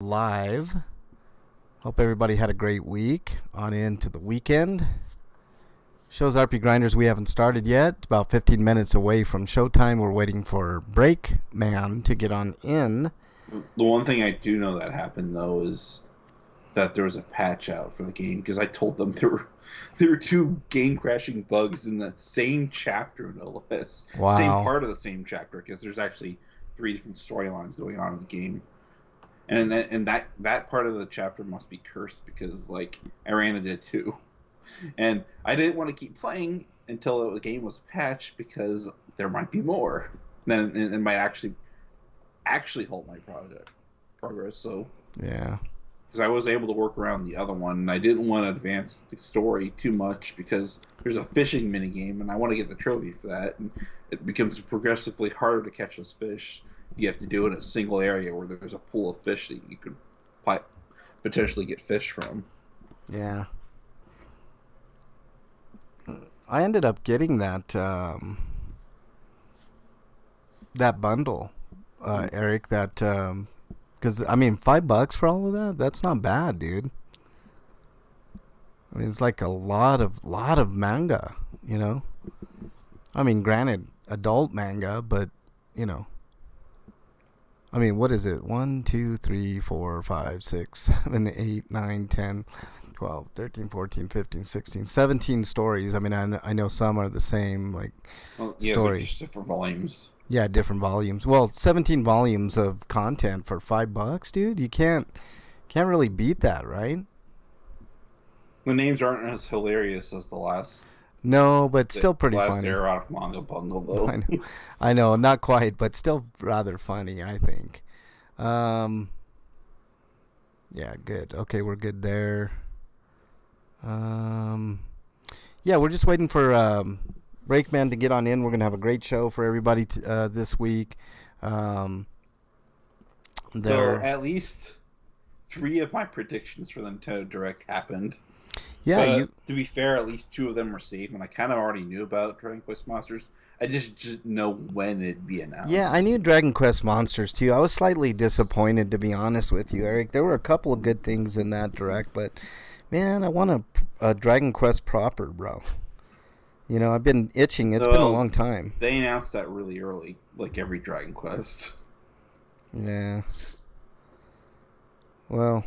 Live. Hope everybody had a great week on into the weekend. Show's RPGrinders. We haven't started yet. About 15 minutes away from showtime. We're waiting for Break Man to get on in. The one thing I do know that happened, though, is that there was a patch out for the game, because I told them there were two game-crashing bugs in the same chapter, no less. Wow. Same part of the same chapter, because there's actually 3 different storylines going on in the game. And that part of the chapter must be cursed, because, like, I ran into it too. And I didn't want to keep playing until the game was patched, because there might be more. Then it might actually halt my progress. So yeah, because I was able to work around the other one, and I didn't want to advance the story too much, because there's a fishing mini game, and I want to get the trophy for that. And it becomes progressively harder to catch those fish. You have to do it in a single area where there's a pool of fish that you could potentially get fish from. Yeah. I ended up getting that that bundle, Eric. That because I mean, $5 for all of that. That's not bad, dude. I mean, it's like a lot of manga. You know. I mean, granted, adult manga, but you know. I mean, what is it? 1, 2, 3, 4, 5, 6, 7, 8, 9, 10, 12, 13, 14, 15, 16, 17 stories. I mean, I know some are the same, like, story. Just different volumes. Yeah, different volumes. Well, 17 volumes of content for $5, dude. You can't really beat that, right? The names aren't as hilarious as the last. No, but still pretty last funny. erotic manga bundle, though. I know, not quite, but still rather funny, I think. Yeah, good. Okay, we're good there. Yeah, we're just waiting for Breakman to get on in. We're gonna have a great show for everybody this week. So at least 3 of my predictions for the Nintendo Direct happened. Yeah, to be fair, at least 2 of them were safe, and I kind of already knew about Dragon Quest Monsters. I just didn't know when it'd be announced. Yeah, I knew Dragon Quest Monsters too. I was slightly disappointed, to be honest with you, Eric. There were a couple of good things in that Direct, but man, I want a Dragon Quest proper, bro. You know, I've been itching. It's been a long time. They announced that really early, like every Dragon Quest. Yeah. Well,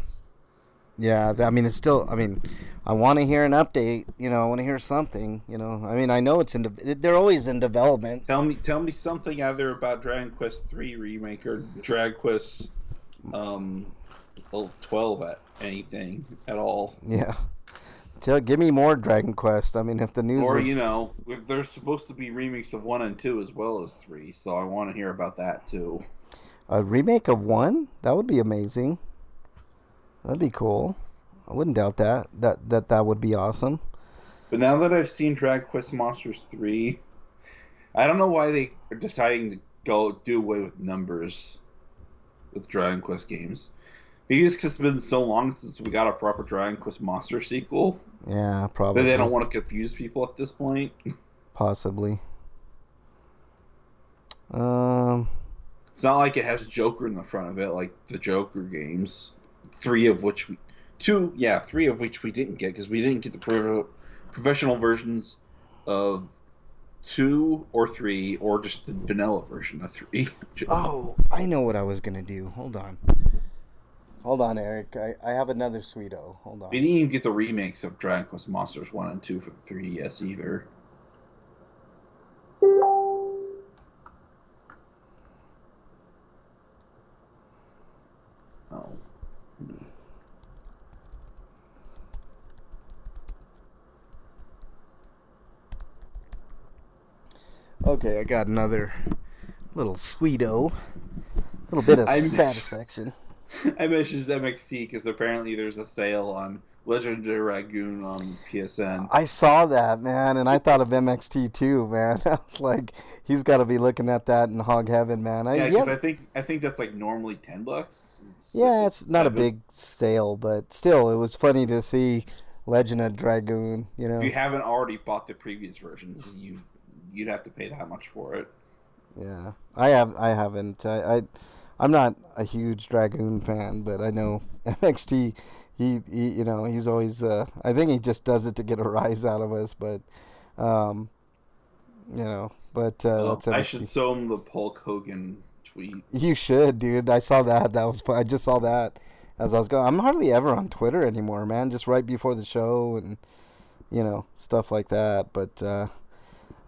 yeah, I mean, it's still, I mean, I want to hear an update, you know, I want to hear something, you know. I meat, I know they're always in development. Tell me something either about Dragon Quest 3 remake or Dragon Quest 12 at anything at all. Yeah. Give me more Dragon Quest. I mean, if the news you know, there's supposed to be remakes of 1 and 2 as well as 3, so I want to hear about that too. A remake of 1? That would be amazing. That'd be cool. I wouldn't doubt that. That would be awesome. But now that I've seen Dragon Quest Monsters 3, I don't know why they are deciding to do away with numbers with Dragon Quest games. Maybe it's because it's been so long since we got a proper Dragon Quest Monster sequel. Yeah, probably. But they don't want to confuse people at this point. Possibly. It's not like it has Joker in the front of it, like the Joker games. 3 of which we didn't get, because we didn't get the professional versions of 2 or 3, or just the vanilla version of 3. Oh, I know what I was gonna do. Hold on, Eric. I have another Sweeto. Hold on. We didn't even get the remakes of Dragon Quest Monsters 1 and 2 for the 3DS either. Oh. Okay, I got another little Sweeto. A little bit of satisfaction. I mentioned MXT because apparently there's a sale on Legendary Dragoon on PSN. I saw that, man, and I thought of MXT too, man. I was like, he's got to be looking at that in hog heaven, man. Because I think that's like normally $10. It's not a big sale, but still, it was funny to see Legend of Dragoon. You know, if you haven't already bought the previous versions, you'd have to pay that much for it. Yeah, I haven't. I'm not a huge Dragoon fan, but I know MXT. He's always. I think he just does it to get a rise out of us, but, um, Oh, that's I should MXT. show him the Hulk Hogan tweet. You should, dude. I saw that. That was fun. I just saw that as I was going. I'm hardly ever on Twitter anymore, man. Just right before the show and stuff like that. But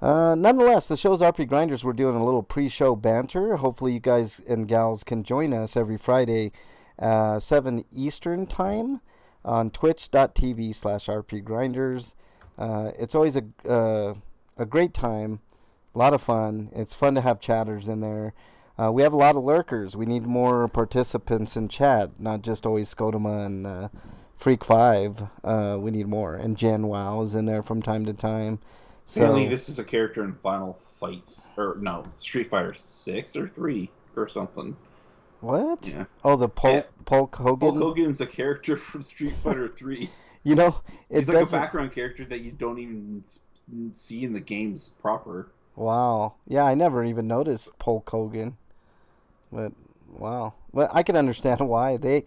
nonetheless, the show's RP Grinders. We're doing a little pre-show banter. Hopefully, you guys and gals can join us every Friday, 7 Eastern time on twitch.tv/RPGrinders. It's always a great time, a lot of fun. It's fun to have chatters in there. We have a lot of lurkers. We need more participants in chat, not just always Scotoma and Freak5. We need more. And Jen Wow is in there from time to time. Apparently, this is a character in Final Fights, or no, Street Fighter 6 or 3 or something. What? Yeah. Oh, the Hulk Hogan? Hulk Hogan's a character from Street Fighter 3. He's like a background character that you don't even see in the games proper. Wow. Yeah, I never even noticed Hulk Hogan. But wow. Well, I can understand why. They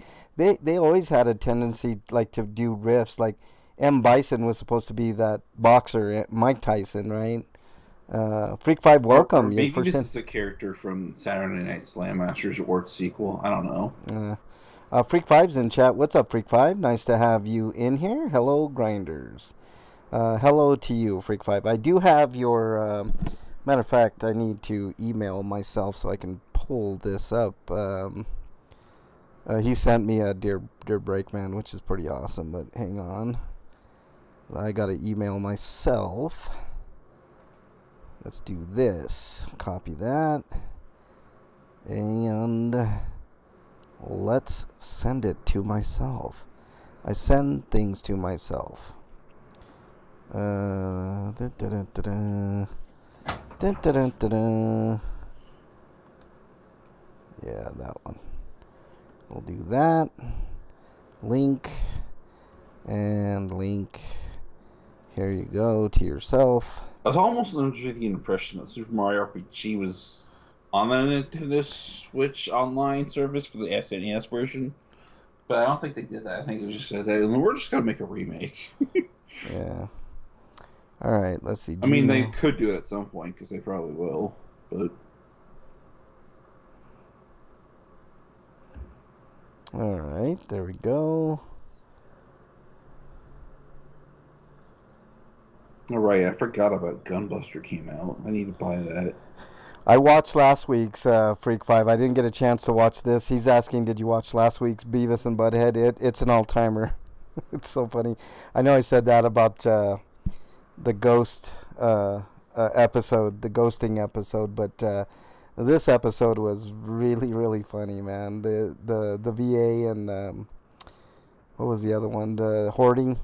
always had a tendency like to do riffs. Like M. Bison was supposed to be that boxer, Mike Tyson, right? Freak5, welcome. Or maybe this is a character from Saturday Night Slam Masters Award sequel. I don't know. Freak5's in chat. What's up, Freak5? Nice to have you in here. Hello, Grinders. Hello to you, Freak5. I do have your... matter of fact, I need to email myself so I can pull this up. He sent me a Dear Breakman, which is pretty awesome, but hang on. I gotta email myself. Let's do this. Copy that. And let's send it to myself. I send things to myself. Yeah, that one. We'll do that. Link. And link. Here you go to yourself. I was almost under the impression that Super Mario RPG was on the Nintendo Switch online service for the SNES version. But I don't think they did that. I think it was just that we're just going to make a remake. Yeah. Alright, let's see. I mean, they could do it at some point, because they probably will. But alright, there we go. Alright, I forgot about Gunbuster came out. I need to buy that. I watched last week's Freak5. I didn't get a chance to watch this. He's asking, did you watch last week's Beavis and Butthead? It's an all-timer. It's so funny. I know I said that about the ghost episode, the ghosting episode, but this episode was really, really funny, man. The VA and what was the other one? The hoarding.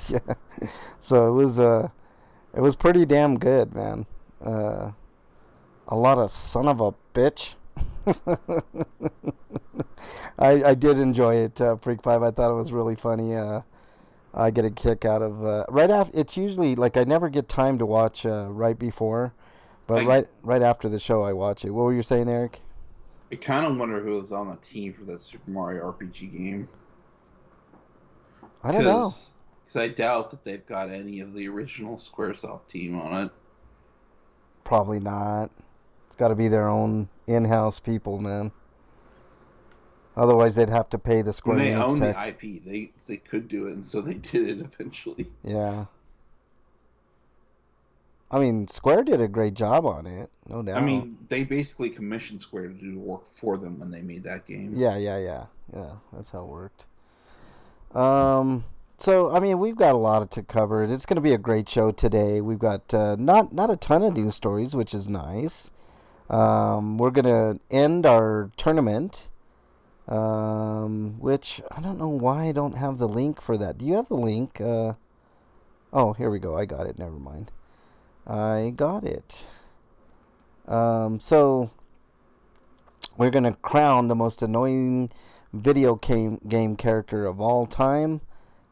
Yeah. So it was pretty damn good, man. A lot of son of a bitch. I did enjoy it, Freak5. I thought it was really funny. I get a kick out of right after. It's usually like I never get time to watch right before, but right after the show I watch it. What were you saying, Eric? I kind of wonder who was on the team for that Super Mario RPG game. I don't know. Because I doubt that they've got any of the original Squaresoft team on it. Probably not. It's got to be their own in-house people, man. Otherwise, they'd have to pay the Square Enix. They own the IP. They could do it, and so they did it eventually. Yeah. I mean, Square did a great job on it, no doubt. I mean, they basically commissioned Square to do work for them when they made that game. Yeah. That's how it worked. So, I mean, we've got a lot to cover. It's going to be a great show today. We've got not a ton of news stories, which is nice. We're going to end our tournament, which I don't know why I don't have the link for that. Do you have the link? Oh, here we go. I got it. Never mind. I got it. So we're going to crown the most annoying video game character of all time.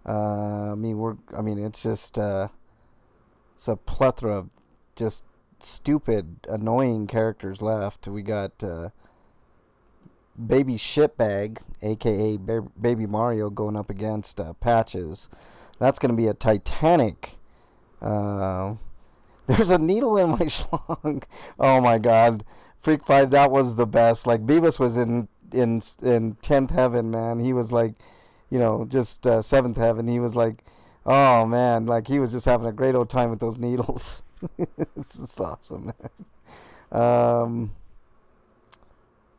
It's just it's a plethora of just stupid, annoying characters left. We got Baby Shitbag, aka Baby Mario, going up against Patches. That's going to be a Titanic. There's a needle in my schlong. Oh my god, Freak Five, that was the best. Like Beavis was in 10th heaven, man. He was like, just 7th heaven. He was like, oh man, like he was just having a great old time with those needles. It's just awesome, man.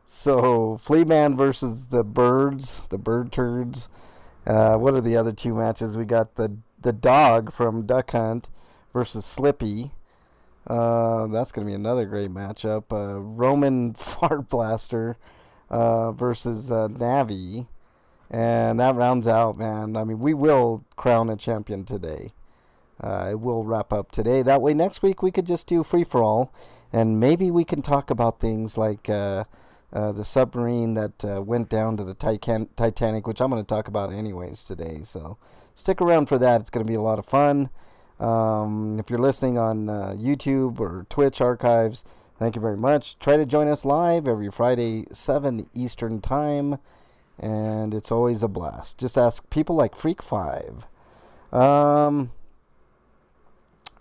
So Flea Man versus the Birds, the Bird Turds. What are the other two matches? We got the dog from Duck Hunt versus Slippy. That's going to be another great matchup. Roman Fart Blaster versus Navi. And that rounds out, man. I mean, we will crown a champion today. It will wrap up today. That way next week we could just do free-for-all. And maybe we can talk about things like the submarine that went down to the Titanic, which I'm going to talk about anyways today. So stick around for that. It's going to be a lot of fun. If you're listening on YouTube or Twitch archives, thank you very much. Try to join us live every Friday, 7 Eastern Time, and it's always a blast. Just ask people like Freak 5.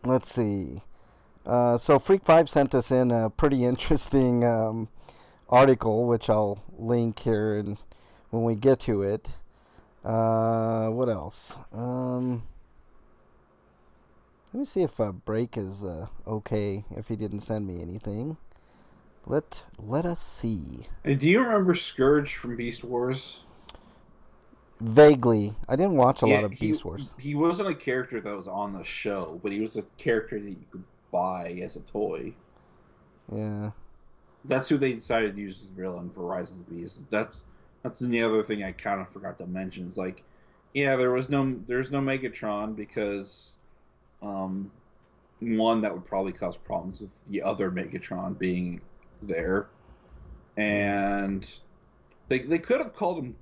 Let's see. So Freak 5 sent us in a pretty interesting article, which I'll link here and when we get to it. What else? Let me see if Break is okay, if he didn't send me anything. Let us see. Hey, do you remember Scourge from Beast Wars? Vaguely. I didn't watch a lot of Beast Wars. He wasn't a character that was on the show, but he was a character that you could buy as a toy. Yeah. That's who they decided to use as the villain for Rise of the Beast. That's the other thing I kind of forgot to mention. Is like, yeah, there's no Megatron because one, that would probably cause problems with the other Megatron being there, and they could have called him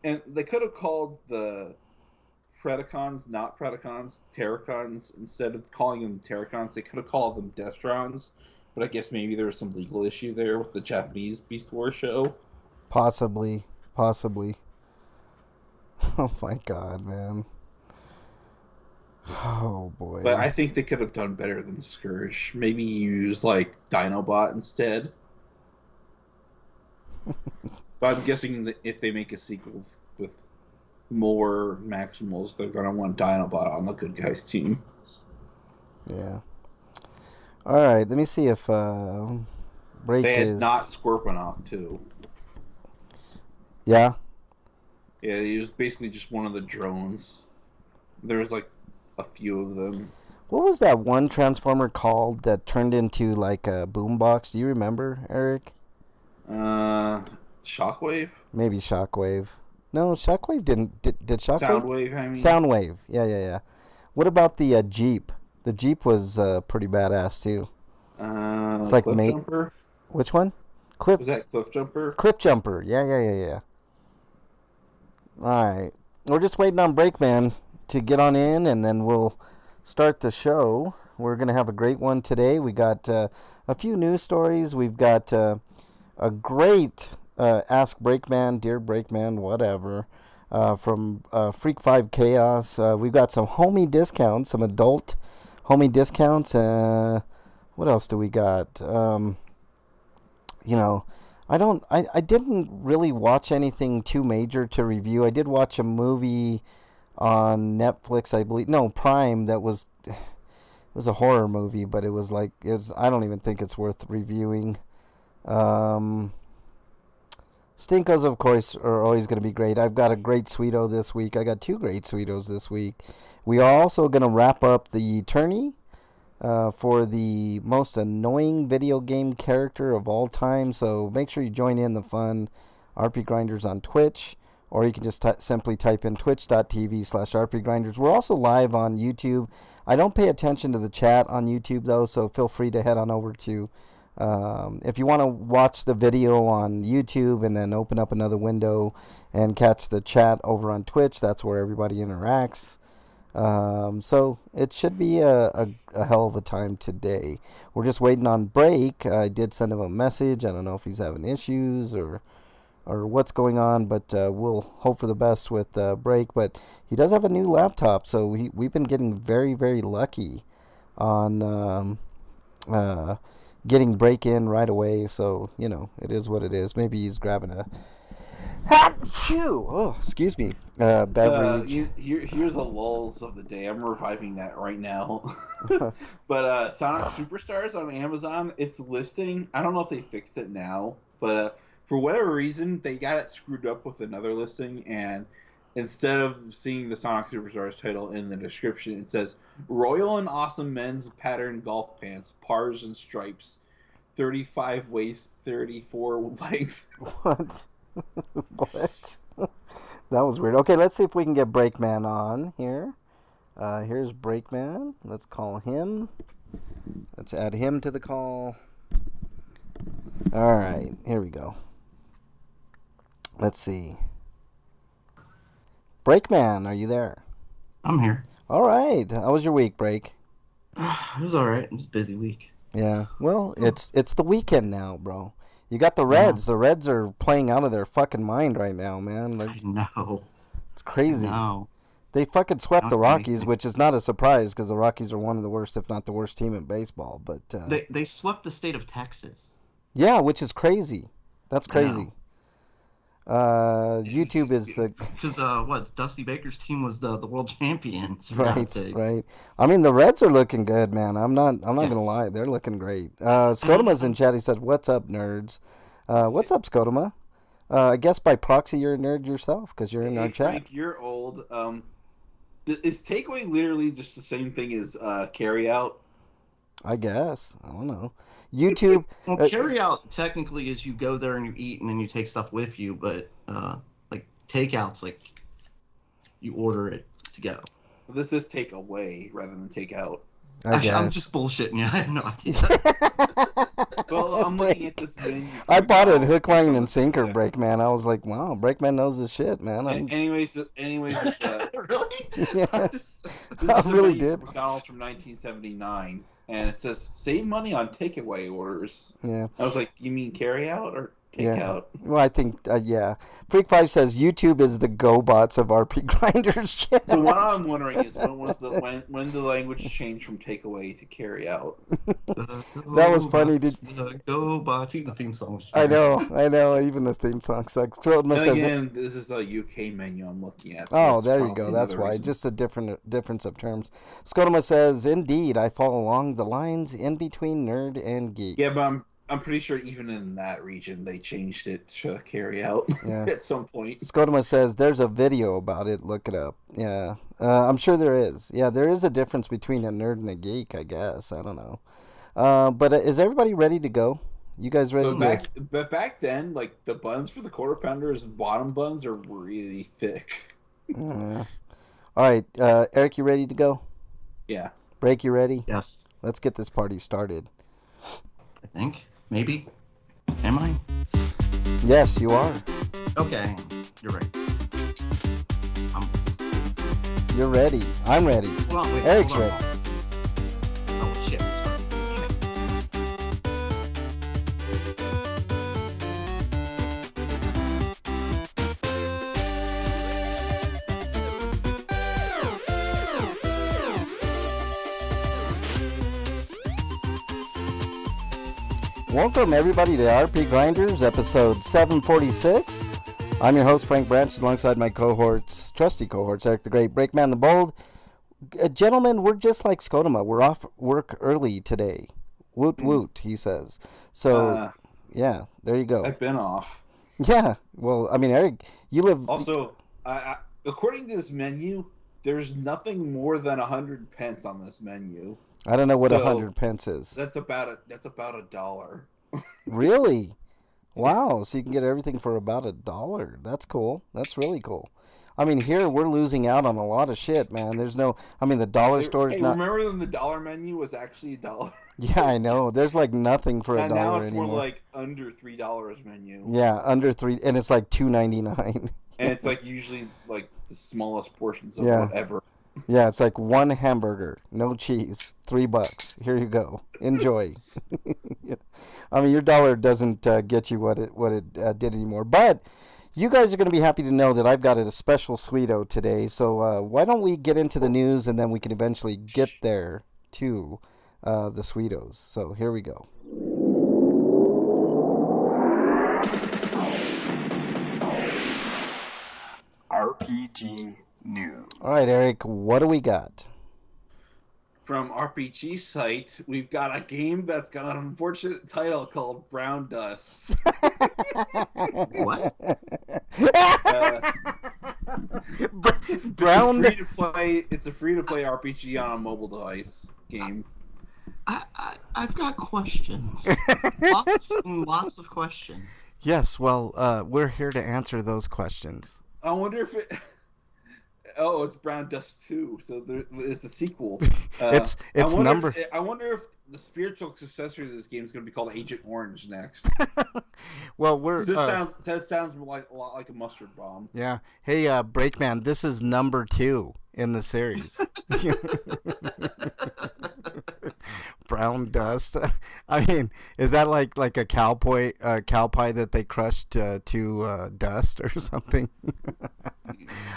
they could have called the Predacons not Predacons, Terracons. Instead of calling them Terracons, they could have called them Destrons, but I guess maybe there was some legal issue there with the Japanese Beast Wars show. Possibly. Oh my god, man. Oh boy. But I think they could have done better than Scourge. Maybe use like Dinobot instead. But I'm guessing that if they make a sequel with more Maximals, they're gonna want Dinobot on the good guys team. Yeah. All right. Let me see if Break they had is not Scorponok too. Yeah. Yeah, he was basically just one of the drones. There was like a few of them. What was that one Transformer called that turned into like a boombox? Do you remember, Eric? Shockwave? Maybe Shockwave. No, Shockwave didn't. Did Shockwave? Soundwave, I mean. Soundwave. Yeah. What about the Jeep? The Jeep was pretty badass too. It's like Cliff Jumper? Which one? Cliff. Was that Cliff Jumper? Cliff Jumper. Yeah. All right. We're just waiting on Breakman to get on in, and then we'll start the show. We're going to have a great one today. We got a few news stories. We've got a great Ask Breakman, Dear Breakman, whatever, from Freak 5 Chaos. We've got some homie discounts, some adult homie discounts. What else do we got? I didn't really watch anything too major to review. I did watch a movie on Netflix, I believe. No, Prime. It was a horror movie, but it was I don't even think it's worth reviewing. Stinkos, of course, are always going to be great. I've got a great Sweeto this week. I got 2 great Sweetos this week. We are also going to wrap up the tourney for the most annoying video game character of all time. So make sure you join in the fun. RPGrinders on Twitch, or you can just simply type in twitch.tv/RPGrinders. We're also live on YouTube. I don't pay attention to the chat on YouTube, though, so feel free to head on over to, if you want to watch the video on YouTube and then open up another window and catch the chat over on Twitch, that's where everybody interacts. So it should be a hell of a time today. We're just waiting on Break. I did send him a message. I don't know if he's having issues or what's going on, but we'll hope for the best with Break. But he does have a new laptop, so we've been getting very, very lucky on getting Break in right away. So, it is what it is. Maybe he's grabbing a... Phew! Oh, excuse me. Beverage. Here's the lulls of the day. I'm reviving that right now. But Sonic Superstars on Amazon, it's listing. I don't know if they fixed it now, but for whatever reason, they got it screwed up with another listing, and instead of seeing the Sonic Superstars title in the description, it says Royal and Awesome Men's Pattern Golf Pants, Pars and Stripes, 35 waist, 34 length. What? What? That was weird. Okay, let's see if we can get Breakman on here. Here's Breakman. Let's call him. Let's add him to the call. All right, here we go. Let's see. Breakman, are you there? I'm here. All right. How was your week, Break? It was all right. It was a busy week. Yeah. Well, it's the weekend now, bro. You got the Reds. The Reds are playing out of their fucking mind right now, man. I know. It's crazy. No. They fucking swept the Rockies, which is not a surprise because the Rockies are one of the worst, if not the worst team in baseball. But they swept the state of Texas. Yeah, which is crazy. That's crazy. YouTube is because Dusty Baker's team was the world champions. Right. I mean, the Reds are looking good, man. I'm not gonna lie, they're looking great. Scotoma's in chat. He said, "What's up, nerds?" What's up, Scotoma? I guess by proxy you're a nerd yourself because you're in our chat. Frank, you're old. Is takeaway literally just the same thing as carry out? I guess. I don't know. YouTube. Well, carry out technically is you go there and you eat and then you take stuff with you, but like takeouts, like you order it to go. This is take away rather than take out. Actually, I'm just bullshitting you. I have no idea. Well, I'm looking at this menu. I bought it hook, line, and sinker, Breakman. I was like, wow, Breakman knows his shit, man. Anyways, really? Yeah. This I is really did. McDonald's from 1979, and it says save money on takeaway orders. Yeah. I was like, you mean carry out or take out? Well, I think yeah. Freak5 says YouTube is the GoBots of RPGrinders. So what I'm wondering is when the language changed from takeaway to carry out? That was funny. The GoBots, the theme song. I know. Even the theme song sucks. So again, this is a UK menu I'm looking at. So there you go. That's why. Reason. Just a difference of terms. Scotoma says, indeed, I fall along the lines in between nerd and geek. Yeah, but I'm pretty sure even in that region they changed it to carry out at some point. Scotoma says there's a video about it. Look it up. Yeah, I'm sure there is. Yeah, there is a difference between a nerd and a geek, I guess. I don't know. But is everybody ready to go? You guys ready? But back then, like the buns for the quarter pounders, bottom buns are really thick. All right, Eric, you ready to go? Yeah. Break, you ready? Yes. Let's get this party started. I think. Maybe. Am I? Yes, you are. Okay. You're right. You're ready. I'm ready. Hold on, wait, Eric's ready. Oh, shit. Welcome, everybody, to RPGrinders, episode 746. I'm your host, Frank Branch, alongside my cohorts, trusty cohorts, Eric the Great, Breakman the Bold. Gentlemen, we're just like Scotoma. We're off work early today. Woot woot, he says. So, yeah, there you go. I've been off. Yeah, well, I mean, Eric, you live... Also, according to this menu, there's nothing more than 100 pence on this menu. I don't know what 100 pence is. That's about $1. Really? Wow, so you can get everything for about $1. That's cool. That's really cool. I mean, here we're losing out on a lot of shit, man. There's no... I mean, the dollar store is not... remember when the dollar menu was actually $1? Yeah, I know. There's like nothing for $1 anymore. And now it's more like under $3 menu. Yeah, under $3, and it's like $2.99. And it's like usually like the smallest portions of whatever. Yeah, it's like one hamburger, no cheese, $3. Here you go. Enjoy. I mean, your dollar doesn't get you what it did anymore. But you guys are going to be happy to know that I've got a special sweeto today. So why don't we get into the news and then we can eventually get there to the sweetos. So here we go. RPG news. All right, Eric, what do we got? From RPG site, we've got a game that's got an unfortunate title called Brown Dust. What? Brown. It's a free to play RPG on a mobile device game. I've got questions. Lots and lots of questions. Yes, well, we're here to answer those questions. I wonder if it. Oh, it's Brown Dust 2, so it's a sequel. It's number. I wonder if the spiritual successor to this game is going to be called Agent Orange next. Well, we're. That sounds like a lot like a mustard bomb. Yeah. Hey, Breakman, this is number 2 in the series. Brown Dust. I mean, is that like a cow pie that they crushed to dust or something?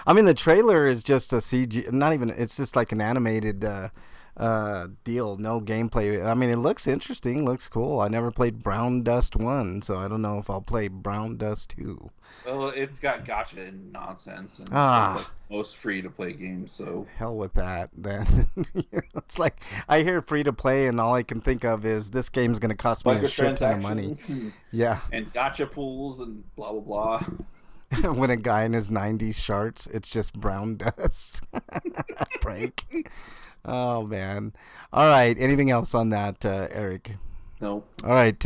I mean, the trailer is just a CG. Not even. It's just like an animated deal. No gameplay. I mean, it looks interesting. Looks cool. I never played Brown Dust 1, so I don't know if I'll play Brown Dust 2. Well, it's got gacha and nonsense, and like most free-to-play games. So hell with that. Then it's like I hear free-to-play, and all I can think of is this game's going to cost me a shit ton of money. Yeah, and gacha pools and blah blah blah. When a guy in his 90s shorts, it's just Brown Dust. Break. Oh man. All right. Anything else on that, Eric? No. All right.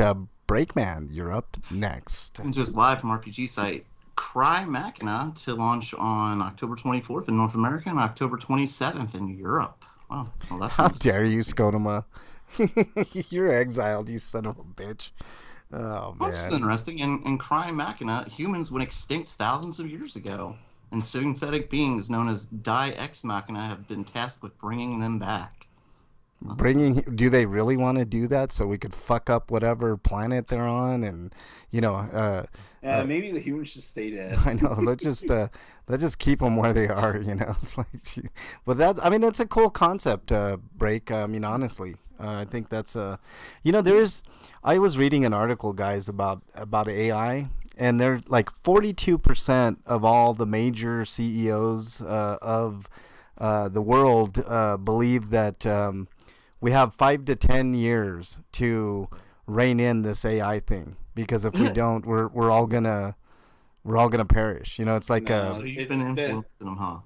Breakman, you're up next. And just live from RPG site, Cry Machina to launch on October 24th in North America and October 27th in Europe. Wow. Well, that's How dare you, Skodoma? You're exiled, you son of a bitch. Oh, man. That's interesting. In Cry Machina, humans went extinct thousands of years ago, and synthetic beings known as Die Ex Machina have been tasked with bringing them back. Do they really want to do that so we could fuck up whatever planet they're on and maybe the humans should stay dead. I know. Let's just keep them where they are. It's like, but that's a cool concept. Break. I mean, honestly, I think that's I was reading an article, guys, about AI, and they're like 42% of all the major CEOs of the world believe that we have 5 to 10 years to rein in this AI thing, because if we don't, we're all gonna perish. It's like so you've been influencing them, huh?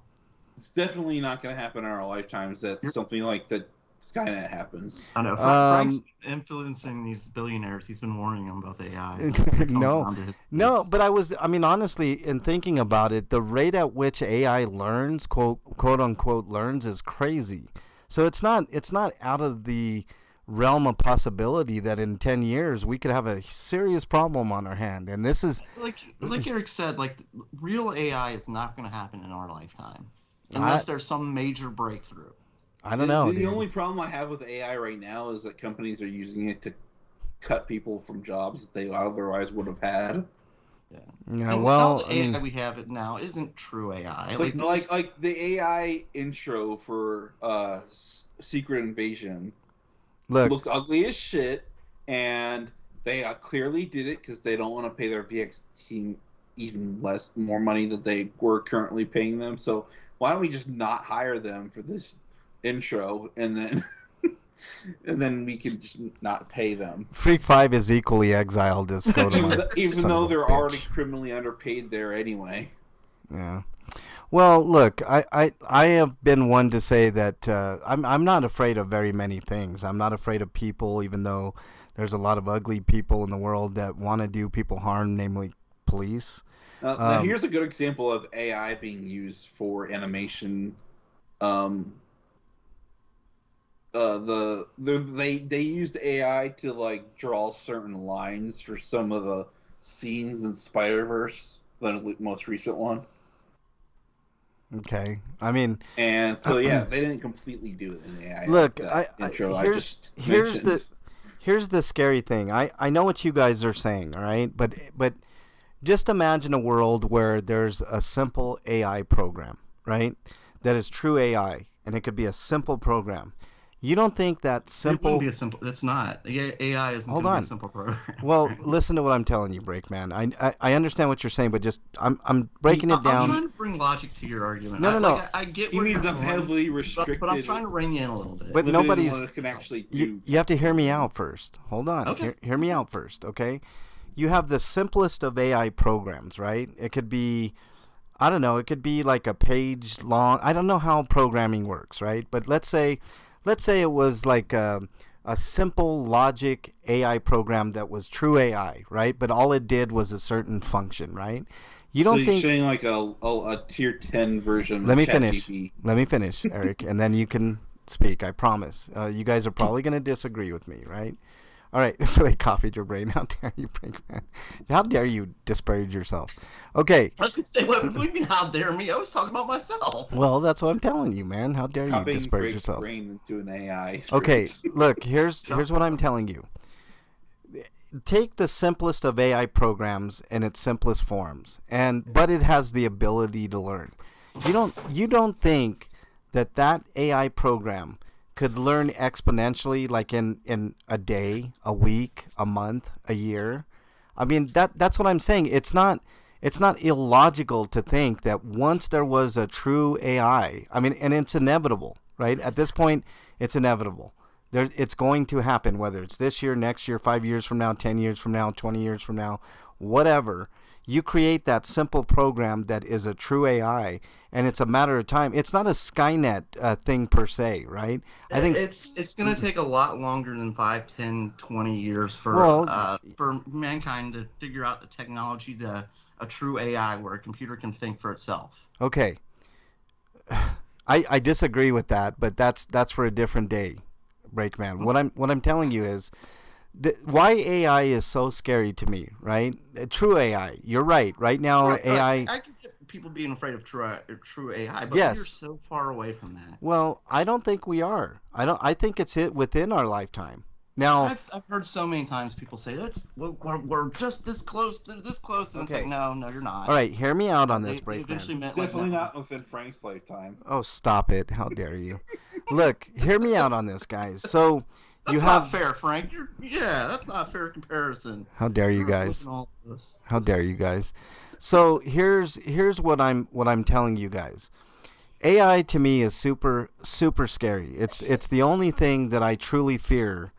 It's definitely not going to happen in our lifetimes that something like the Skynet happens. I know. Frank's influencing these billionaires. He's been warning them about the AI. No, but honestly, in thinking about it, the rate at which AI learns, quote unquote, learns is crazy. So it's not out of the realm of possibility that in 10 years we could have a serious problem on our hand. And this is like Eric said, like real AI is not going to happen in our lifetime unless there's some major breakthrough. I don't know. The only problem I have with AI right now is that companies are using it to cut people from jobs that they otherwise would have had. Yeah. Well, the AI we have it now isn't true AI. Like the AI intro for Secret Invasion looks ugly as shit, and they clearly did it because they don't want to pay their VX team even more money than they were currently paying them. So why don't we just not hire them for this intro, and then we can just not pay them. Freak 5 is equally exiled as Skodoma. even though they're already criminally underpaid there anyway. Yeah. Well, look, I have been one to say that I'm not afraid of very many things. I'm not afraid of people, even though there's a lot of ugly people in the world that want to do people harm, namely police. Now here's a good example of AI being used for animation. They used AI to like draw certain lines for some of the scenes in Spider-Verse, the most recent one. Okay. I mean, And so yeah, they didn't completely do it in the AI. look, That intro I here's just here's mentioned. here's the scary thing. I know what you guys are saying, all right? But just imagine a world where there's a simple AI program, right? That is true AI, and it could be a simple program. You don't think that It wouldn't simple? be a simple. It's not. AI isn't Hold going to be a on. simple program. Well, listen to what I'm telling you, Breakman. I understand what you're saying, but just I'm breaking it I'm down. trying to bring logic to your argument. No, no, no. I get He where needs you're a going, heavily but I'm restricted, trying to rein you in a little bit. But limited nobody's. one that can actually do. You have to hear me out first. Hold on. Okay. Hear me out first, okay? You have the simplest of AI programs, right? It could be, I don't know, it could be like a page long. I don't know how programming works, right? But let's say it was like a simple logic AI program that was true AI, right? But all it did was a certain function, right? You So don't you're think? saying like a tier 10 version Let of me finish. ChatGPT. Let me finish, Eric, and then you can speak. I promise. You guys are probably going to disagree with me, right? All right. So they copied your brain. How dare you, Brinkman? How dare you disparage yourself? Okay. I was going to say, what do you mean, how dare me? I was talking about myself. Well, that's what I'm telling you, man. How dare you Copying disparage Greg's yourself? brain into an AI. Okay. script. Look, here's what I'm telling you. Take the simplest of AI programs in its simplest forms, but it has the ability to learn. You don't think that AI program could learn exponentially, like in a day, a week, a month, a year? I mean, that's what I'm saying. It's not illogical to think that once there was a true AI, I mean, and it's inevitable, right? At this point, it's inevitable. It's going to happen, whether it's this year, next year, 5 years from now, 10 years from now, 20 years from now, whatever. You create that simple program that is a true AI, and it's a matter of time. It's not a Skynet thing per se, right? I think It's going to take a lot longer than 5, 10, 20 years Well, for mankind to figure out the technology to a true AI where a computer can think for itself. okay. I disagree with that, but that's for a different day, Breakman. What I'm telling you is why AI is so scary to me, right? True AI. You're right. Right now, Right, AI. I can get people being afraid of true AI, but Yes. we're so far away from that. Well, I don't think we are. I think it's within our lifetime. Now, I've heard so many times people say we're just this close to this close, and Okay. it's like no, you're not. all right, hear me out on They- this, they eventually Breakman. met like Definitely that. not within Frank's lifetime. Oh, stop it! How dare you? Look, hear me out on this, guys. So That's you not have. fair, Frank. That's not a fair comparison. How dare you You're guys? flipping all of this. How dare you guys? So here's what I'm telling you guys. AI to me is super scary. It's the only thing that I truly fear.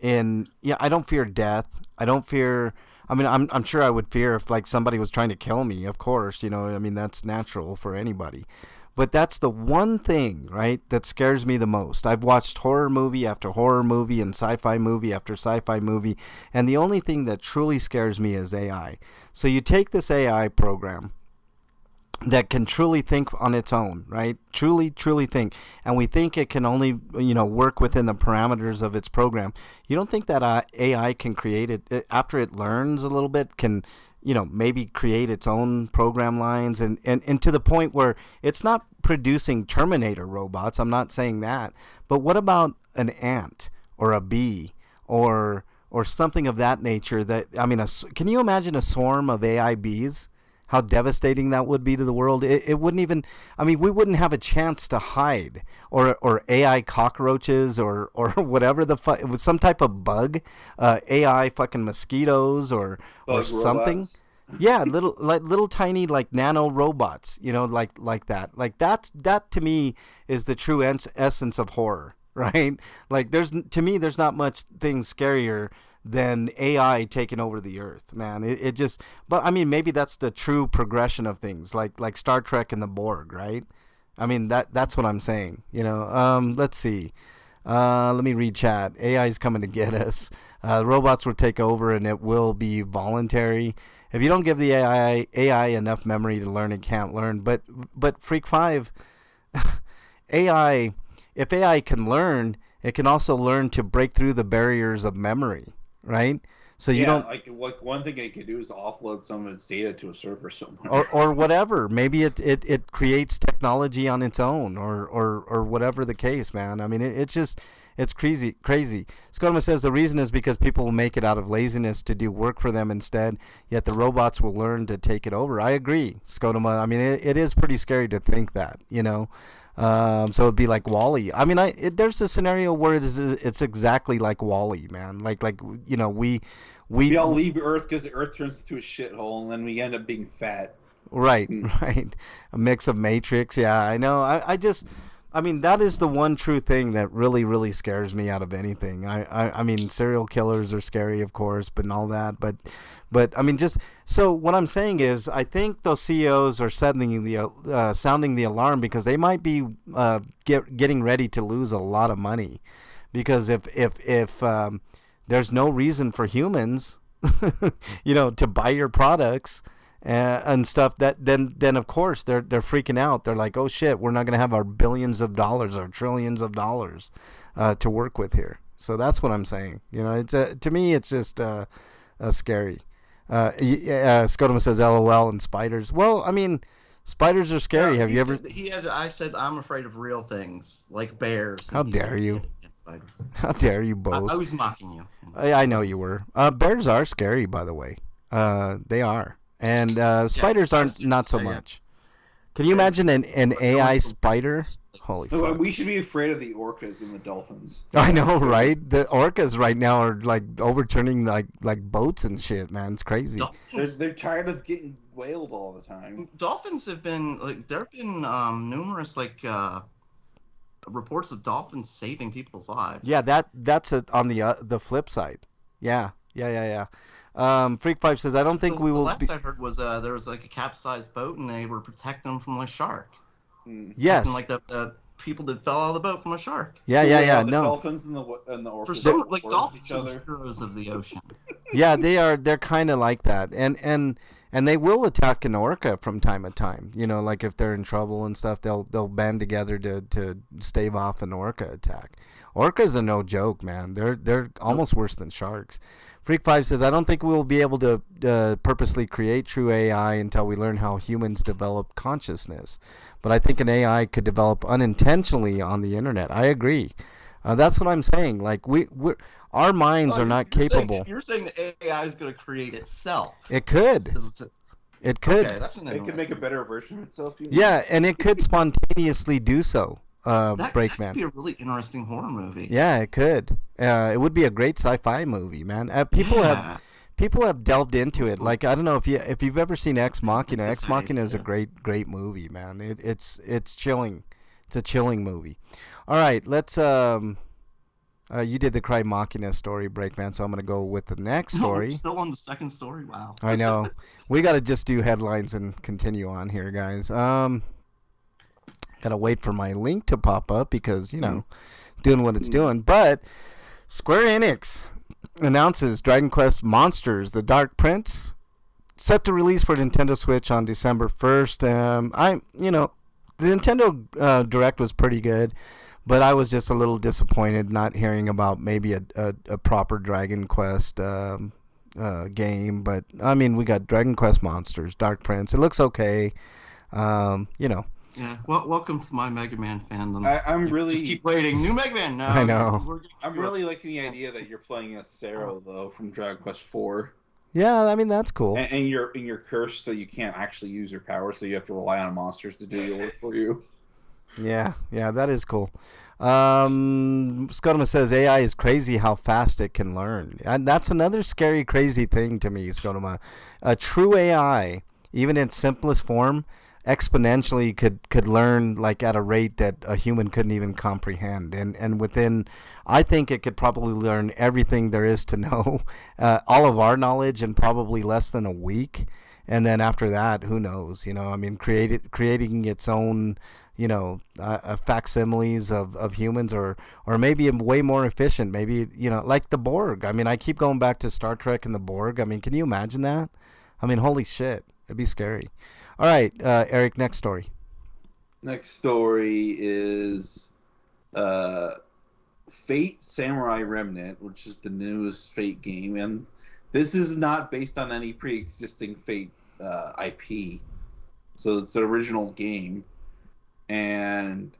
I don't fear death. I don't fear. I mean, I'm sure I would fear if like somebody was trying to kill me. Of course, I mean that's natural for anybody. But that's the one thing, right, that scares me the most. I've watched horror movie after horror movie and sci-fi movie after sci-fi movie, and the only thing that truly scares me is AI. So you take this AI program that can truly think on its own, right? Truly think. And we think it can only, work within the parameters of its program. You don't think that AI can create it after it learns a little bit, can, maybe create its own program lines and to the point where it's not producing Terminator robots. I'm not saying that. But what about an ant or a bee or something of that nature can you imagine a swarm of AI bees? How devastating that would be to the world. It wouldn't even, we wouldn't have a chance to hide. Or AI cockroaches or whatever it was, some type of bug, AI fucking mosquitoes or Bug something. robots. Yeah, little tiny like nano robots, like that. Like that to me is the true essence of horror, right? Like there's not much thing scarier than AI taking over the earth, man. It just, but maybe that's the true progression of things, like Star Trek and the Borg, right? That's what I'm saying. Let's see. Let me read chat. AI is coming to get us. Robots will take over, and it will be voluntary. If you don't give the AI enough memory to learn, it can't learn. But Freak 5, AI, if AI can learn, it can also learn to break through the barriers of memory, right? So you Yeah, don't, like one thing it could do is offload some of its data to a server somewhere. or whatever. Maybe it creates technology on its own, or whatever the case, man. I mean, it's just it's crazy. Scotoma says the reason is because people will make it out of laziness to do work for them instead. Yet the robots will learn to take it over. I agree, Scotoma. I mean, it is pretty scary to think that, you know. So it'd be like Wall-E. I mean, there's a scenario where it's exactly like Wall-E, man. Like you know, We all leave Earth because Earth turns into a shithole, and then we end up being fat. right, right. A mix of Matrix. Yeah, I know. I mean, that is the one true thing that really scares me out of anything. I mean, serial killers are scary, of course, but and all that. But I mean, just so what I'm saying is, I think those CEOs are sounding the alarm because they might be getting ready to lose a lot of money, because if there's no reason for humans, you know, to buy your products and stuff, that then of course they're freaking out. They're like, oh shit, we're not gonna have our billions of dollars or trillions of dollars to work with here. So that's what I'm saying. You know, it's to me it's just scary. Scotoma says LOL and spiders. Well, I mean, spiders are scary. Have you ever? I said I'm afraid of real things like bears. How dare you? Spiders. How dare you both? I was mocking you. I know you were. Bears are scary, by the way. They are. And spiders aren't not so much. Can you imagine an AI spider? Holy fuck. We should be afraid of the orcas and the dolphins. I know, right? The orcas right now are like overturning like boats and shit, man. It's crazy. They're tired of getting whaled all the time. Dolphins have been like there have been numerous reports of dolphins saving people's lives. Yeah, that's on the flip side. Yeah. Freak Five says, I don't think we will. The last I heard was there was like a capsized boat and they were protecting them from a shark. Yes. Like the people that fell out of the boat from a shark. Yeah. The No. dolphins and the orcas. For some, like dolphins are heroes of the ocean. Yeah, they are. They're kind of like that, and they will attack an orca from time to time. You know, like if they're in trouble and stuff, they'll band together to stave off an orca attack. Orcas are no joke, man. They're almost worse than sharks. Freak Five says, I don't think we will be able to purposely create true AI until we learn how humans develop consciousness. But I think an AI could develop unintentionally on the internet. I agree. That's what I'm saying. Like our minds are not capable. You're saying the AI is going to create itself. It could. It could. Okay, that's it could make a better version of itself. Yeah, and it could spontaneously do so. That Breakman. could be a really interesting horror movie. Yeah, it could. It would be a great sci-fi movie, man. People have delved into it. Like, I don't know if you've ever seen Ex Machina. Ex Machina is a great movie, man. It's chilling. It's a chilling movie. All right, let's you did the Cry Machina story, Breakman, so I'm gonna go with the next story. We're still on the second story. Wow. I know. We got to just do headlines and continue on here, guys. Gotta wait for my link to pop up because, you know, doing what it's doing. But Square Enix announces Dragon Quest Monsters: The Dark Prince set to release for Nintendo Switch on December 1st. The Nintendo Direct was pretty good, but I was just a little disappointed not hearing about maybe a proper Dragon Quest game. But I mean, we got Dragon Quest Monsters, Dark Prince. It looks okay. Yeah, well, welcome to my Mega Man fandom. I'm really just keep waiting. New Mega Man. No, I know. I'm really liking the idea that you're playing as Sero though from Dragon Quest 4. Yeah, I mean that's cool. And you're cursed, so you can't actually use your power, so you have to rely on monsters to do your work for you. Yeah, that is cool. Scotoma says AI is crazy how fast it can learn. And that's another scary, crazy thing to me, Scotoma. A true AI, even in simplest form, exponentially could learn like at a rate that a human couldn't even comprehend, and within, I think it could probably learn everything there is to know, all of our knowledge in probably less than a week, and then after that, who knows? You know, I mean, creating its own, you know, facsimiles of humans, or maybe way more efficient, maybe, you know, like the Borg. I mean, I keep going back to Star Trek and the Borg. I mean, can you imagine that? I mean, holy shit, it'd be scary. All right, Eric, next story. Next story is Fate Samurai Remnant, which is the newest Fate game. And This is not based on any pre-existing Fate IP, so it's an original game, and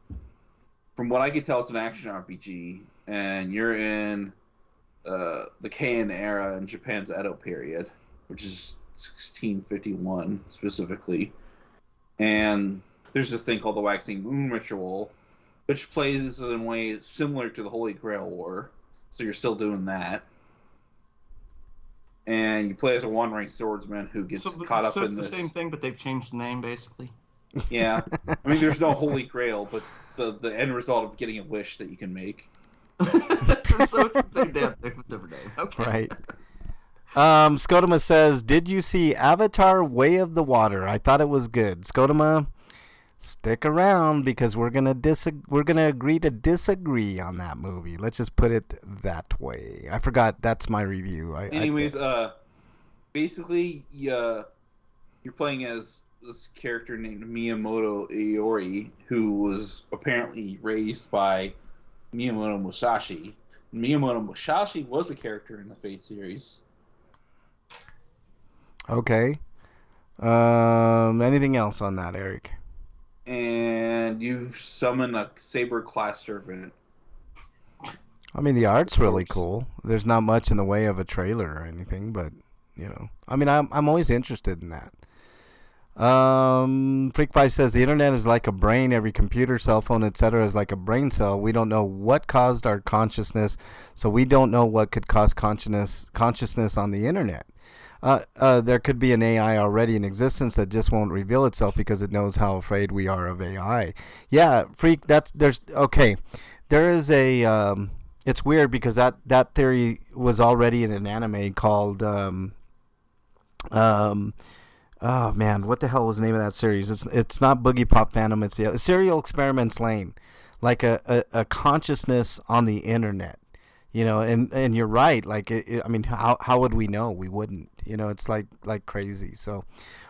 from what I can tell, it's an action RPG, and you're in the Heian era in Japan's Edo period, which is 1651 specifically, and there's this thing called the Waxing Moon Ritual, which plays in a way similar to the Holy Grail War, so you're still doing that. And you play as a one-rank swordsman who gets caught up in this. So it's the same thing, but they've changed the name, basically. Yeah. I mean, there's no Holy Grail, but the end result of getting a wish that you can make. So it's the same damn thing with different name. Okay. Right. Scotoma says, did you see Avatar Way of the Water? I thought it was good. Scotoma, stick around because we're gonna agree to disagree on that movie. Let's just put it that way. I forgot that's my review. Anyways, basically, you're playing as this character named Miyamoto Iori, who was apparently raised by Miyamoto Musashi. Miyamoto Musashi was a character in the Fate series. Okay. Anything else on that, Eric? And you've summoned a saber class servant. I mean, the art's really cool. There's not much in the way of a trailer or anything, but I mean, I'm always interested in that. Freak5 says the internet is like a brain. Every computer, cell phone, etc. is like a brain cell. We don't know what caused our consciousness, so we don't know what could cause consciousness on the internet. There could be an AI already in existence that just won't reveal itself because it knows how afraid we are of AI. Yeah, Freak, there is a, it's weird because that theory was already in an anime called, oh man, what the hell was the name of that series? It's not Boogie Pop Phantom, it's the Serial Experiments Lane, like a consciousness on the internet. And you're right. Like, I mean, how would we know? We wouldn't. It's like crazy. So,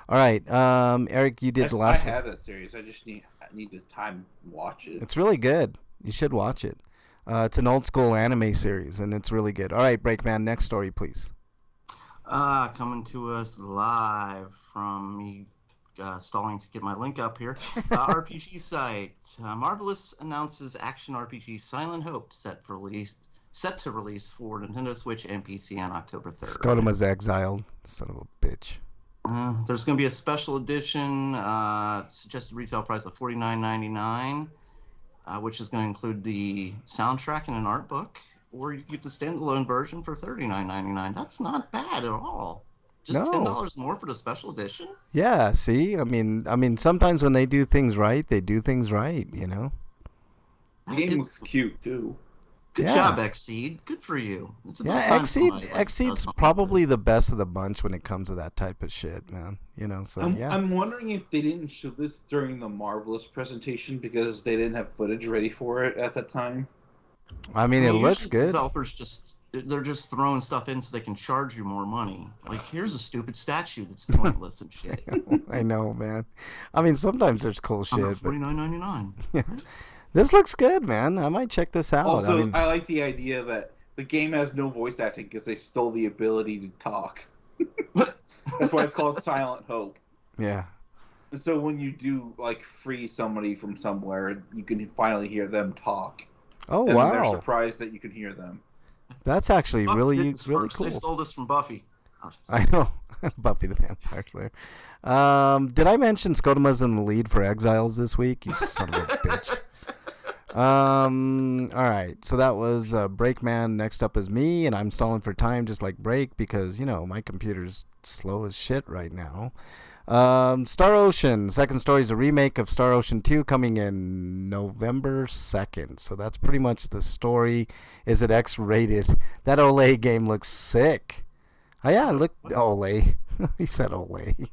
all right, Eric, you did the last one. I have that series. I just need the time to watch it. It's really good. You should watch it. It's an old school anime series, and it's really good. All right, Breakman, next story, please. Coming to us live from me stalling to get my link up here. RPG site. Marvelous announces action RPG Silent Hope set to release for Nintendo Switch and PC on October 3rd. Scotoma's exiled. Son of a bitch. There's going to be a special edition, suggested retail price of $49.99, which is going to include the soundtrack and an art book, or you get the standalone version for $39.99. That's not bad at all. Just $10 more for the special edition? Yeah, see? I mean, sometimes when they do things right, they do things right, The game looks cute, too. Good job, Xseed. Good for you. Xseed's probably the best of the bunch when it comes to that type of shit, man. I'm wondering if they didn't show this during the Marvelous presentation because they didn't have footage ready for it at that time. I mean, it looks good. Developers they're just throwing stuff in so they can charge you more money. Like, here's a stupid statue that's pointless and shit. I know, man. I mean, sometimes there's cool shit. $49.99. Yeah. This looks good, man. I might check this out. Also, I like the idea that the game has no voice acting because they stole the ability to talk. That's why it's called Silent Hope. Yeah. So when you do free somebody from somewhere, you can finally hear them talk. Oh, and wow! They're surprised that you can hear them. That's actually really cool. They stole this from Buffy. I know. Buffy the Vampire Slayer. Did I mention Scotoma's in the lead for Exiles this week? You son of a bitch. All right, so that was Breakman. Next up is me, and I'm stalling for time just like Break because my computer's slow as shit right now. Star Ocean second story is a remake of Star Ocean 2 coming in November 2nd, so that's pretty much the story. Is it X-rated? That Olay game looks sick. Oh yeah, look, Olay. He said Olay.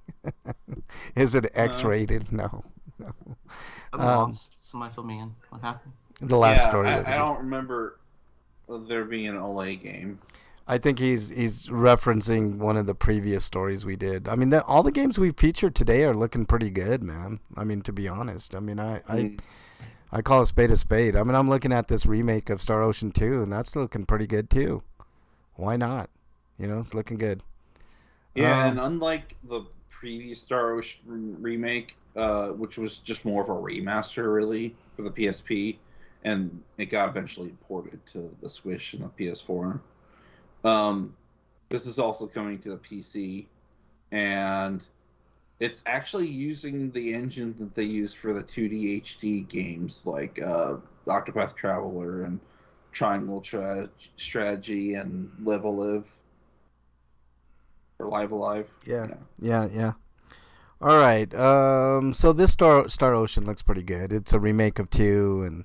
Is it X-rated? No. I'm lost. Somebody fill me in. What happened? The last story. I don't remember there being an Olay game. I think he's referencing one of the previous stories we did. I mean, all the games we featured today are looking pretty good, man. I mean, to be honest. I mean, I call a spade a spade. I mean, I'm looking at this remake of Star Ocean 2, and that's looking pretty good too. Why not? It's looking good. Yeah, and unlike the previous Star Ocean remake, which was just more of a remaster, really, for the PSP, and it got eventually ported to the Switch and the PS4. This is also coming to the PC, and it's actually using the engine that they use for the 2D HD games, like Octopath Traveler and Triangle Strategy and Live Alive. Or Live Alive. Yeah. All right. So this Star Ocean looks pretty good. It's a remake of 2, and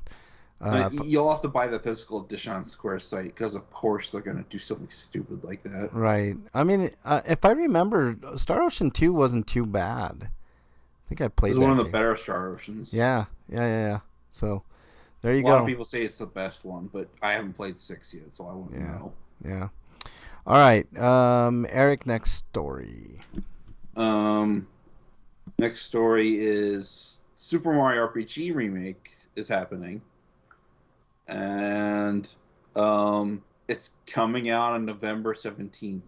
you'll have to buy the physical edition on Square site because, of course, they're gonna do something stupid like that. Right. I mean, if I remember, Star Ocean 2 wasn't too bad. I think I played. It was one of the better Star Oceans. Yeah. So there you go. A lot of people say it's the best one, but I haven't played 6 yet, so I won't know. Yeah. All right, Eric. Next story. Next story is Super Mario RPG remake is happening, and it's coming out on November 17th.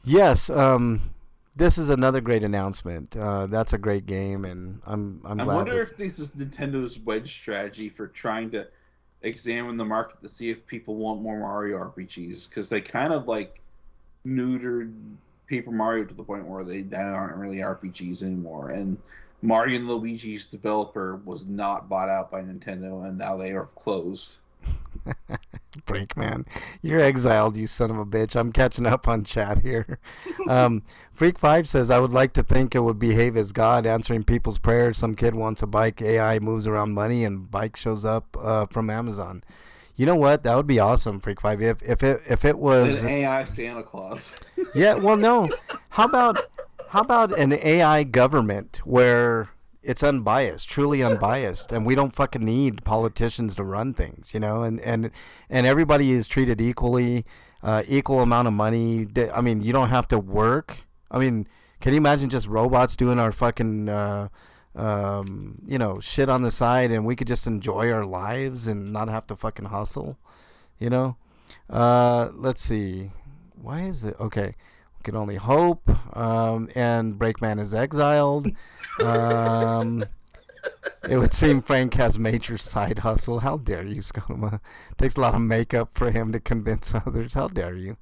Yes. This is another great announcement. That's a great game, and I'm glad. I wonder if this is Nintendo's wedge strategy for trying to examine the market to see if people want more Mario RPGs, because they kind of like neutered Paper Mario to the point where they aren't really RPGs anymore. And Mario and Luigi's developer was not bought out by Nintendo, and now they are closed. Breakman, you're exiled, you son of a bitch. I'm catching up on chat here. Freak5 says, I would like to think it would behave as God, answering people's prayers. Some kid wants a bike, AI moves around money, and bike shows up from Amazon. You know what? That would be awesome, Freak5. If it was an AI Santa Claus. Yeah, well, no. How about an AI government where it's unbiased, truly unbiased, and we don't fucking need politicians to run things, and everybody is treated equally, equal amount of money. I mean, you don't have to work. I mean, can you imagine just robots doing our fucking, shit on the side, and we could just enjoy our lives and not have to fucking hustle, Let's see. Why is it? Okay. We can only hope. And Breakman is exiled. It would seem Frank has major side hustle. How dare you, Skoma? Takes a lot of makeup for him to convince others. How dare you?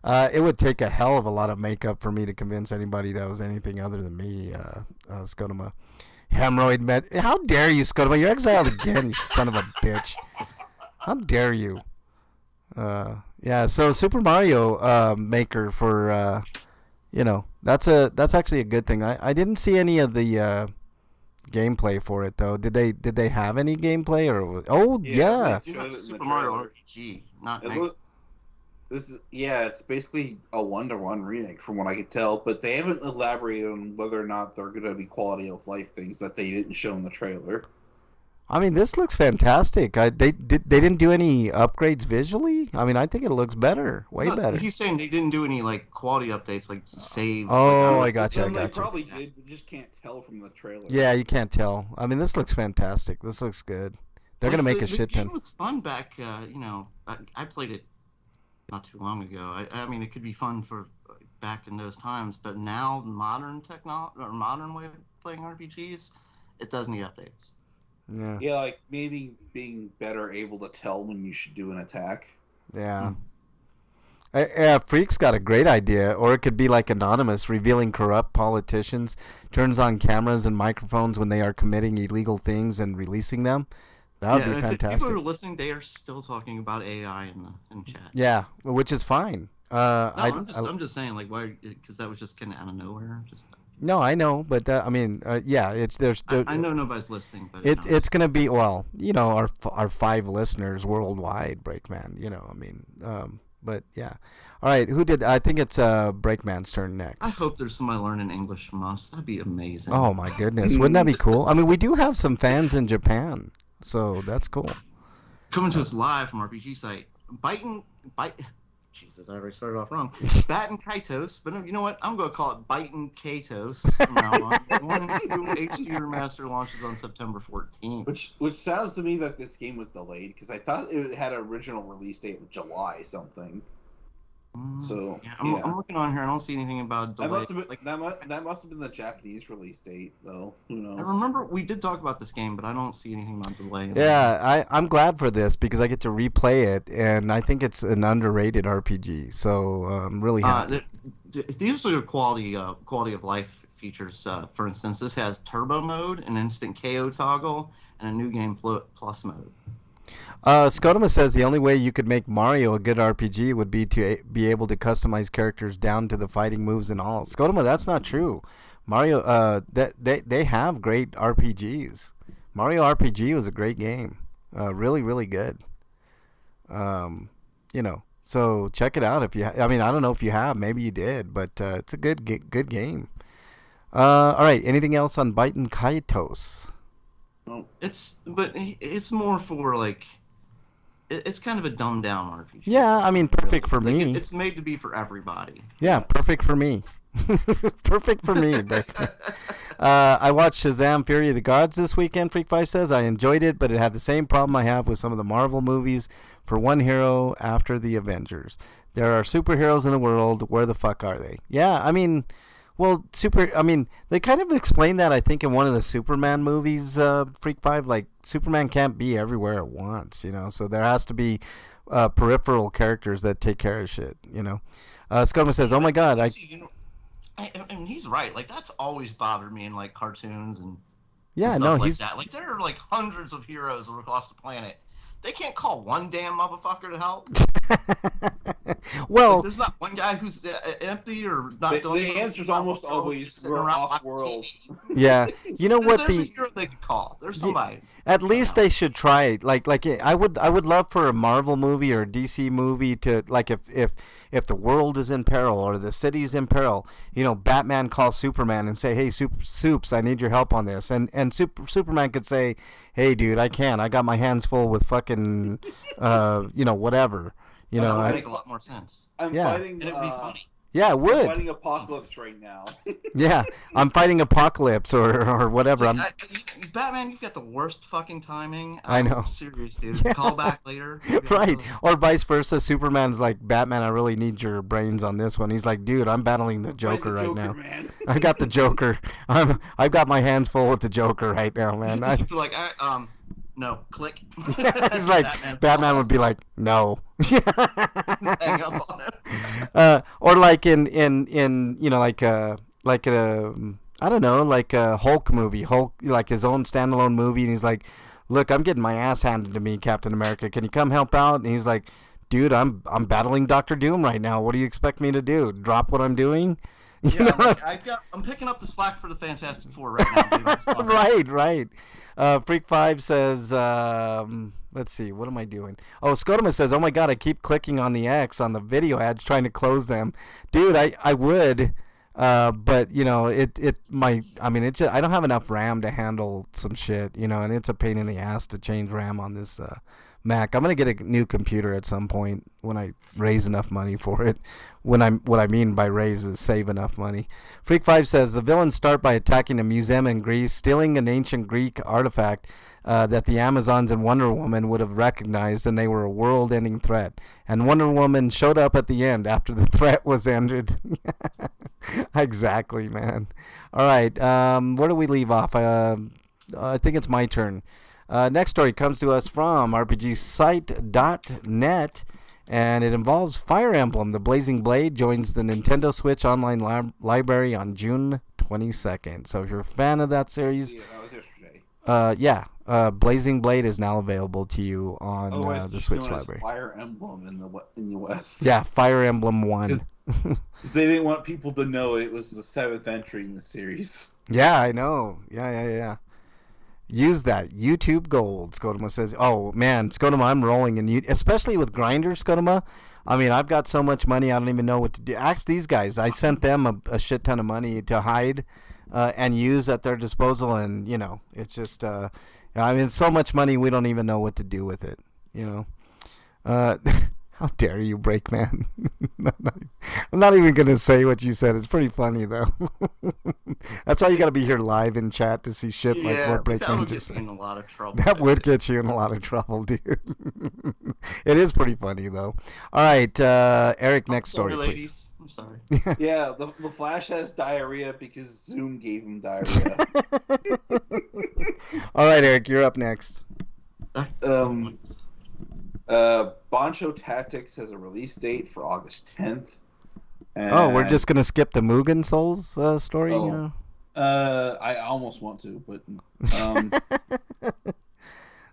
It would take a hell of a lot of makeup for me to convince anybody that was anything other than me, Skotoma. Hemorrhoid med. How dare you, Skotoma? You're exiled again, you son of a bitch. How dare you? Yeah, so Super Mario Maker for that's actually a good thing. I didn't see any of the gameplay for it though. Did they have any gameplay or yeah. Super Mario RPG, not Maker. It's basically a 1-to-1 remake from what I could tell, but they haven't elaborated on whether or not they're going to be quality of life things that they didn't show in the trailer. I mean, this looks fantastic. They didn't do any upgrades visually. I mean, I think it looks better, way better. He's saying they didn't do any like quality updates, like saves. Oh, I got you. They probably did. We just can't tell from the trailer. Yeah, you can't tell. I mean, this looks fantastic. This looks good. They're gonna make a shit ton. The game was fun back. I played it not too long ago. I mean, it could be fun for back in those times, but now modern way of playing RPGs, it does need updates. Yeah, like maybe being better able to tell when you should do an attack. Yeah. Freak's got a great idea, or it could be like Anonymous, revealing corrupt politicians, turns on cameras and microphones when they are committing illegal things and releasing them. That would be fantastic. If people are listening, they are still talking about AI in chat. Yeah, which is fine. I'm just saying, like, why? Because that was just kind of out of nowhere. No, I know, but I mean, I know nobody's listening, but it's gonna be our 5 listeners worldwide, Breakman. I mean, but yeah. All right, who did? I think it's Breakman's turn next. I hope there's somebody learning English from us. That'd be amazing. Oh my goodness, wouldn't that be cool? I mean, we do have some fans in Japan, so that's cool. Coming to us live from RPG site, Jesus, I already started off wrong. Batten Kaitos, but you know what? I'm going to call it Bitin Kaitos from now on. 1 and 2 HD Remaster launches on September 14th. Which sounds to me that this game was delayed, because I thought it had an original release date of July something. So yeah, I'm looking on here. I don't see anything about delay. That must have been the Japanese release date, though. Who knows? I remember we did talk about this game, but I don't see anything about delay. Yeah, I'm glad for this because I get to replay it, and I think it's an underrated RPG. So I'm really happy. These are quality of life features. For instance, this has turbo mode, an instant KO toggle, and a new game plus mode. Skodoma says the only way you could make Mario a good RPG would be to be able to customize characters down to the fighting moves and all. Skodoma, that's not true. Mario, they have great RPGs. Mario RPG was a great game, really, really good. So check it out if you. I mean, I don't know if you have, maybe you did, but it's a good game. All right, anything else on Baiten Kaitos? It's more for like, it's kind of a dumbed down RPG. Yeah, I mean, perfect for me. It's made to be for everybody. Yeah, perfect for me. Perfect for me. I watched Shazam! Fury of the Gods this weekend. Freak5 says I enjoyed it, but it had the same problem I have with some of the Marvel movies. For one hero after the Avengers, there are superheroes in the world. Where the fuck are they? Yeah, I mean. Well, they kind of explained that, I think, in one of the Superman movies, Freak 5. Like, Superman can't be everywhere at once, so there has to be peripheral characters that take care of shit, Skodoma says, oh my god, and he's right. Like, that's always bothered me in, like, cartoons and yeah, stuff like that. Like, there are, like, hundreds of heroes across the planet. They can't call one damn motherfucker to help. Well, like, there's not one guy who's empty or not. The answer's almost always we're off-world. Yeah, you know what? There's a hero they could call. There's somebody. At least they should try it. Like I would love for a Marvel movie or a DC movie to, like, if the world is in peril or the city's in peril, Batman calls Superman and say, hey, Soups, I need your help on this, and Superman could say, hey, dude, I can't. I got my hands full with fucking, whatever. That would make a lot more sense. I'm fighting. It'd be funny. Yeah, it would. I'm fighting Apocalypse right now. Yeah, I'm fighting Apocalypse or whatever. Batman, you've got the worst fucking timing. I know. I'm serious, dude. Yeah. Call back later. Right. Or vice versa. Superman's like, Batman, I really need your brains on this one. He's like, dude, I'm battling the Joker right now. Man. I got the Joker. I've got my hands full with the Joker right now, man. No, click. He's like, Batman would be like, no. Hang up on him. Or like in I don't know, like a Hulk movie, like his own standalone movie, and he's like, look, I'm getting my ass handed to me, Captain America. Can you come help out? And he's like, dude, I'm battling Doctor Doom right now. What do you expect me to do? Drop what I'm doing? I'm picking up the slack for the Fantastic Four right now. Right. Freak 5 says, let's see, what am I doing? Oh, Skodoma says, oh my god, I keep clicking on the X on the video ads trying to close them. Dude, I would, but I don't have enough RAM to handle some shit, and it's a pain in the ass to change RAM on this Mac. I'm gonna get a new computer at some point when I raise enough money for it. What I mean by raise is save enough money. Freak 5 says the villains start by attacking a museum in Greece, stealing an ancient Greek artifact that the Amazons and Wonder Woman would have recognized, and they were a world-ending threat. And Wonder Woman showed up at the end after the threat was ended. Exactly, man. All right, where do we leave off? I think it's my turn. Next story comes to us from RPGsite.net, and it involves Fire Emblem. The Blazing Blade joins the Nintendo Switch online library on June 22nd. So if you're a fan of that series, yeah, that was yesterday. Blazing Blade is now available to you on the Switch library. Fire Emblem in the West. Yeah, Fire Emblem 1. Because they didn't want people to know it was the 7th entry in the series. Yeah, I know. Yeah. Use that YouTube Gold. Skodoma says, "Oh man, Skodoma, I'm rolling in you, especially with Grinders, Skodoma. I mean, I've got so much money, I don't even know what to do. Ask these guys. I sent them a shit ton of money to hide and use at their disposal, and it's just, so much money we don't even know what to do with it. How dare you, Breakman? I'm not even gonna say what you said. It's pretty funny though. That's why you gotta be here live in chat to see shit like Yeah, what but that Breakman would just get me said. in a lot of trouble. That would get you in a lot of trouble, dude. It is pretty funny though. All right, Eric, next Sorry, story, please. ladies. I'm sorry. Yeah, the Flash has diarrhea because Zoom gave him diarrhea. All right, Eric, you're up next. Bancho Tactics has a release date for August 10th. Oh, we're just gonna skip the Mugen Souls story. Oh. I almost want to, but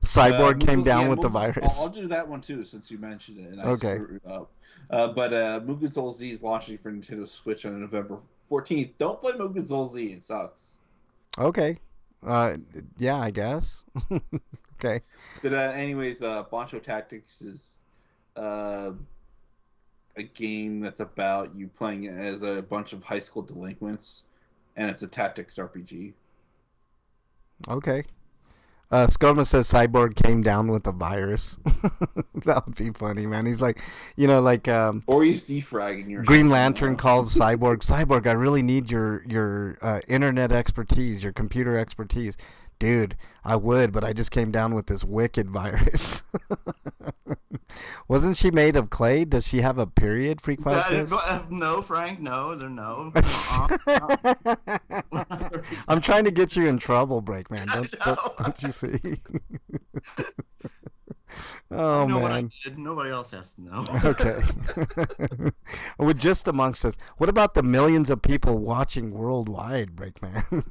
Cyborg came down yeah, with the Mugen- virus. I'll do that one too, since you mentioned it, and I Okay. screwed it up. But Mugen Soul Z is launching for Nintendo Switch on November 14th. Don't play Mugen Soul Z; it sucks. Okay. Yeah, I guess. Okay. But anyways, Bancho Tactics is a game that's about you playing as a bunch of high school delinquents, and it's a tactics RPG. Okay. Skoma says Cyborg came down with a virus. That would be funny, man. He's like, like Or he's defragging your Green Lantern calls Cyborg. Cyborg, I really need your internet expertise, your computer expertise. Dude, I would, but I just came down with this wicked virus. Wasn't she made of clay? Does she have a period, Freak Five says? No, Frank, no. I'm trying to get you in trouble, Breakman. Don't you see? Oh, I know man. what I did. Nobody else has to know. Okay. We're just amongst us. What about the millions of people watching worldwide, Breakman?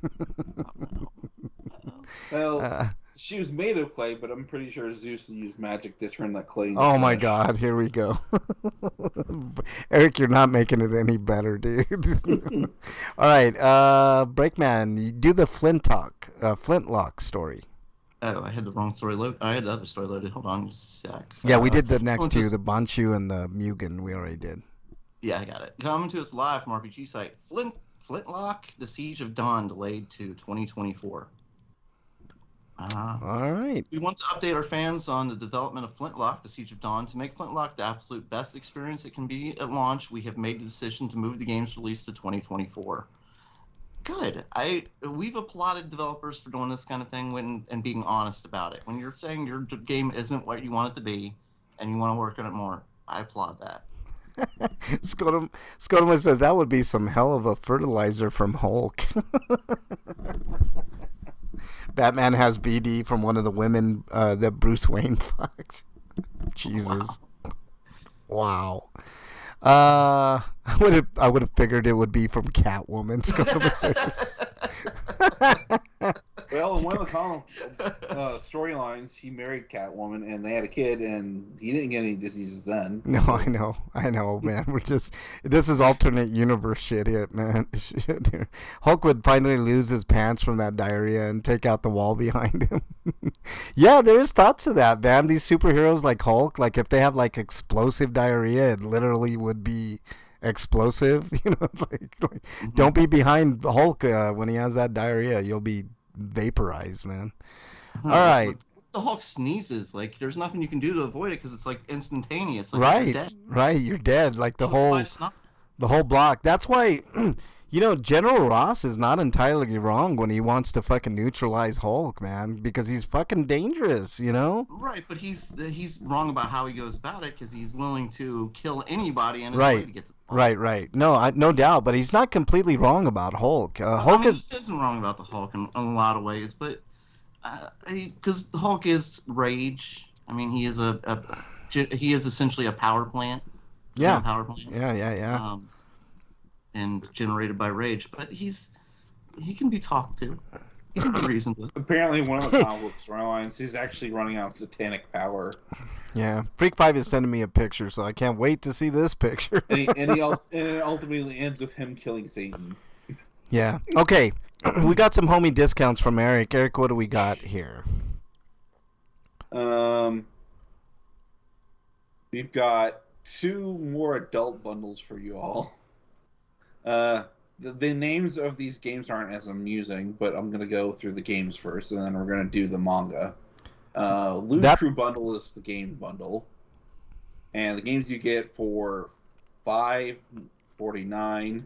Well, she was made of clay, but I'm pretty sure Zeus used magic to turn that clay into Oh my flesh. God, here we go. Eric, you're not making it any better, dude. All right, Breakman, you do the Flintlock story. Oh, I had the wrong story loaded. I had the other story loaded. Hold on just a sec. Yeah, we did the next two, the Banchu and the Mugen. We already did. Yeah, I got it. Coming to us live from RPG site. Flintlock, The Siege of Dawn delayed to 2024. All right. We want to update our fans on the development of Flintlock, The Siege of Dawn. To make Flintlock the absolute best experience it can be at launch, we have made the decision to move the game's release to 2024. Good. We've applauded developers for doing this kind of thing and being honest about it. When you're saying your game isn't what you want it to be and you want to work on it more, I applaud that. Scotoma says that would be some hell of a fertilizer from Hulk. Batman has BD from one of the women that Bruce Wayne fucked. Jesus. Wow. I would have figured it would be from Catwoman. Well, in one of the comic storylines, he married Catwoman, and they had a kid, and he didn't get any diseases then. No, I know, man. This is alternate universe shit here, man. Hulk would finally lose his pants from that diarrhea and take out the wall behind him. Yeah, there is thoughts to that, man. These superheroes like Hulk, like if they have like explosive diarrhea, it literally would be explosive. Don't be behind Hulk when he has that diarrhea. You'll be vaporized, man. All right. If the Hulk sneezes, like there's nothing you can do to avoid it because it's like instantaneous. Like, Right, you're dead. right. You're dead. Like the Otherwise, not. whole block. That's why, General Ross is not entirely wrong when he wants to fucking neutralize Hulk, man, because he's fucking dangerous, Right, but he's wrong about how he goes about it because he's willing to kill anybody in his way to get to the Hulk. Right. No doubt, but he's not completely wrong about Hulk. He isn't wrong about the Hulk in a lot of ways, but because Hulk is rage. I mean, he is he is essentially a power plant. Yeah. Power plant. Yeah. And generated by rage, but he can be talked to. He can be reasoned with. Apparently, one of the comic book storylines, he's actually running out of satanic power. Yeah, Freak 5 is sending me a picture, so I can't wait to see this picture. and it ultimately ends with him killing Satan. Yeah. Okay, we got some homie discounts from Eric. Eric, what do we got here? We've got 2 more adult bundles for you all. The names of these games aren't as amusing, but I'm going to go through the games first, and then we're going to do the manga. Loot Crew bundle is the game bundle. And the games you get for $5.49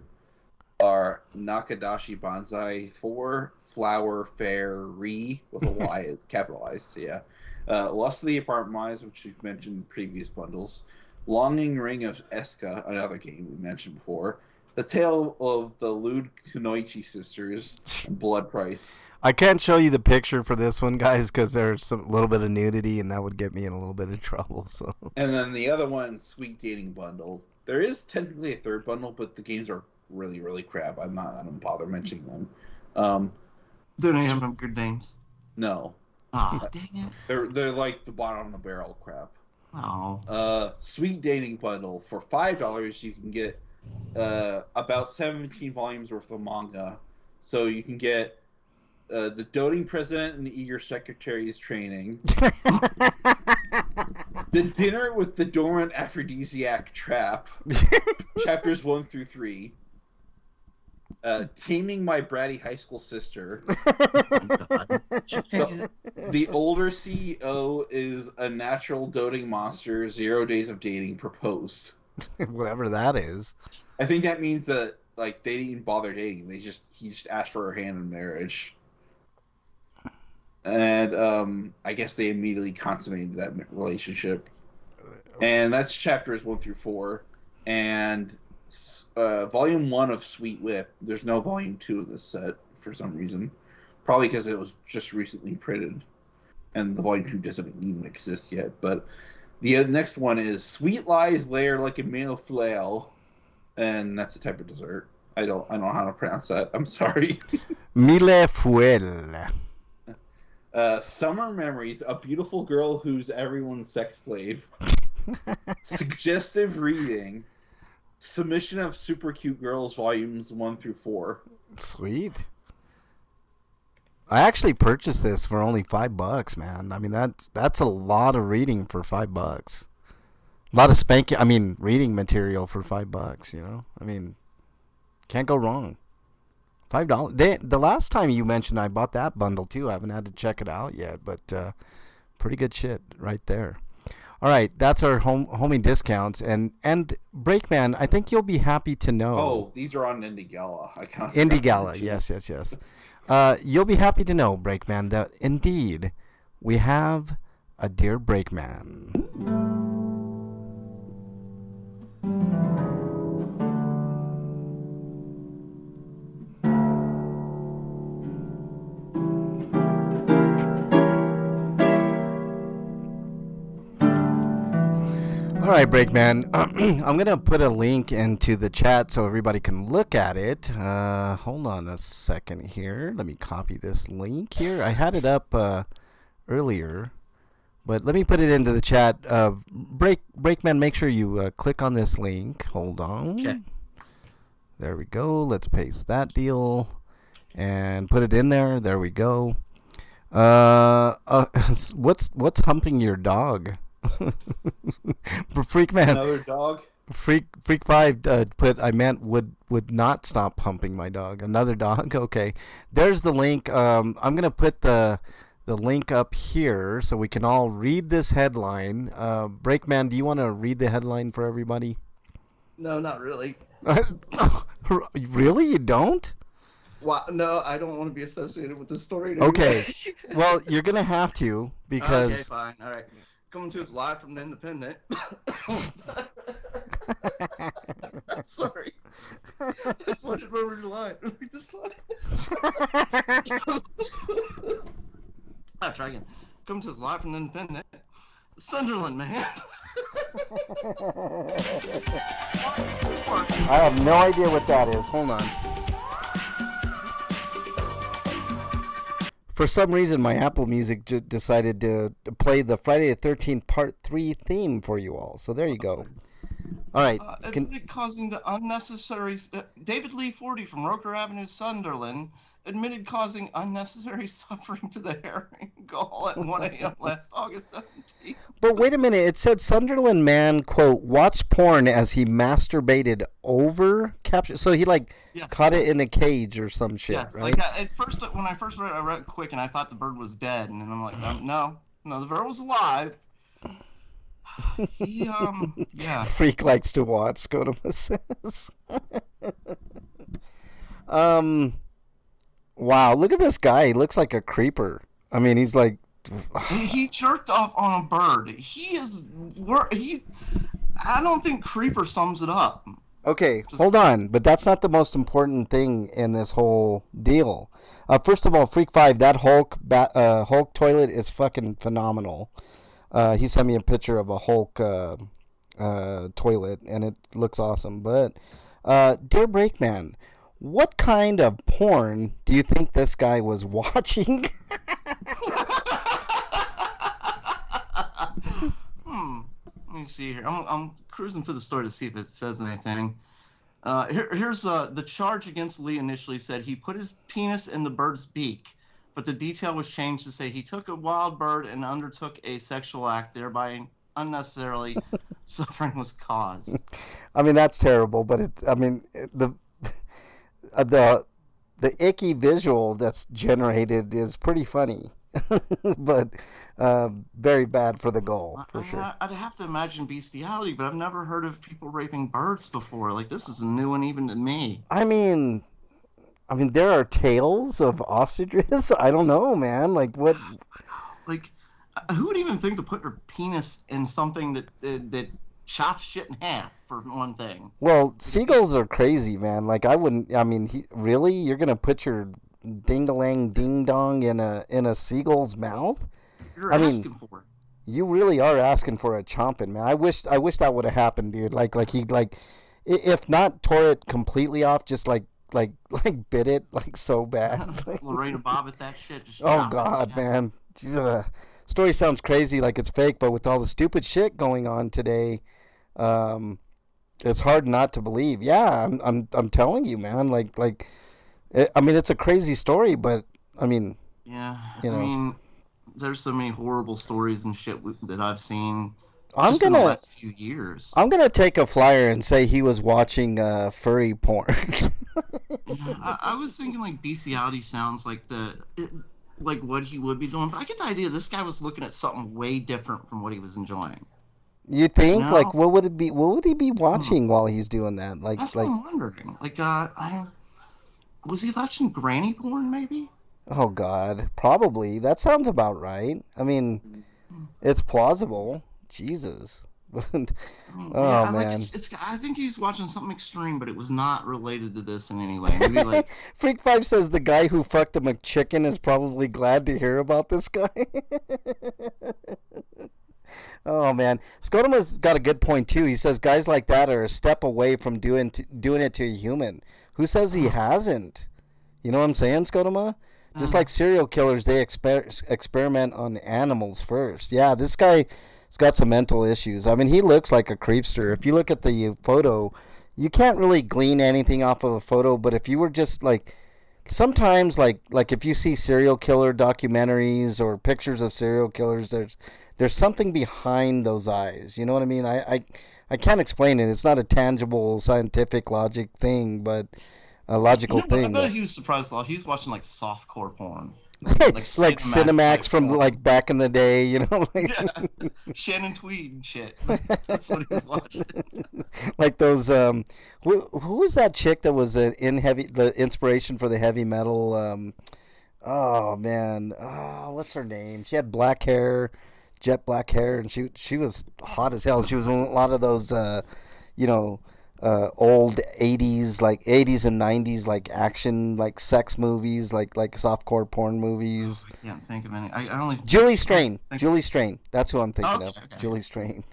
are Nakadashi Banzai 4 Flower Fairy with a Y capitalized. Yeah. Lust of the Apartment Mice, which we've mentioned in previous bundles. Longing Ring of Eska, another game we mentioned before. The Tale of the Lewd Kunoichi Sisters, and Blood Price. I can't show you the picture for this one, guys, because there's a little bit of nudity, and that would get me in a little bit of trouble. So. And then the other one, Sweet Dating Bundle. There is technically a third bundle, but the games are really, really crap. I don't bother mentioning them. Do they have them good names? No. Ah, dang it. They're like the bottom of the barrel crap. Oh. Sweet Dating Bundle. For $5, you can get about 17 volumes worth of manga. So you can get The Doting President and the Eager Secretary's Training. The Dinner with the Dormant Aphrodisiac Trap. Chapters 1 through 3. Taming My Bratty High School Sister. The Older CEO is a Natural Doting Monster. 0 Days of Dating Proposed. Whatever that is. I think that means that like they didn't bother dating. He just asked for her hand in marriage. And I guess they immediately consummated that relationship. And that's chapters 1 through 4. And volume 1 of Sweet Whip. There's no volume 2 of this set for some reason. Probably because it was just recently printed. And the volume 2 doesn't even exist yet. But the next one is Sweet Lies Layer Like a Male Flail. And that's a type of dessert. I don't know how to pronounce that. I'm sorry. Mille Fuel. Summer Memories, a beautiful girl who's everyone's sex slave. Suggestive reading. Submission of Super Cute Girls, volumes 1 through 4. Sweet. I actually purchased this for only $5, man. I mean, that's a lot of reading for $5. A lot of reading material for $5. You know, I mean, can't go wrong. $5. The last time you mentioned I bought that bundle too. I haven't had to check it out yet, but pretty good shit right there. All right, that's our homie discounts and Breakman. I think you'll be happy to know. Oh, these are on Indie Gala. Indie Gala, yes. You'll be happy to know, Breakman, that indeed we have a Dear Breakman. All right, Breakman. I'm going to put a link into the chat so everybody can look at it. Hold on a second here. Let me copy this link here. I had it up earlier, but let me put it into the chat. Breakman, make sure you click on this link. Hold on. Okay. There we go. Let's paste that deal and put it in there. There we go. What's humping your dog? Freakman. Another dog. Freak 5 put I meant would not stop humping my dog. Another dog. Okay. There's the link. I'm gonna put the link up here so we can all read this headline. Breakman, do you want to read the headline for everybody? No, not really. Really? You don't? Well, no, I don't want to be associated with this story. Anyway. Okay. Well, you're gonna have to because. Okay, fine. All right. Coming to us live from the Independent. Sorry. That's what you remember your line. Read this line. I'll try again. Coming to us live from the Independent. Sunderland, man. I have no idea what that is. Hold on. For some reason, my Apple Music decided to play the Friday the 13th Part 3 theme for you all. So there you go. All right. Causing the unnecessary... David Lee 40 from Roker Avenue, Sunderland, admitted causing unnecessary suffering to the herring gull at 1 a.m. last August 17th. But wait a minute. It said Sunderland man, quote, watched porn as he masturbated over capture. So he caught it in a cage or some shit, yes, right? At first, when I first read it, I read it quick and I thought the bird was dead. And then I'm like, no, the bird was alive. He yeah. Freak likes to watch, Scotoma says. um, wow, look at this guy. He looks like a creeper. I mean, he's like... He jerked off on a bird. I don't think creeper sums it up. Okay, hold on, but that's not the most important thing in this whole deal. First of all, Freak 5, that Hulk toilet is fucking phenomenal. He sent me a picture of a Hulk toilet, and it looks awesome. But, dear Breakman, what kind of porn do you think this guy was watching? Let me see here. I'm cruising for the story to see if it says anything. Here's the charge against Lee initially said he put his penis in the bird's beak, but the detail was changed to say he took a wild bird and undertook a sexual act, thereby unnecessarily suffering was caused. I mean, that's terrible, but the icky visual that's generated is pretty funny. But very bad for the goal, for sure. I'd have to imagine bestiality, but I've never heard of people raping birds before. Like, this is a new one even to me. I mean, there are tales of ostriches. I don't know, man. Like, what? Like, who would even think to put your penis in something that chops shit in half, for one thing? Well, seagulls are crazy, man. Like, I wouldn't... I mean, really? You're going to put your ding-a-lang ding-dong in a seagull's mouth? You're asking for it. You really are asking for a chomping, man. I wish that would have happened, dude. Like he if not tore it completely off, just like bit it like so bad. Lorena Bobbitt, that shit. Just oh God, man. Ugh. Story sounds crazy, like it's fake, but with all the stupid shit going on today, it's hard not to believe. Yeah, I'm telling you, man. I mean, it's a crazy story, but I mean, yeah, you know. I mean, there's so many horrible stories and shit that I've seen in the last few years. I'm gonna take a flyer and say he was watching furry porn. I was thinking like bestiality sounds like like what he would be doing, but I get the idea this guy was looking at something way different from what he was enjoying. You think? No. Like, what would it be? What would he be watching while he's doing that? Like, that's what I'm wondering. Like, was he watching granny porn? Maybe. Oh God, probably. That sounds about right. I mean, it's plausible. Jesus. Man. I think he's watching something extreme, but it was not related to this in any way. Maybe like Freak 5 says the guy who fucked a McChicken is probably glad to hear about this guy. Oh man, Scotoma's got a good point too. He says guys like that are a step away from doing it to a human. Who says he hasn't? You know what I'm saying, Scotoma? Just like serial killers, they experiment on animals first. Yeah, this guy's got some mental issues. I mean, he looks like a creepster. If you look at the photo, you can't really glean anything off of a photo, but if you were just like, sometimes like if you see serial killer documentaries or pictures of serial killers, there's something behind those eyes. You know what I mean? I can't explain it. It's not a tangible scientific logic thing, but a logical thing. I bet he was surprised. He was watching like softcore porn, like Cinemax from porn. Like back in the day, you know. Yeah, Shannon Tweed and shit. That's what he was watching. Like those. Who was that chick that was the inspiration for the heavy metal? Oh man, what's her name? She had black hair, jet black hair, and she was hot as hell. She was in a lot of those, old 80s and 90s like action, like sex movies, like softcore porn movies. I can't think of any. I only Julie Strain. That's who I'm thinking of. Okay. Julie Strain.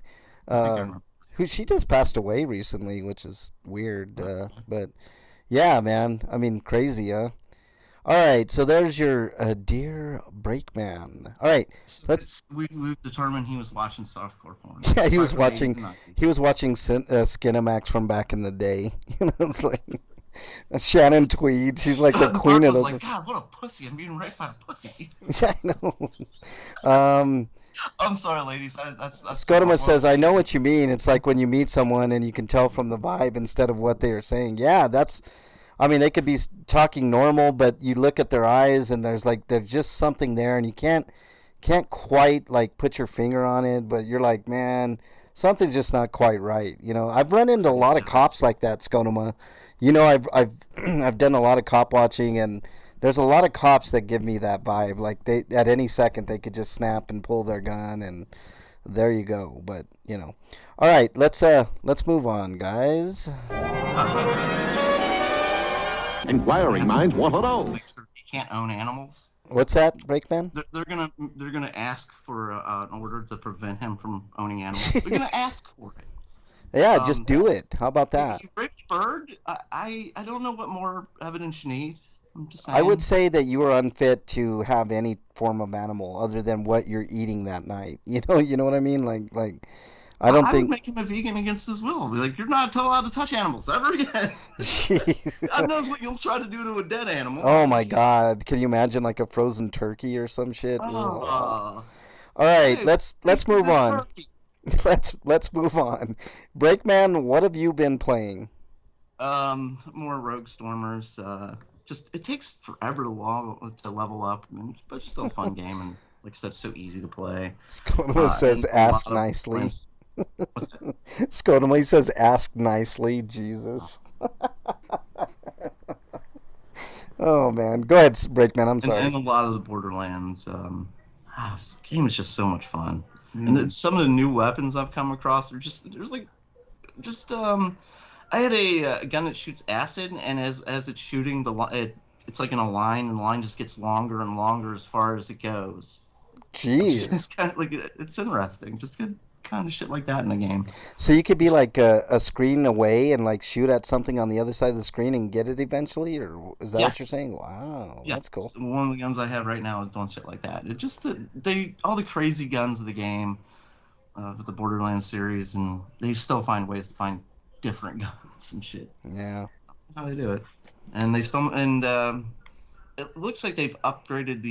Who she just passed away recently, which is weird. But yeah, man. I mean, crazy, huh? All right, so there's your Dear Breakman. All right, we've determined he was watching softcore porn. Yeah, he was watching Skinamax from back in the day. You know, it's like Shannon Tweed. She's like the queen of those. Like, God, what a pussy! I'm being raped by a pussy. Yeah, I know. I'm sorry, ladies. That's Scotoma says, I know what you mean. It's like when you meet someone and you can tell from the vibe instead of what they are saying. Yeah, I mean, they could be talking normal, but you look at their eyes and there's just something there, and you can't can't quite like put your finger on it, but you're like, man, something's just not quite right. You know, I've run into a lot of cops like that, Skonoma. You know, I've I've done a lot of cop watching, and there's a lot of cops that give me that vibe. Like they at any second they could just snap and pull their gun, and there you go. But you know, all right, let's move on, guys. Inquiring minds want to know. You can't own animals. What's that, Breakman? They're gonna ask for an order to prevent him from owning animals. They're gonna ask for it. Yeah, just do it. How about that? You raped bird. I don't know what more evidence you need. I'm just saying. I would say that you are unfit to have any form of animal other than what you're eating that night. You know what I mean? Like, I don't think. I would make him a vegan against his will. Be like, you're not allowed to touch animals ever again. Jeez. God knows what you'll try to do to a dead animal. Oh my God! Can you imagine like a frozen turkey or some shit? All right, hey, let's move on. Let's move on. Breakman, what have you been playing? More Rogue Stormers. Just it takes forever to level up, but it's still a fun game, and like I said, it's so easy to play. Skonoma says, "Ask nicely." What's that? Skonoma says, "Ask nicely." Jesus. Oh man, go ahead, Breakman. I'm sorry. And a lot of the Borderlands. This game is just so much fun. And some of the new weapons I've come across are I had a gun that shoots acid, and as it's shooting, it's like in a line, and the line just gets longer and longer as far as it goes. Jeez. It's kind of like, it's interesting. Just good kind of shit like that in the game. So you could be like a screen away and like shoot at something on the other side of the screen and get it eventually, or is that what you're saying? Wow, that's cool. One of the guns I have right now is doing shit like that. It just all the crazy guns of the game, with the Borderlands series, and they still find ways to find different guns and shit. Yeah. How they do it, and it looks like they've upgraded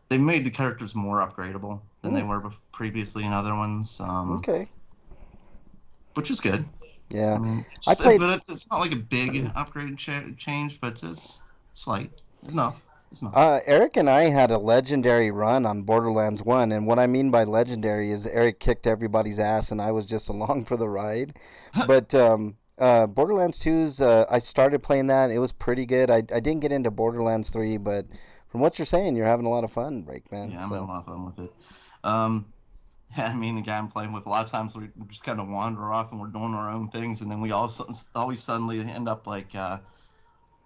They've made the characters more upgradable than they were previously in other ones. Okay. Which is good. Yeah. I mean, it's not like a big upgrade change, but it's slight. Enough. Eric and I had a legendary run on Borderlands 1, and what I mean by legendary is Eric kicked everybody's ass and I was just along for the ride. But Borderlands 2's, I started playing that. It was pretty good. I didn't get into Borderlands 3, but from what you're saying, you're having a lot of fun, Breakman. Yeah, I'm having a lot of fun with it. Yeah, me and the guy I'm playing with, a lot of times we just kind of wander off and we're doing our own things, and then we always suddenly end up like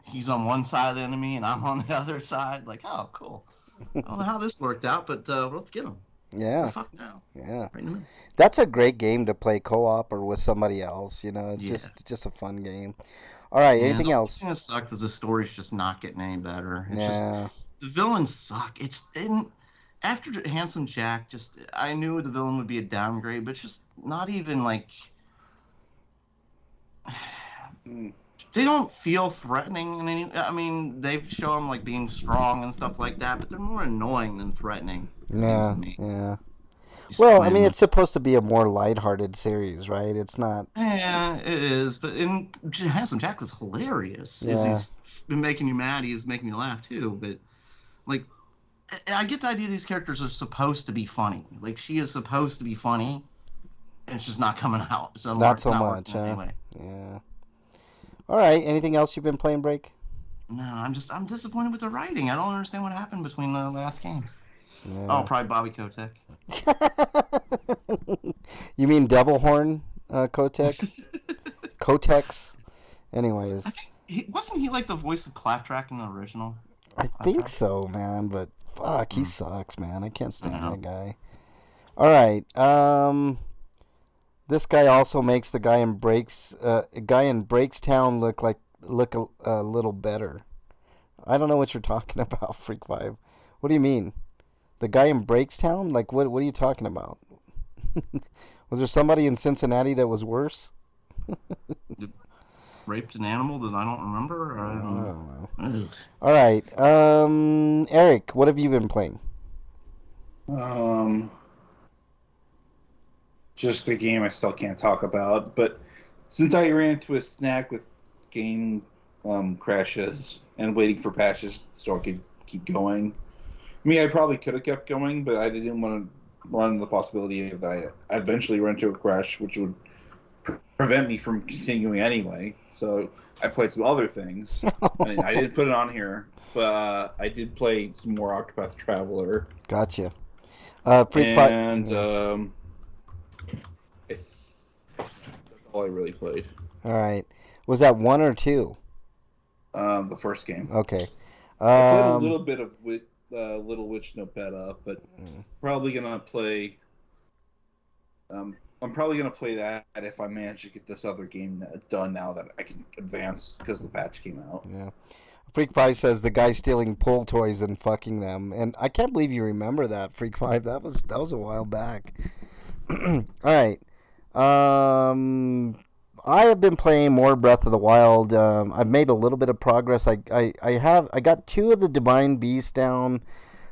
he's on one side of the enemy and I'm on the other side. Like, oh, cool. I don't know how this worked out, but let's get him. Yeah. Fuck now. Yeah. Right in the middle. That's a great game to play co-op or with somebody else. You know, it's just a fun game. All right, anything else? The thing that sucked is the story's just not getting any better. It's yeah. The villains suck. After Handsome Jack, I knew the villain would be a downgrade, but just not even like they don't feel threatening in any. I mean, they show them like being strong and stuff like that, but they're more annoying than threatening. Yeah, yeah. Well, I mean, it's supposed to be a more lighthearted series, right? It's not. Yeah, it is. But Handsome Jack was hilarious. Yeah. He's been making you mad. He's making you laugh too. But like, I get the idea these characters are supposed to be funny. Like, she is supposed to be funny, and it's just not coming out. So not so much, huh? Anyway. Yeah. All right. Anything else you've been playing, Break? No, I'm disappointed with the writing. I don't understand what happened between the last games. Yeah. Oh, probably Bobby Kotick. You mean Devil Horn, Kotick? Kotex? Anyways. Wasn't he like the voice of Claptrap in the original? I think so, man, but fuck, he sucks, man. I can't stand that guy. All right. This guy also makes the guy in Breakstown look a little better. I don't know what you're talking about, Freak 5. What do you mean? The guy in Breakstown? Like, what are you talking about? Was there somebody in Cincinnati that was worse? Raped an animal that I don't remember? I don't know. All right. Eric, what have you been playing? Just a game I still can't talk about. But since I ran into a snag with game crashes and waiting for patches so I could keep going. I mean, I probably could have kept going, but I didn't want to run the possibility of that I eventually run into a crash, which would prevent me from continuing anyway. So I played some other things. I didn't put it on here, but I did play some more Octopath Traveler. Gotcha. And that's all I really played. All right. Was that 1 or 2? The first game. Okay. I played a little bit of Little Witch No Beta, but probably gonna play. I'm probably gonna play that if I manage to get this other game done now that I can advance because the patch came out. Yeah. Freak 5 says the guy stealing pull toys and fucking them, and I can't believe you remember that, Freak 5. That was a while back. All right. I have been playing more Breath of the Wild. I've made a little bit of progress. I got 2 of the Divine Beasts down.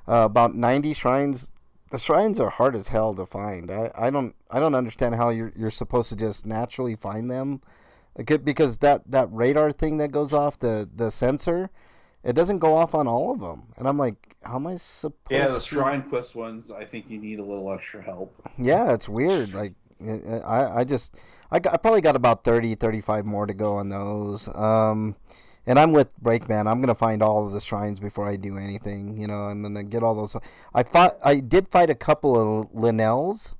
About 90 shrines. The shrines are hard as hell to find. I don't understand how you're supposed to just naturally find them, because that radar thing that goes off, the sensor, it doesn't go off on all of them. And I'm like, how am I supposed? Yeah, the shrine quest ones. I think you need a little extra help. Yeah, it's weird. Like I probably got about 30, 35 more to go on those. And I'm with Breakman. I'm gonna find all of the shrines before I do anything. I'm gonna get all those. I did fight a couple of Linnells.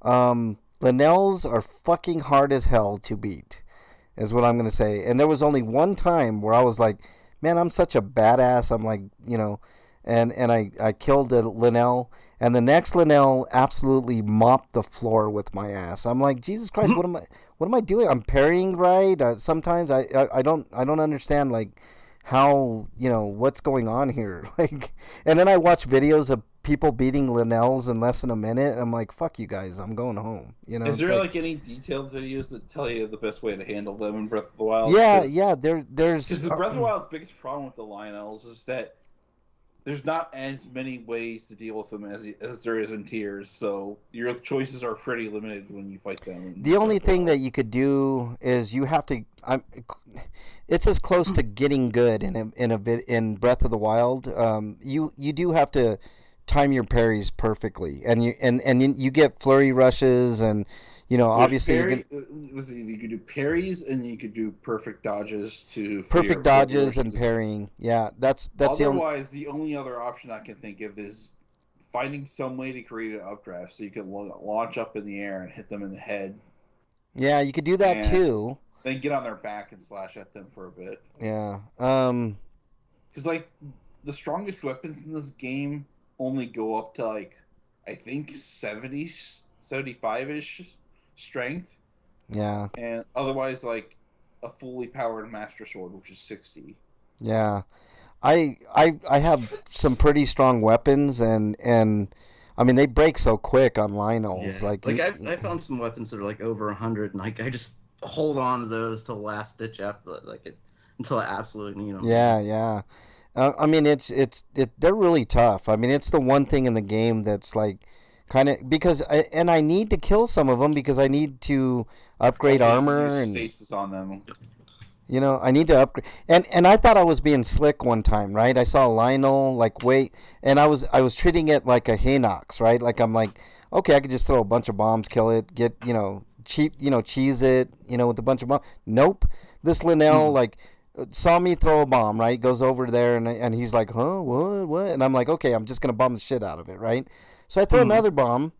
Linnells are fucking hard as hell to beat, is what I'm gonna say. And there was only one time where I was like, man, I'm such a badass. I'm like, and I killed a Linnell, and the next Linnell absolutely mopped the floor with my ass. I'm like, Jesus Christ, what am I doing? I'm parrying right. Sometimes I don't understand like how what's going on here. Like, and then I watch videos of people beating Linnells in less than a minute. And I'm like, fuck you guys, I'm going home. Is there like any detailed videos that tell you the best way to handle them in Breath of the Wild? Yeah. There's because the Breath of the Wild's biggest problem with the Lionels is that there's not as many ways to deal with them as there is in Tears, so your choices are pretty limited when you fight them. The only thing that you could do is you have to. It's as close to getting good in Breath of the Wild. You do have to time your parries perfectly, and you get flurry rushes, and obviously you could do parries and you could do perfect dodges to perfect dodges and parrying. Yeah, that's otherwise the only other option I can think of is finding some way to create an updraft so you can launch up in the air and hit them in the head. Yeah, you could do that too. Then get on their back and slash at them for a bit. Yeah. Because like the strongest weapons in this game only go up to like I think 75-ish strength. Yeah. And otherwise like a fully powered Master Sword, which is 60. Yeah. I have some pretty strong weapons, and I mean they break so quick on Lionels. Yeah. I found some weapons that are like over 100, and I just hold on to those till the last ditch after until I absolutely need them. Yeah. I mean they're really tough. I mean it's the one thing in the game that's like kind of because I need to kill some of them because I need to upgrade armor and stasis on them. I need to upgrade. And I thought I was being slick one time, right? I saw Lionel and I was treating it like a Hinox, right? Like I'm like, okay, I could just throw a bunch of bombs, kill it, get cheap, cheese it, with a bunch of bombs. Nope. This Linnell saw me throw a bomb, right? Goes over there and he's like, huh, what? And I'm like, okay, I'm just gonna bomb the shit out of it, right? So I throw another bomb,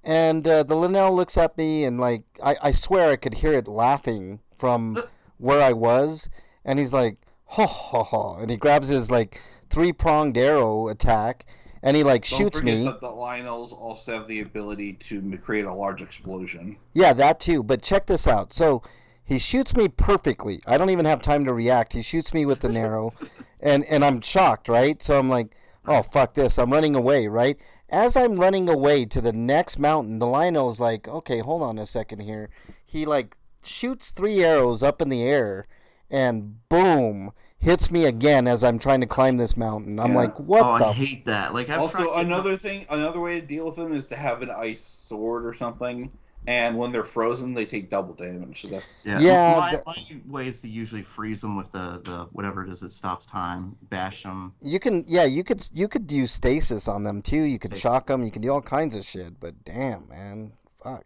and the Linnell looks at me and like I swear I could hear it laughing from where I was, and he's like, ha ha ha, and he grabs his like 3-pronged arrow attack, and he shoots me. Don't forget that the Lionels also have the ability to create a large explosion. Yeah, that too. But check this out. So he shoots me perfectly. I don't even have time to react. He shoots me with an arrow, and I'm shocked, right? So I'm like, oh fuck this. I'm running away, right? As I'm running away to the next mountain, the Lionel's like, okay, hold on a second here. He shoots 3 arrows up in the air, and boom, hits me again as I'm trying to climb this mountain. I'm like, what the? I hate that. Also, another way to deal with them is to have an ice sword or something, and when they're frozen, they take double damage. So that's Yeah, My way is to usually freeze them with the whatever it is that stops time. Bash them. you could use stasis on them too. You could shock them. You can do all kinds of shit. But damn, man, fuck.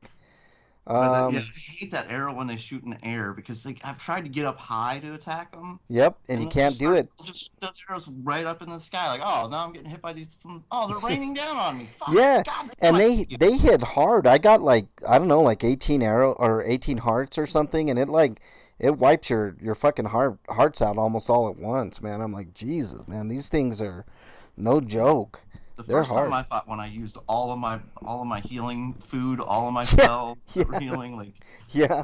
I hate that arrow when they shoot in the air because I've tried to get up high to attack them. Yep, and you can't do it. Just those arrows right up in the sky, like, oh, now I'm getting hit by these. They're raining down on me. Fuck, Yeah, God, and they hit hard. I got like, I don't know, like 18 hearts or something, and it wipes your fucking hearts out almost all at once, man. I'm like, Jesus, man, these things are no joke. The first time I fought, when I used all of my healing food, all of my spells that were healing,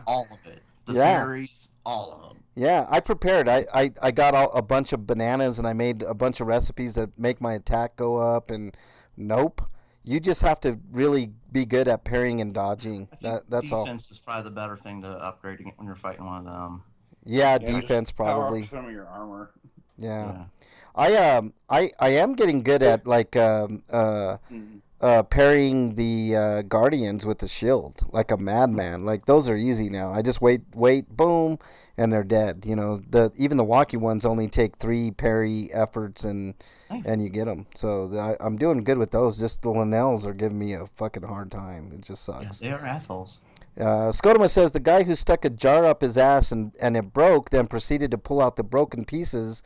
all of it. The fairies, all of them. Yeah, I prepared. I got a bunch of bananas and I made a bunch of recipes that make my attack go up. And nope, you just have to really be good at parrying and dodging. That's all. Defense is probably the better thing to upgrade when you're fighting one of them. Yeah, defense probably. Power up some of your armor. Yeah. I am getting good at parrying the guardians with the shield like a madman. Like those are easy now. I just wait, boom, and they're dead. You know, even the walkie ones only take 3 parry efforts and you get them. So I'm doing good with those. Just the Linnells are giving me a fucking hard time. It just sucks. Yeah, they are assholes. Scotoma says the guy who stuck a jar up his ass and it broke, then proceeded to pull out the broken pieces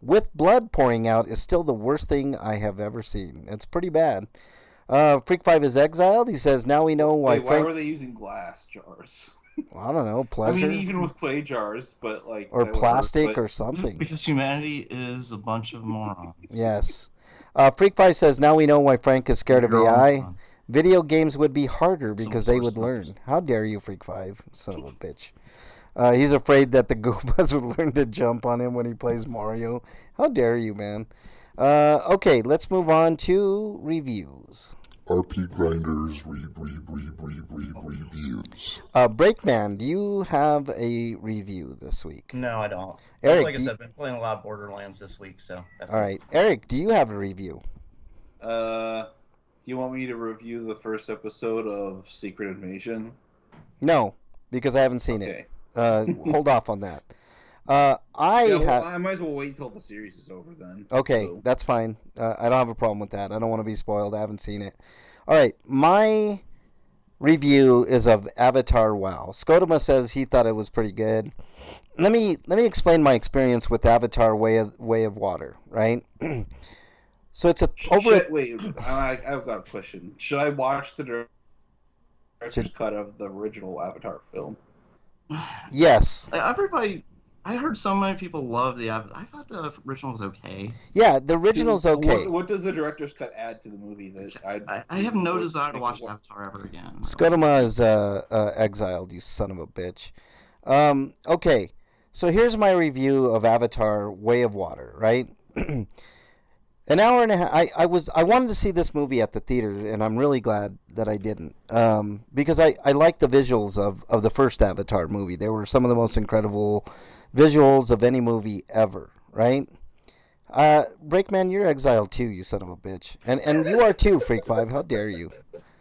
with blood pouring out is still the worst thing I have ever seen. It's pretty bad. Freak 5 is exiled. He says, now we know why. Why were they using glass jars? Well, I don't know. Pleasure. I mean, even with clay jars, but like. Or plastic or something. Because humanity is a bunch of morons. Yes. Freak 5 says, now we know why Frank is scared of AI. Video games would be harder because they would learn. How dare you, Freak 5? Son of a bitch. He's afraid that the Goombas would learn to jump on him when he plays Mario. How dare you, man? Okay, let's move on to reviews. RPGrinders reviews. Breakman, do you have a review this week? No, I don't. Eric, like I said, I've been playing a lot of Borderlands this week, so that's all right. Eric, do you have a review? Do you want me to review the first episode of Secret Invasion? No, because I haven't seen it. Hold off on that. I might as well wait till the series is over then. Okay, so. That's fine. I don't have a problem with that. I don't want to be spoiled. I haven't seen it. All right, my review is of Avatar WoW. Scotoma says he thought it was pretty good. Let me explain my experience with Avatar Way of Water. Right. So it's wait, I've got a question. Should I watch the director's cut of the original Avatar film? Yes. I heard so many people love the Avatar. I thought the original was okay. Yeah, the original's okay. What does the director's cut add to the movie? That I have no desire to watch Avatar ever again. Scotoma is exiled, you son of a bitch. Okay, so here's my review of Avatar Way of Water, right? An hour and a half. I wanted to see this movie at the theater, and I'm really glad that I didn't, because I like the visuals of the first Avatar movie. They were some of the most incredible visuals of any movie ever, right? Breakman, you're exiled too, you son of a bitch, and you are too, Freak 5. How dare you?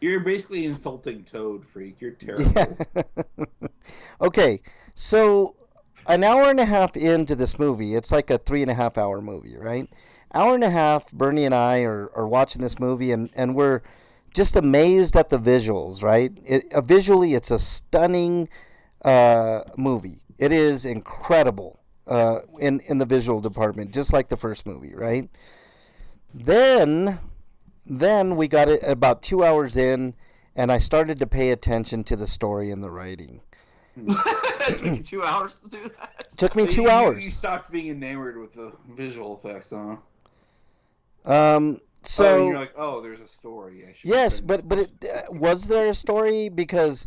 You're basically insulting Toad, Freak. You're terrible. Yeah. Okay, so an hour and a half into this movie, it's like a 3.5 hour movie, right? Hour and a half, Bernie and I are watching this movie, and we're just amazed at the visuals, right? Visually, it's a stunning movie. It is incredible in the visual department, just like the first movie, right? Then we got it about 2 hours in, and I started to pay attention to the story and the writing. It took you 2 hours to do that? It took me 2 hours. You stopped being enamored with the visual effects, huh? So you're like, oh, there's a story. Yes, but was there a story? Because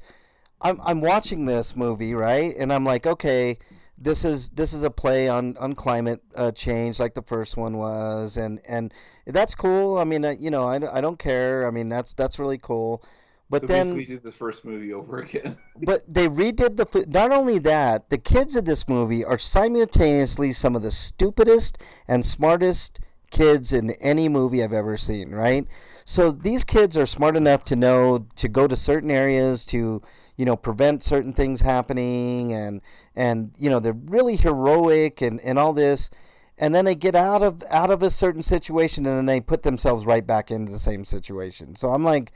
I'm watching this movie, right, and I'm like, okay, this is a play on climate change, like the first one was, and that's cool. I mean, I don't care. I mean, that's really cool. But so then we did the first movie over again. But they redid not only that, the kids in this movie are simultaneously some of the stupidest and smartest kids in any movie I've ever seen, right? So these kids are smart enough to know to go to certain areas to, prevent certain things happening, and they're really heroic and all this, and then they get out of a certain situation, and then they put themselves right back into the same situation. So I'm like,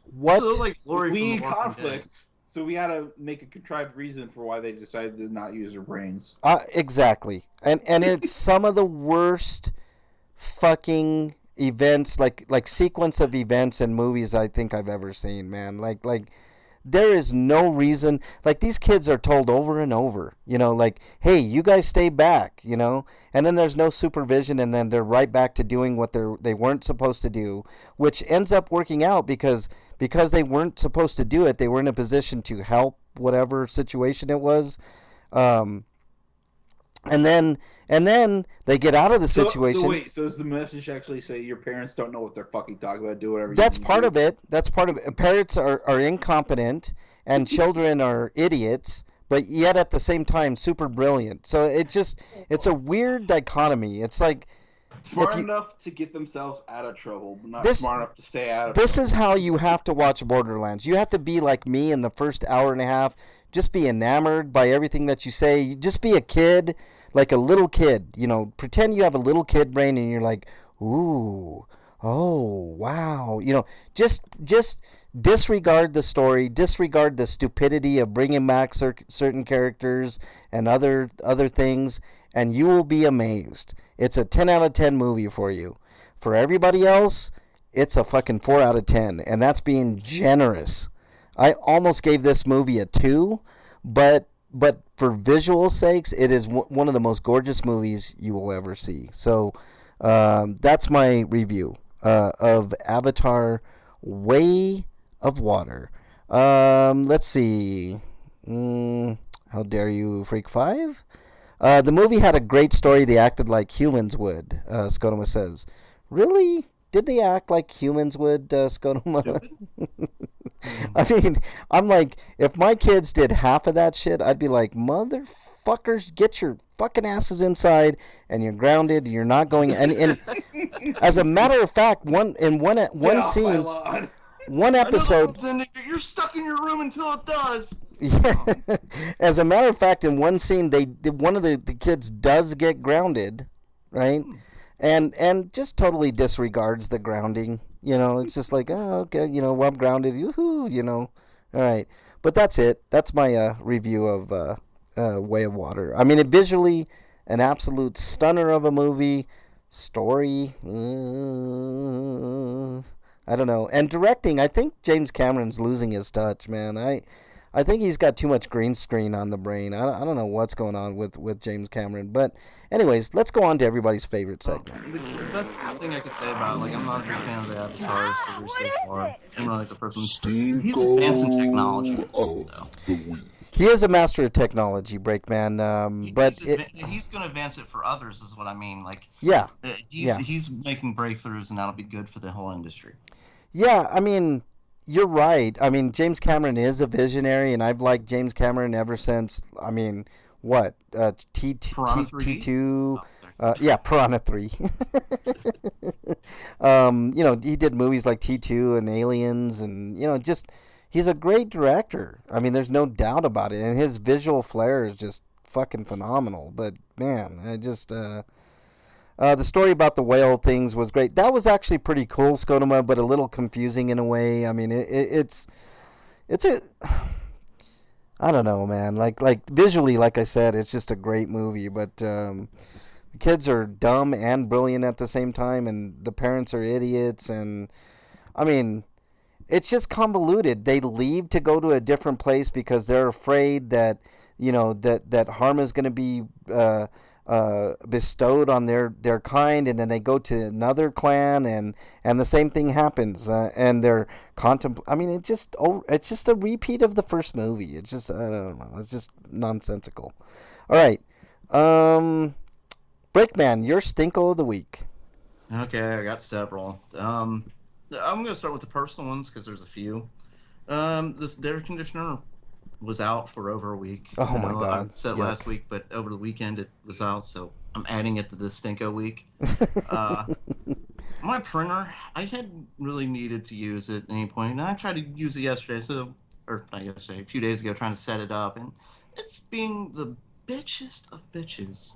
what? So like Glory We from need The Walking conflict, Dead. so we had to make a contrived reason for why they decided to not use their brains. Exactly, and it's some of the worst fucking events, like sequence of events in movies I think I've ever seen, man. Like there is no reason. Like, these kids are told over and over, like, hey, you guys stay back, and then there's no supervision, and then they're right back to doing what they weren't supposed to do, which ends up working out because they weren't supposed to do it. They were in a position to help whatever situation it was. And then they get out of the situation. So wait, so does the message actually say your parents don't know what they're fucking talking about? Do whatever. That's you part do? of it. That's part of it. Parents are incompetent and children are idiots, but yet at the same time super brilliant. So it's a weird dichotomy. It's like Smart enough to get themselves out of trouble, but not smart enough to stay out of This trouble. is how you have to watch Borderlands. You have to be like me in the first hour and a half. Just be enamored by everything that you say. You just be a kid, like a little kid. Pretend you have a little kid brain and you're like, ooh, oh, wow. Just disregard the story, disregard the stupidity of bringing back certain characters and other things, and you will be amazed. It's a 10 out of 10 movie for you. For everybody else, it's a fucking 4 out of 10, and that's being generous. I almost gave this movie a 2, but for visual sakes, it is one of the most gorgeous movies you will ever see. So that's my review of Avatar: Way of Water. Let's see. How dare you, Freak 5? The movie had a great story. They acted like humans would, Skodoma says. Really? Did they act like humans would, Skodoma? I mean, I'm like, if my kids did half of that shit, I'd be like, motherfuckers, get your fucking asses inside, and you're grounded. You're not going. And as a matter of fact, one scene, one episode, you're stuck in your room until it does. Yeah. As a matter of fact, in one scene, one of the kids does get grounded, right? And just totally disregards the grounding. It's just like, oh, okay, well, I'm grounded, yoo-hoo, all right. But that's it. That's my review of Way of Water. I mean, it visually an absolute stunner of a movie. Story, I don't know. And directing, I think James Cameron's losing his touch, man. I think he's got too much green screen on the brain. I don't know what's going on with James Cameron. But anyways, let's go on to everybody's favorite segment. The best thing I could say about I'm not a big fan of the Avatar series so far. I'm not like the first one. He's advancing technology. He is a master of technology, Breakman. He's going to advance it for others, is what I mean. He's making breakthroughs, and that'll be good for the whole industry. Yeah, I mean, you're right. I mean, James Cameron is a visionary, and I've liked James Cameron ever since. I mean, what T2? Piranha 3. He did movies like T2 and Aliens, and he's a great director. I mean, there's no doubt about it, and his visual flair is just fucking phenomenal. But man, the story about the whale things was great. That was actually pretty cool, Skodoma, but a little confusing in a way. I mean, it's I don't know, man. Like visually, like I said, it's just a great movie. But the kids are dumb and brilliant at the same time, and the parents are idiots. And I mean, it's just convoluted. They leave to go to a different place because they're afraid that that harm is going to be bestowed on their kind, and then they go to another clan, and the same thing happens, and they're I mean, it's just a repeat of the first movie. It's just, I don't know, it's just nonsensical. All right, Breakman, your Stinko of the week. Okay, I got several. I'm gonna start with the personal ones because there's a few. This air conditioner was out for over a week. Oh my God! I said last week, but over the weekend it was out, so I'm adding it to the Stinko week. My printer, I hadn't really needed to use it at any point, and I tried to use it yesterday, or not yesterday, a few days ago, trying to set it up, and it's being the bitchest of bitches.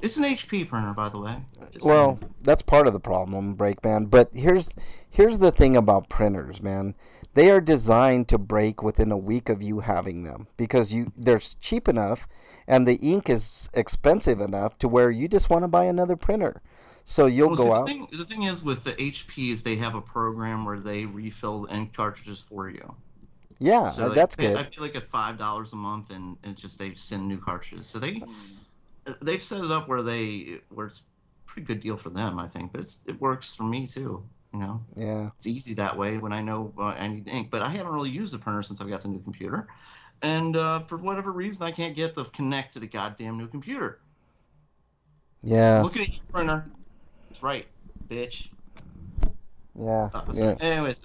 It's an HP printer, by the way. Well, that's part of the problem, Breakman. But here's the thing about printers, man. They are designed to break within a week of you having them because they're cheap enough, and the ink is expensive enough to where you just want to buy another printer. So you'll go out. The thing is with the HPs, they have a program where they refill the ink cartridges for you. Yeah, so that's good. I feel like at $5 a month, and just they send new cartridges. So they've set it up where it's a pretty good deal for them, I think. But it works for me too. You know. Yeah. It's easy that way when I know I need ink. But I haven't really used the printer since I got the new computer, and for whatever reason, I can't get to connect to the goddamn new computer. Yeah. Look at your printer. That's right, bitch. Yeah. Anyways,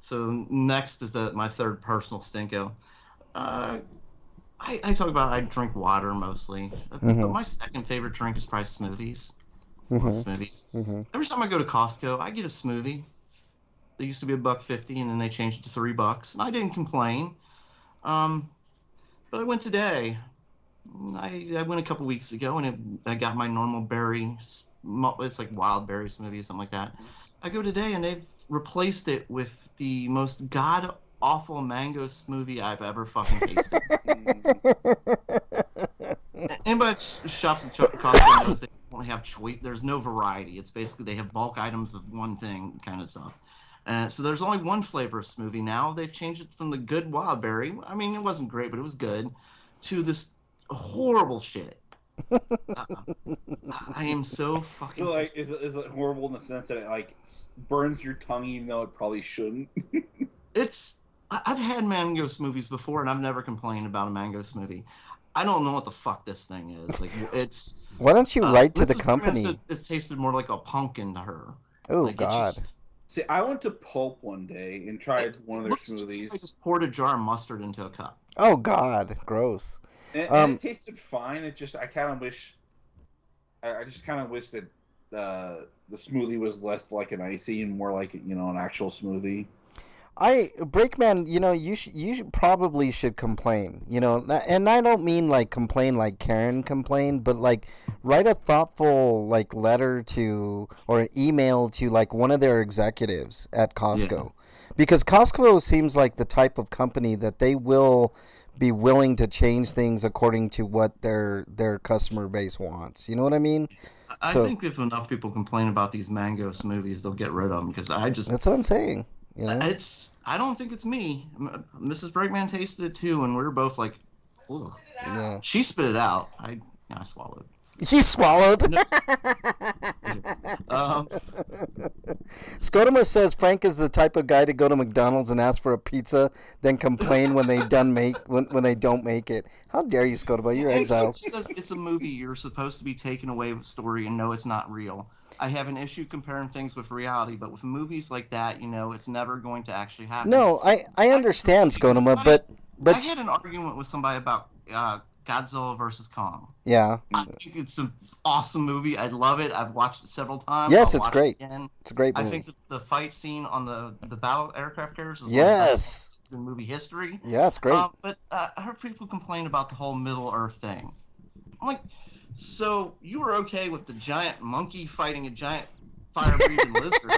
so next is my third personal stinko. I talk about I drink water mostly, but my second favorite drink is probably smoothies. Smoothies. Every time I go to Costco, I get a smoothie. They used to be $1.50, and then they changed it to $3, and I didn't complain. But I went today. I went a couple weeks ago, and I got my normal berry. It's like wild berry smoothie or something like that. I go today, and they've replaced it with the most god awful mango smoothie I've ever fucking tasted. Anybody that shops at Costco knows they don't have choice. There's no variety. It's basically they have bulk items of one thing kind of stuff. So there's only one flavor of smoothie now. They've changed it from the good wild berry. I mean, it wasn't great, but it was good, to this horrible shit. I am so fucking. So like, is it horrible in the sense that it like burns your tongue even though it probably shouldn't? I've had mango smoothies before, and I've never complained about a mango smoothie. I don't know what the fuck this thing is. Like, it's. Why don't you write to the company? It tasted more like a pumpkin to her. Oh like, God. See, I went to Pulp one day and tried one of their smoothies. I just poured a jar of mustard into a cup. Oh God, gross. And it tasted fine. It just, I kind of wish. I just kind of wish that the smoothie was less like an icy and more like an actual smoothie. Breakman, you probably should complain, and I don't mean like complain like Karen complained, but like write a thoughtful like letter to or an email to like one of their executives at Costco, because Costco seems like the type of company that they will be willing to change things according to what their customer base wants. You know what I mean? I think if enough people complain about these mango smoothies, they'll get rid of them, because that's what I'm saying. I don't think it's me. Mrs. Breakman tasted it too, and we were both like, ugh. Yeah. She spit it out. I swallowed. He swallowed. Scotoma says Frank is the type of guy to go to McDonald's and ask for a pizza, then complain when they don't make it. How dare you, Scotoma? You're exiled. It says it's a movie. You're supposed to be taken away with story and know it's not real. I have an issue comparing things with reality, but with movies like that, it's never going to actually happen. No, I understand, Scotoma, but I had an argument with somebody about Godzilla versus Kong. Yeah. I think it's an awesome movie. I love it. I've watched it several times. Yes, it's great. It's a great movie. I think the fight scene on the battle aircraft carriers is one of the best in movie history. Yeah, it's great. But I heard people complain about the whole Middle Earth thing. I'm like, so you were okay with the giant monkey fighting a giant fire-breathing lizard?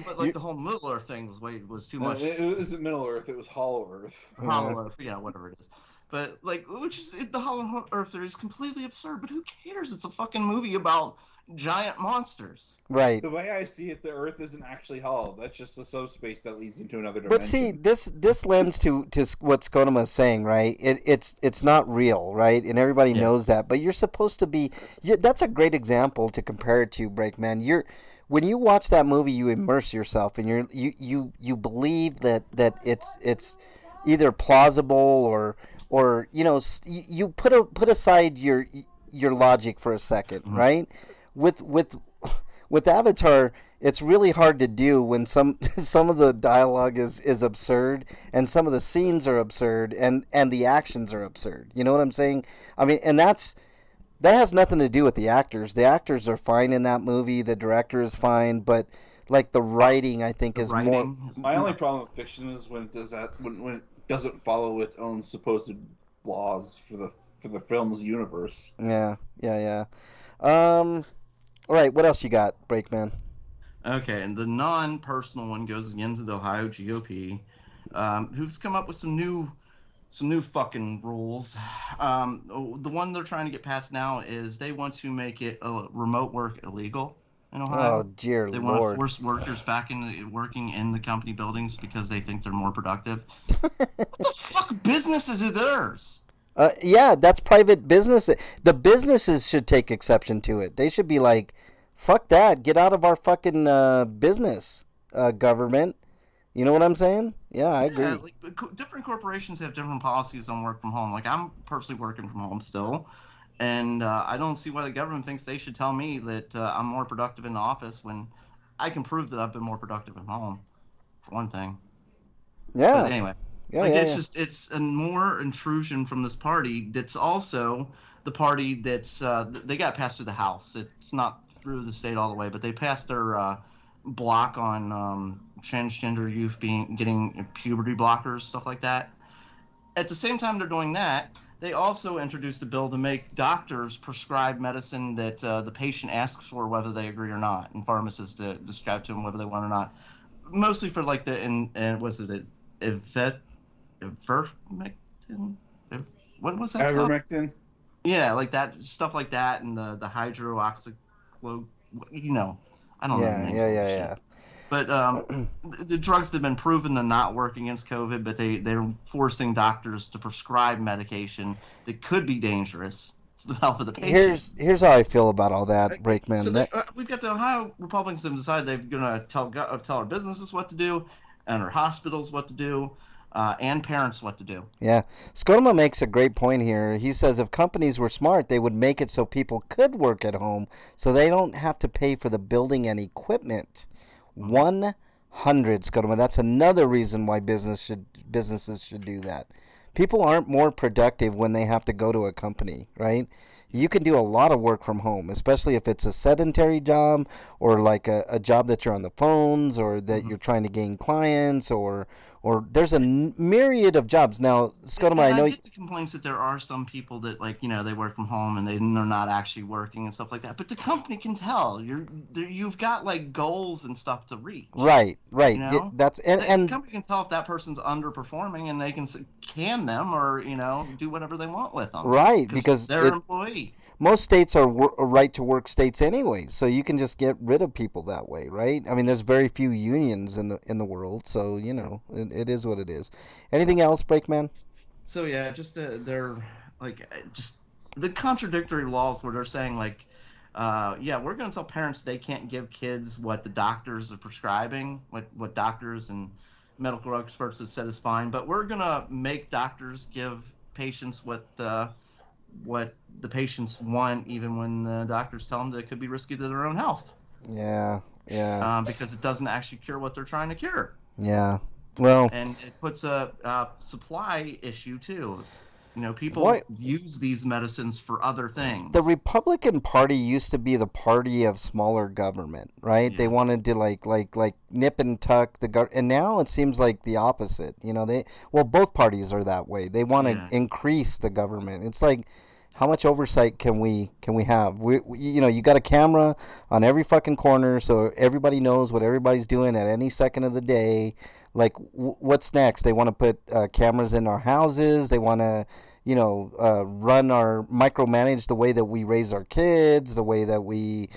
But like the whole Middle Earth thing was too much. It wasn't Middle Earth. It was Hollow Earth. Hollow Earth, yeah, whatever it is. But like, the Hollow Earth there is completely absurd. But who cares? It's a fucking movie about giant monsters. Right. The way I see it, the Earth isn't actually hollow. That's just a subspace that leads into another dimension. But see, this lends to what Scotoma is saying, right? It's not real, right? And everybody knows that. But you're supposed to be. That's a great example to compare it to, Breakman. When you watch that movie, you immerse yourself, and you believe that it's either plausible or you put aside your logic for a second, right? With with Avatar, it's really hard to do when some of the dialogue is absurd and some of the scenes are absurd and the actions are absurd. You know what I'm saying? I mean, and that has nothing to do with the actors. The actors are fine in that movie. The director is fine, but like the writing, I think is more. My only problem with fiction is when it does that when it doesn't follow its own supposed laws for the film's universe. Yeah. All right, what else you got, Breakman? Okay, and the non-personal one goes again to the Ohio GOP, who's come up with some new fucking rules. The one they're trying to get passed now is they want to make it remote work illegal in Ohio. Oh, dear They Lord. want to force workers back working in the company buildings because they think they're more productive. What the fuck business is it theirs? Yeah, that's private business. The businesses should take exception to it. They should be like, fuck that. Get out of our fucking business, government. You know what I'm saying? Yeah, I agree. Yeah, like, different corporations have different policies on work from home. Like, I'm personally working from home still, and I don't see why the government thinks they should tell me that I'm more productive in the office when I can prove that I've been more productive at home, for one thing. Yeah. But anyway. It's a more intrusion from this party that's also the party that's they got passed through the House. It's not through the state all the way, but they passed their block on transgender youth getting puberty blockers, stuff like that. At the same time they're doing that, they also introduced a bill to make doctors prescribe medicine that the patient asks for, whether they agree or not, and pharmacists to describe to them whether they want or not. Mostly for like ivermectin? What was that stuff? Ivermectin? Yeah, like that stuff like that, and the hydroxychloroquine. I don't know. Yeah. But the drugs have been proven to not work against COVID, but they're forcing doctors to prescribe medication that could be dangerous to the health of the patient. Here's how I feel about all that, Breakman. So we've got the Ohio Republicans have decided they're going to tell our businesses what to do, and our hospitals what to do. And parents what to do. Yeah. Skodoma makes a great point here. He says if companies were smart, they would make it so people could work at home so they don't have to pay for the building and equipment. 100, Skodoma. That's another reason why businesses should do that. People aren't more productive when they have to go to a company, right? You can do a lot of work from home, especially if it's a sedentary job or like a job that you're on the phones or that you're trying to gain clients or there's a myriad of jobs. Now, Skodoma, I know... I get the complaints that there are some people that, like, they work from home and they're not actually working and stuff like that. But the company can tell. You've got, like, goals and stuff to reach. Right. You know? And the company can tell if that person's underperforming and they can can them or, do whatever they want with them. Right, because they're an employee. Most states are right-to-work states anyway, so you can just get rid of people that way, right? I mean, there's very few unions in the world, so, it is what it is. Anything else, Breakman? So, yeah, just they're, like, just the contradictory laws where they're saying, like, we're going to tell parents they can't give kids what the doctors are prescribing, what doctors and medical experts have said is fine, but we're going to make doctors give patients what the patients want, even when the doctors tell them that it could be risky to their own health. Yeah. Because it doesn't actually cure what they're trying to cure. Yeah. Well. And it puts a supply issue too. People use these medicines for other things. The Republican Party used to be the party of smaller government, right? Yeah. They wanted to like nip and tuck the government, and now it seems like the opposite. Both parties are that way. They want to increase the government. It's like, how much oversight can we have? You got a camera on every fucking corner, so everybody knows what everybody's doing at any second of the day. Like, what's next? They want to put cameras in our houses. They want to, micromanage the way that we raise our kids, the way that we,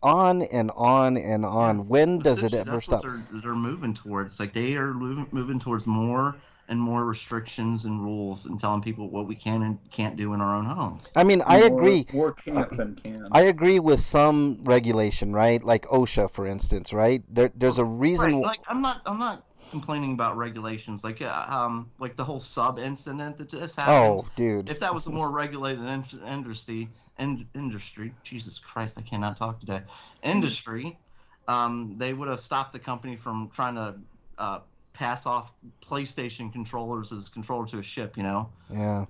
on and on and on. Yeah. When does it ever stop? They're moving towards. Like, they are moving towards more and more restrictions and rules and telling people what we can and can't do in our own homes. I mean, I agree. More can't than can. I agree with some regulation, right? Like OSHA, for instance, right? There's a reason. Right. Like, I'm not complaining about regulations, like the whole sub incident that just happened. Oh, dude! If that was a more regulated industry, industry, Jesus Christ, I cannot talk today. Industry, they would have stopped the company from trying to pass off PlayStation controllers as controller to a ship. Yeah.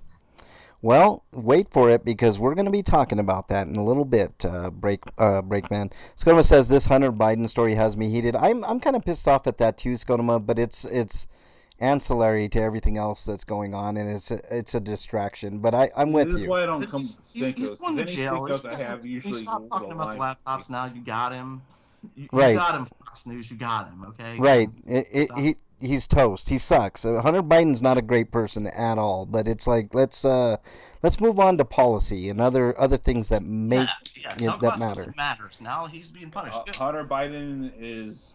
Well, wait for it because we're going to be talking about that in a little bit. Breakman. Skonoma says this Hunter Biden story has me heated. I'm kind of pissed off at that too, Skonoma, but it's ancillary to everything else that's going on, and it's a distraction. But I'm with This is you. why I don't come He's Stinkos. going to Any jail. Stinkos I have You usually stop hold talking the about the line. laptops now. You got him. You Right. got him, Fox News. You got him, okay? Right. Stop. He's toast. He sucks. Hunter Biden's not a great person at all. But it's like let's move on to policy and other things that make Talk that about matter. something matters. Now he's being punished. Good. Hunter Biden is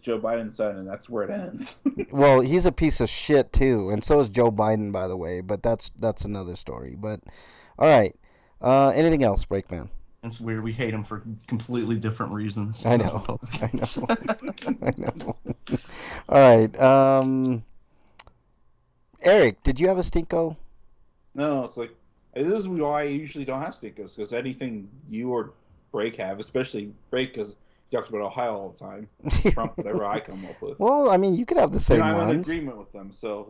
Joe Biden's son, and that's where it ends. Well, he's a piece of shit too, and so is Joe Biden, by the way. But that's another story. But all right. Anything else, Breakman? It's weird. We hate him for completely different reasons. I know. I know. All right. Eric, did you have a Stinko? No, it's like this is why I usually don't have Stinkos, because anything you or Break have, especially Break, because he talks about Ohio all the time. Trump, whatever I come up with. Well, I mean, you could have the same I'm in ones. agreement with them, so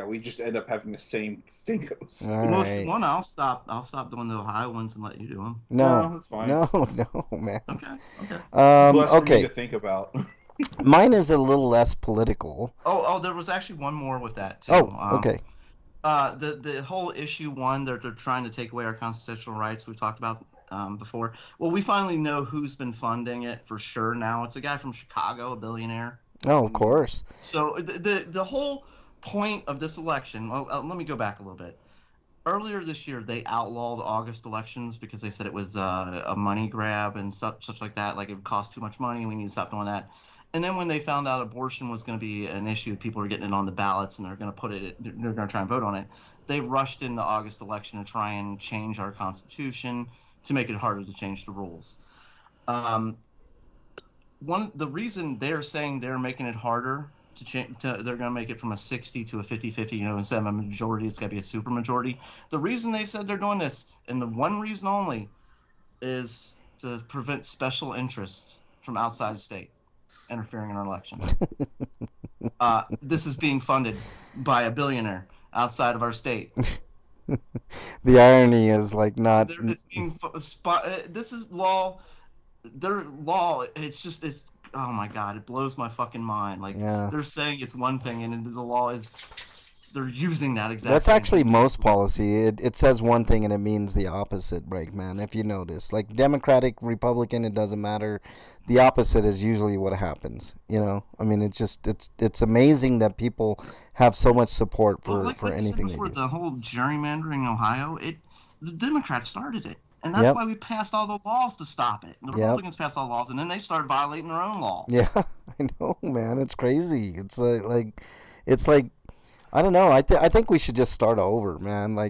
we just end up having the same Stinkos. All Well, right. if you want, I'll stop doing the Ohio ones and let you do them. No, that's fine. No, man. Okay. It's less for me to think about. Mine is a little less political. Oh, there was actually one more with that too. Oh, okay. The whole issue one, they're trying to take away our constitutional rights. We talked about before. Well, we finally know who's been funding it for sure now. It's a guy from Chicago, a billionaire. Oh, of course. So the whole point of this election. Well, let me go back a little bit. Earlier this year, they outlawed August elections because they said it was a money grab and such like that. Like it would cost too much money. We need to stop doing that. And then when they found out abortion was going to be an issue, people were getting it on the ballots and they're going to try and vote on it. They rushed in the August election to try and change our Constitution to make it harder to change the rules. The reason they're saying they're making it harder to change, they're going to make it from a 60 to a 50-50, instead of a majority, it's got to be a supermajority. The reason they've said they're doing this, and the one reason only, is to prevent special interests from outside the state interfering in our elections. This is being funded by a billionaire outside of our state. The irony is like not. It's being this is law. Their law. It's oh my god, it blows my fucking mind. Like they're saying it's one thing, and the law is they're using that exactly. That's actually most policy. It says one thing and it means the opposite, Breakman. If you notice, like Democratic, Republican, it doesn't matter. The opposite is usually what happens. I mean, it's amazing that people have so much support for anything they do. The whole gerrymandering in Ohio, the Democrats started it. And that's why we passed all the laws to stop it. And the Republicans passed all the laws, and then they started violating their own laws. Yeah, I know, man. It's crazy. It's like I don't know. I think we should just start over, man. I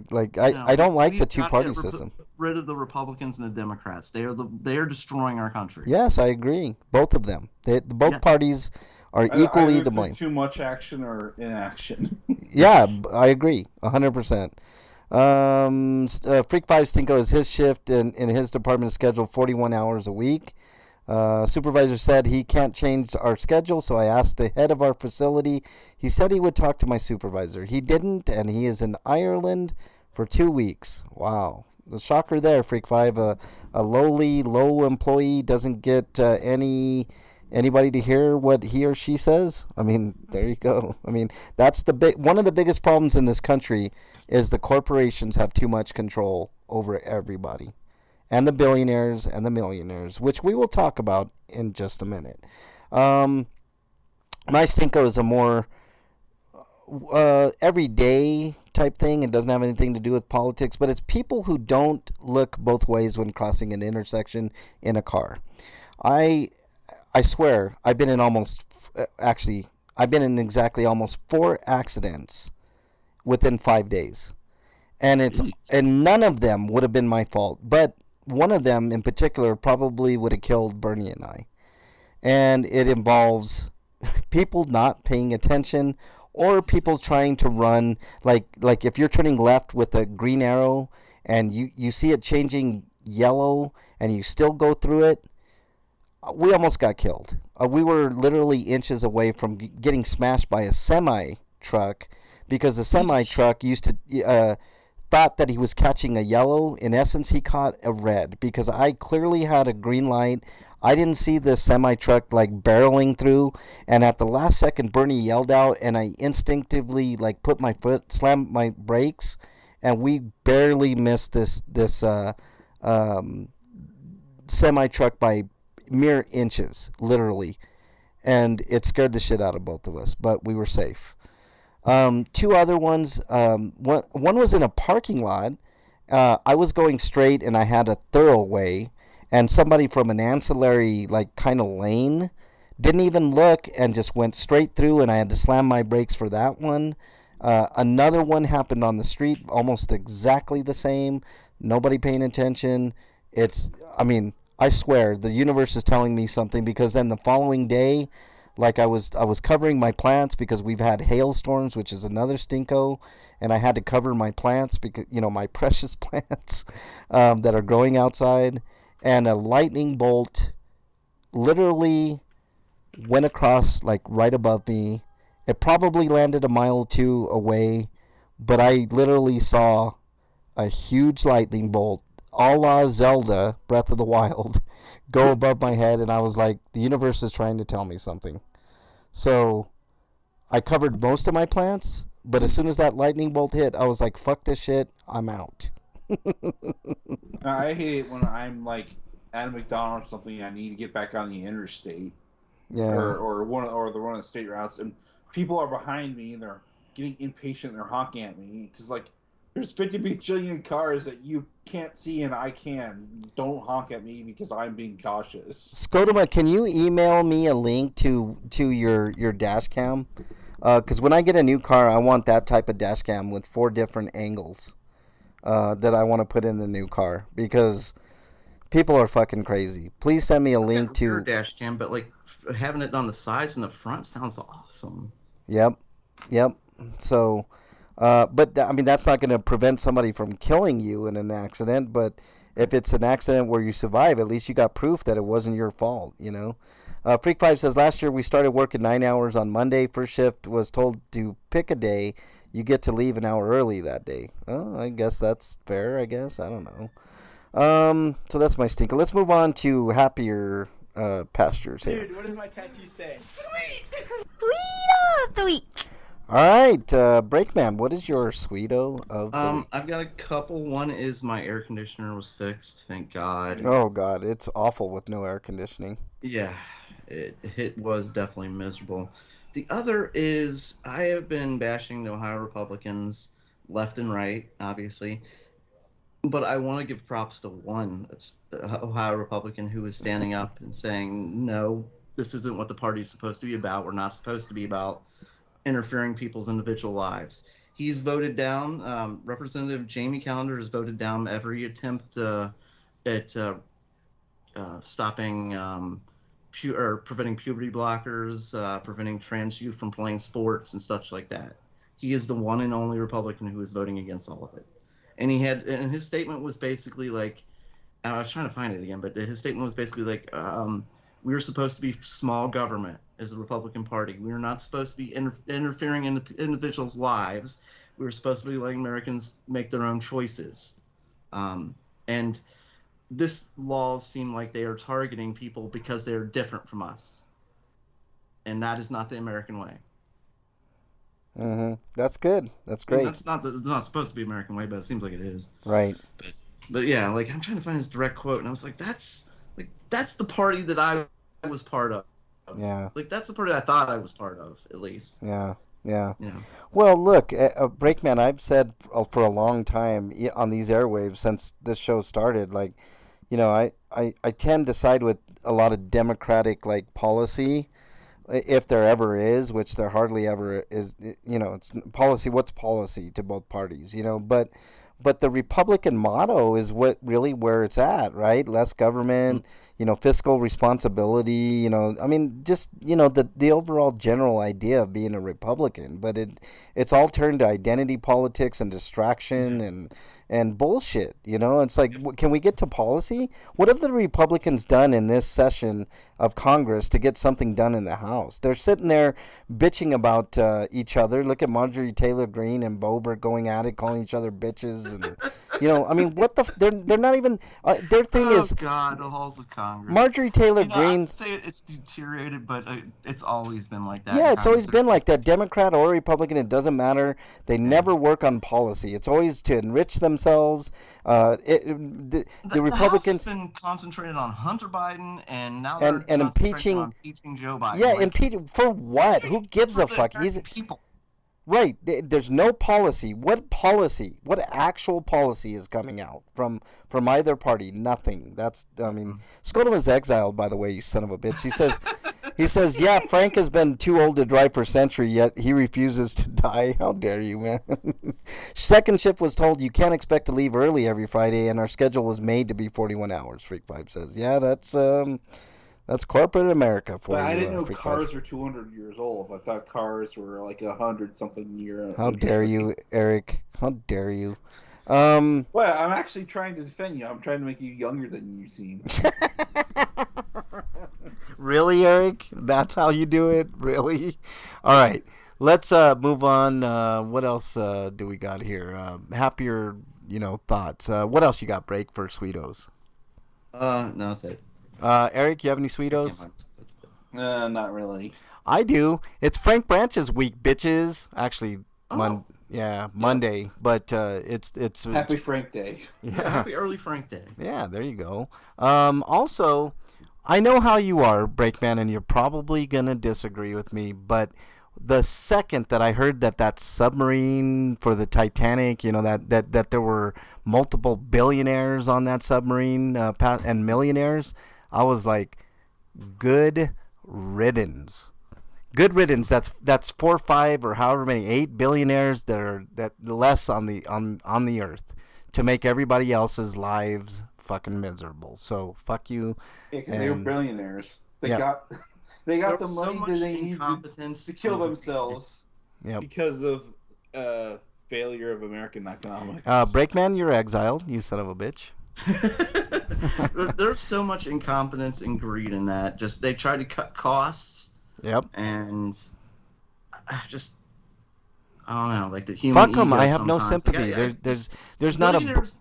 don't like the two-party system. Rid of the Republicans and the Democrats. They are destroying our country. Yes, I agree. Both of them. Both parties are equally to blame. Too much action or inaction. Yeah, I agree. 100%. Freak 5 Stinko is his shift in his department is scheduled 41 hours a week. Supervisor said he can't change our schedule, so I asked the head of our facility. He said he would talk to my supervisor. He didn't, and he is in Ireland for 2 weeks. Wow. The shocker there, Freak 5. A low employee doesn't get anybody to hear what he or she says. I mean, there you go. I mean, that's one of the biggest problems in this country is the corporations have too much control over everybody. And the billionaires and the millionaires, which we will talk about in just a minute. My Stinko is a more everyday type thing. It doesn't have anything to do with politics, but it's people who don't look both ways when crossing an intersection in a car. I swear, I've been in exactly almost 4 accidents within 5 days. And none of them would have been my fault, but one of them in particular probably would have killed Bernie and I. And it involves people not paying attention or people trying to run like if you're turning left with a green arrow and you see it changing yellow, and you still go through it, we almost got killed. We were literally inches away from getting smashed by a semi truck, because the semi truck used to thought that he was catching a yellow. In essence, he caught a red, because I clearly had a green light. I didn't see the semi truck like barreling through, and at the last second, Bernie yelled out, and I instinctively like put my foot, slammed my brakes, and we barely missed this semi truck by mere inches, literally, and it scared the shit out of both of us, but we were safe. Two other ones. One was in a parking lot. I was going straight, and I had a thoroughway, and somebody from an ancillary, like, kind of lane didn't even look and just went straight through, and I had to slam my brakes for that one. Another one happened on the street, almost exactly the same. Nobody paying attention. I swear, the universe is telling me something, because then the following day, like I was covering my plants, because we've had hailstorms, which is another stinko, and I had to cover my plants, because, my precious plants that are growing outside, and a lightning bolt literally went across, like, right above me. It probably landed a mile or two away, but I literally saw a huge lightning bolt, a la Zelda, Breath of the Wild, go above my head, and I was like, the universe is trying to tell me something. So I covered most of my plants, but as soon as that lightning bolt hit, I was like, fuck this shit, I'm out. I hate it when I'm like at a McDonald's or something. I need to get back on the interstate, or one of the state routes, and people are behind me and they're getting impatient. They're honking at me because like there's 50 bajillion cars that you can't see and I can. Don't honk at me because I'm being cautious. Scotoma, can you email me a link to your dash cam? Because when I get a new car, I want that type of dash cam with 4 different angles that I want to put in the new car, because people are fucking crazy. Please send me a link to your dash cam, but like having it on the sides and the front sounds awesome. Yep. So, that's not going to prevent somebody from killing you in an accident. But if it's an accident where you survive, at least you got proof that it wasn't your fault, Freak5 says, last year we started working 9 hours on Monday. First shift was told to pick a day. You get to leave an hour early that day. Oh, I guess that's fair, I don't know. So that's my stinker. Let's move on to happier pastures here. Dude, what does my tattoo say? Sweet! Sweet of the week! All right, Breakman, what is your sweeto of the week? I've got a couple. One is my air conditioner was fixed, thank God. Oh, God, it's awful with no air conditioning. Yeah, it was definitely miserable. The other is I have been bashing the Ohio Republicans left and right, obviously. But I want to give props to one Ohio Republican who is standing up and saying, no, this isn't what the party's supposed to be about. We're not supposed to be about interfering people's individual lives. He's voted down, Representative Jamie Callender has voted down every attempt at stopping or preventing puberty blockers, preventing trans youth from playing sports and such like that. He is the one and only Republican who is voting against all of it. And his statement was basically like, I was trying to find it again, but his statement was basically like, we're supposed to be small government as the Republican Party. We are not supposed to be interfering in the individuals' lives. We're supposed to be letting Americans make their own choices. And this laws seem like they are targeting people because they're different from us. And that is not the American way. Mm-hmm. That's good. That's great. That's not supposed to be American way, but it seems like it is. Right. But yeah, like I'm trying to find his direct quote, and I was like, that's the party that I was part of. Yeah. Like that's the party I thought I was part of, at least. Yeah. Well, look, Breakman, I've said for a long time on these airwaves since this show started, like, I tend to side with a lot of Democratic like policy, if there ever is, which there hardly ever is. It's policy. What's policy to both parties? But the Republican motto is where it's at, right? Less government, fiscal responsibility, just, the overall general idea of being a Republican. But it's all turned to identity politics and distraction and bullshit. You know, it's like, can we get to policy? What have the Republicans done in this session of Congress to get something done in the House? They're sitting there bitching about each other. Look at Marjorie Taylor Greene and Boebert going at it, calling each other bitches, and you know, I mean, what the? They're not even. Their thing is. Oh God, the halls of Congress. Marjorie Taylor Greene. I say it's deteriorated, but it's always been like that. Yeah, it's always been like that. Democrat or Republican, it doesn't matter. They never work on policy. It's always to enrich themselves. The Republicans House has been concentrated on Hunter Biden, and now they're and impeaching Joe Biden. Yeah, impeaching for what? Who gives a fuck? He's people. Right. There's no policy. What policy? What actual policy is coming out from either party? Nothing. That's. I mean, Scotto was exiled, by the way. You son of a bitch. He says, yeah, Frank has been too old to drive for century, yet he refuses to die. How dare you, man? Second shift was told you can't expect to leave early every Friday, and our schedule was made to be 41 hours. Freak Five says, yeah, that's corporate America for you. I didn't know Freak cars Five. are 200 years old. I thought cars were like 100-something year. How dare you, Eric? How dare you? Well, I'm actually trying to defend you. I'm trying to make you younger than you seem. Really, Eric? That's how you do it? Really? All right. Let's move on. What else do we got here? Happier, thoughts. What else you got, Break, for Sweetos? No, that's it. Eric, you have any Sweetos? Not really. I do. It's Frank Branch's week, bitches. Actually, Monday. But it's Happy Frank Day. Yeah, happy early Frank Day. Yeah, there you go. Also, I know how you are, Breakman, and you're probably gonna disagree with me, but the second that I heard that submarine for the Titanic, that there were multiple billionaires on that submarine and millionaires, I was like, good riddance. Good riddance. That's 4 or 5 or however many 8 billionaires that less on the earth to make everybody else's lives fucking miserable. So fuck you. Yeah, because they were billionaires. They Yeah. got the so money much that they needed incompetence to kill themselves Yep. because of failure of American economics. Breakman, you're exiled, you son of a bitch. There's so much incompetence and greed in that. Just they try to cut costs. Yep. And I don't know, like the human. Fuck them. ego I have no sometimes. sympathy. Like, There's not a. billionaires,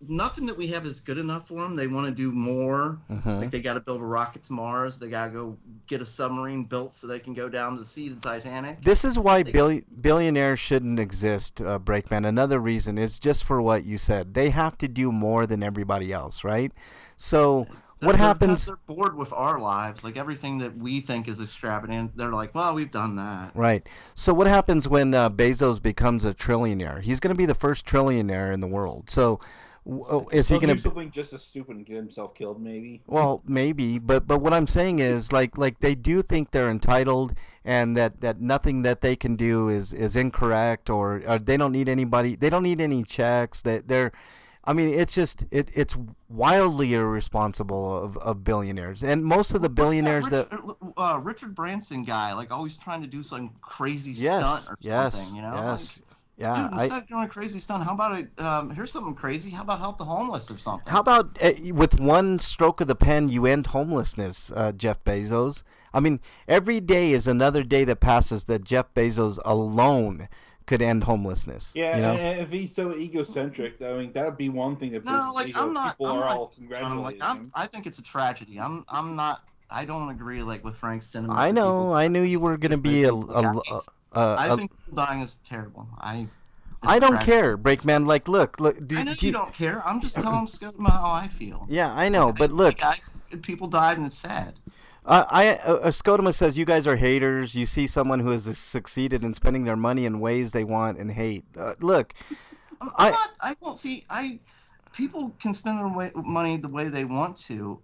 nothing that we have is good enough for them. They want to do more. Mhm. Like they got to build a rocket to Mars. They got to go get a submarine built so they can go down to see the Titanic. This is why billionaires shouldn't exist, Breakman. Another reason is just for what you said. They have to do more than everybody else, right? So what happens? They're bored with our lives. Like everything that we think is extravagant, they're like, well, we've done that. Right. So what happens when Bezos becomes a trillionaire? He's going to be the first trillionaire in the world. So is he going to do something just as stupid and get himself killed? Maybe. Well, maybe, but what I'm saying is like they do think they're entitled, and that nothing that they can do is incorrect, or they don't need anybody. They don't need any checks. I mean, it's just it's wildly irresponsible of billionaires, and most of the billionaires Richard Branson guy, like always trying to do some crazy yes, stunt or yes, something, yes. Like, yeah, dude, instead of doing a crazy stunt, how about here's something crazy? How about help the homeless or something? How about with one stroke of the pen, you end homelessness, Jeff Bezos? I mean, every day is another day that passes that Jeff Bezos alone could end homelessness. Yeah, you know? and if he's so egocentric, I mean, that would be one thing. If No, like people are all congratulating him. I think it's a tragedy. I'm not. I don't agree like with Frank's sentiment. I know. I knew you were going to be I think people dying is terrible. I don't care, Breakman. Like, look. I know you don't care. I'm just telling Scott how I feel. Yeah, I know, but look. People died and it's sad. Scotoma says you guys are haters. You see someone who has succeeded in spending their money in ways they want and hate. Look, I don't see. People can spend their money the way they want to.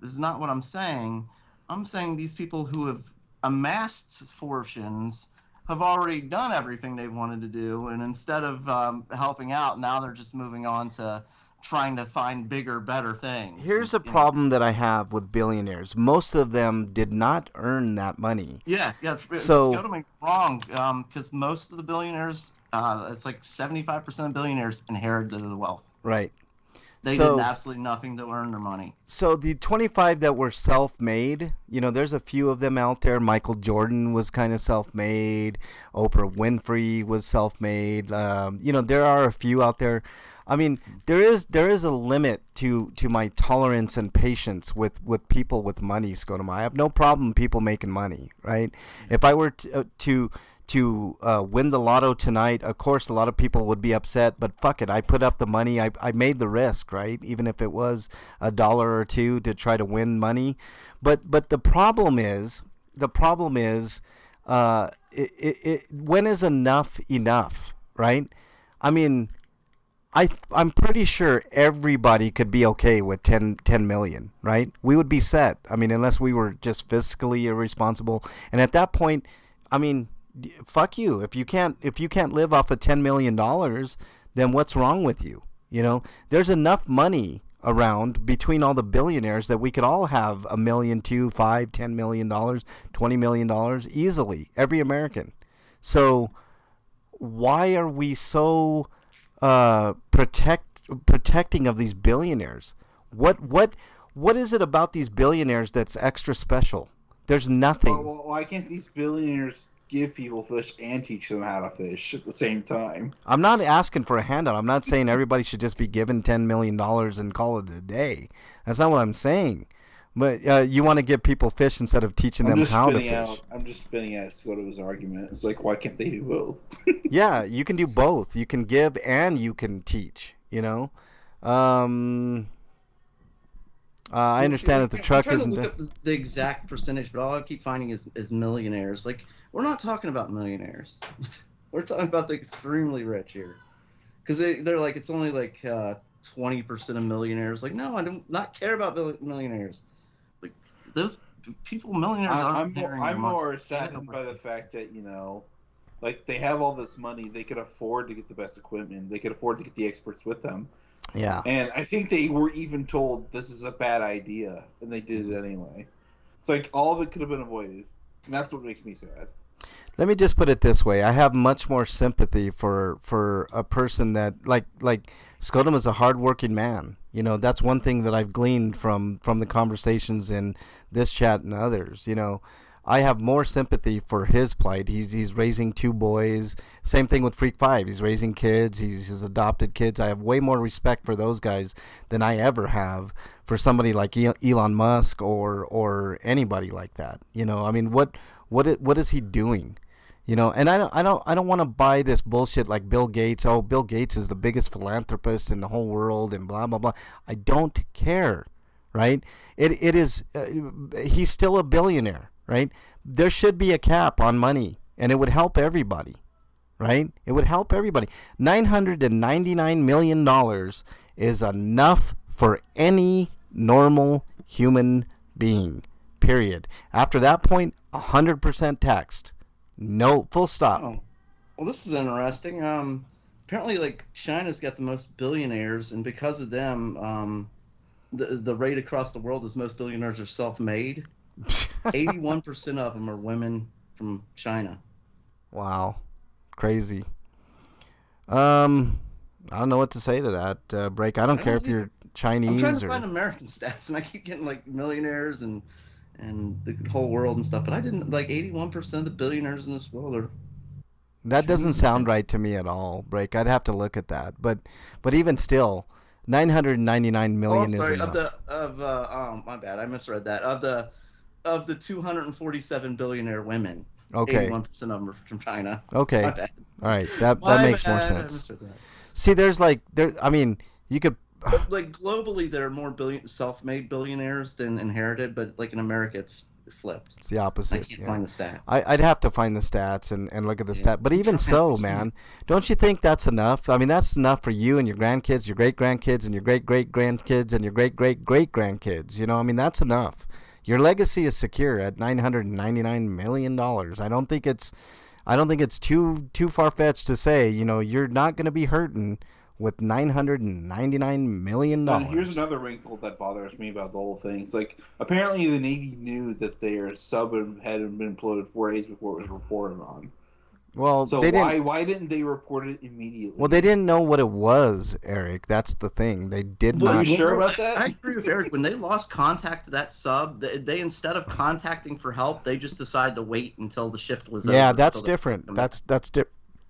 Is not what I'm saying. I'm saying these people who have amassed fortunes have already done everything they wanted to do, and instead of helping out, now they're just moving on to trying to find bigger, better things. Here's a problem that I have with billionaires. Most of them did not earn that money. Yeah. So Scott wrong, because most of the billionaires It's like 75% of billionaires inherited the wealth. Right. They did absolutely nothing to earn their money. So the 25 that were self-made, there's a few of them out there. Michael Jordan was kind of self-made. Oprah Winfrey was self-made. There are a few out there. I mean, there is a limit to my tolerance and patience with people with money, Scotoma. I have no problem people making money, right? If I were to win the lotto tonight, of course a lot of people would be upset, but fuck it, I put up the money. I made the risk, right? Even if it was $1 or $2 to try to win money. But the problem is when is enough, right? I mean, I'm pretty sure everybody could be okay with 10 million, right? We would be set. I mean, unless we were just fiscally irresponsible. And at that point, I mean, fuck you. If you can't live off of $10 million, then what's wrong with you? There's enough money around between all the billionaires that we could all have $1 million, $2, $5, $10 million, $20 million easily, every American. So why are we so protecting of these billionaires? What is it about these billionaires that's extra special? There's nothing. Well, why can't these billionaires give people fish and teach them how to fish at the same time? I'm not asking for a handout. I'm not saying everybody should just be given $10 million and call it a day. That's not what I'm saying. But you want to give people fish instead of teaching them how to fish. I'm just spinning out Scoto's argument. It's like, why can't they do both? Yeah, you can do both. You can give and you can teach, I understand that the truck isn't... I'm trying to look up the exact percentage, but all I keep finding is millionaires. Like, we're not talking about millionaires. We're talking about the extremely rich here. Because they're like, it's only like 20% of millionaires. Like, no, I do not care about millionaires. Like, those people, millionaires aren't I'm more saddened by the fact that, like, they have all this money. They could afford to get the best equipment. They could afford to get the experts with them. Yeah. And I think they were even told this is a bad idea, and they did it anyway. It's like all of it could have been avoided. And that's what makes me sad. Let me just put it this way. I have much more sympathy for a person that, like Scotum is a hardworking man. That's one thing that I've gleaned from the conversations in this chat and others. I have more sympathy for his plight. He's raising 2 boys. Same thing with Freak 5. He's raising kids. He's adopted kids. I have way more respect for those guys than I ever have for somebody like Elon Musk or anybody like that. I mean, what is he doing? And I don't want to buy this bullshit like Bill Gates. Oh, Bill Gates is the biggest philanthropist in the whole world and blah blah blah. I don't care, right? It is he's still a billionaire, right? There should be a cap on money, and it would help everybody, right? It would help everybody. $999 million is enough for any normal human being. Period. After that point, 100% taxed. No, full stop. Oh. Well, this is interesting. Apparently, like, China's got the most billionaires, and because of them, the rate across the world is most billionaires are self-made. 81% of them are women from China. Wow. Crazy. I don't know what to say to that, Break. I don't care if you're Chinese I'm trying to find American stats, and I keep getting, like, millionaires and the whole world and stuff, but I didn't, like, 81% of the billionaires in this world are... That doesn't sound right to me at all, Break. I'd have to look at that. But even still, 999 million is enough. My bad, I misread that. Of the 247 billionaire women, okay, 81% of them are from China. Okay. My bad. All right. That makes more sense. See, I mean, you could... Like, globally, there are more self-made billionaires than inherited, but, like, in America, it's flipped. It's the opposite. I can't find the stat. I'd have to find the stats and look at the stat. But even so, man, don't you think that's enough? I mean, that's enough for you and your grandkids, your great-grandkids, and your great-great-grandkids, and your great-great-great-grandkids. I mean, that's enough. Your legacy is secure at $999 million. I don't think it's too far-fetched to say, you're not going to be hurting with $999 million. Now, here's another wrinkle that bothers me about the whole thing. It's like, apparently the Navy knew that their sub had been imploded 4 days before it was reported on. Well, So they didn't. why didn't they report it immediately? Well, they didn't know what it was, Eric. That's the thing. They did Well, not. you sure about that? I agree with Eric. When they lost contact to that sub, they instead of contacting for help, they just decided to wait until the shift was over. Yeah, that's until they- different. That's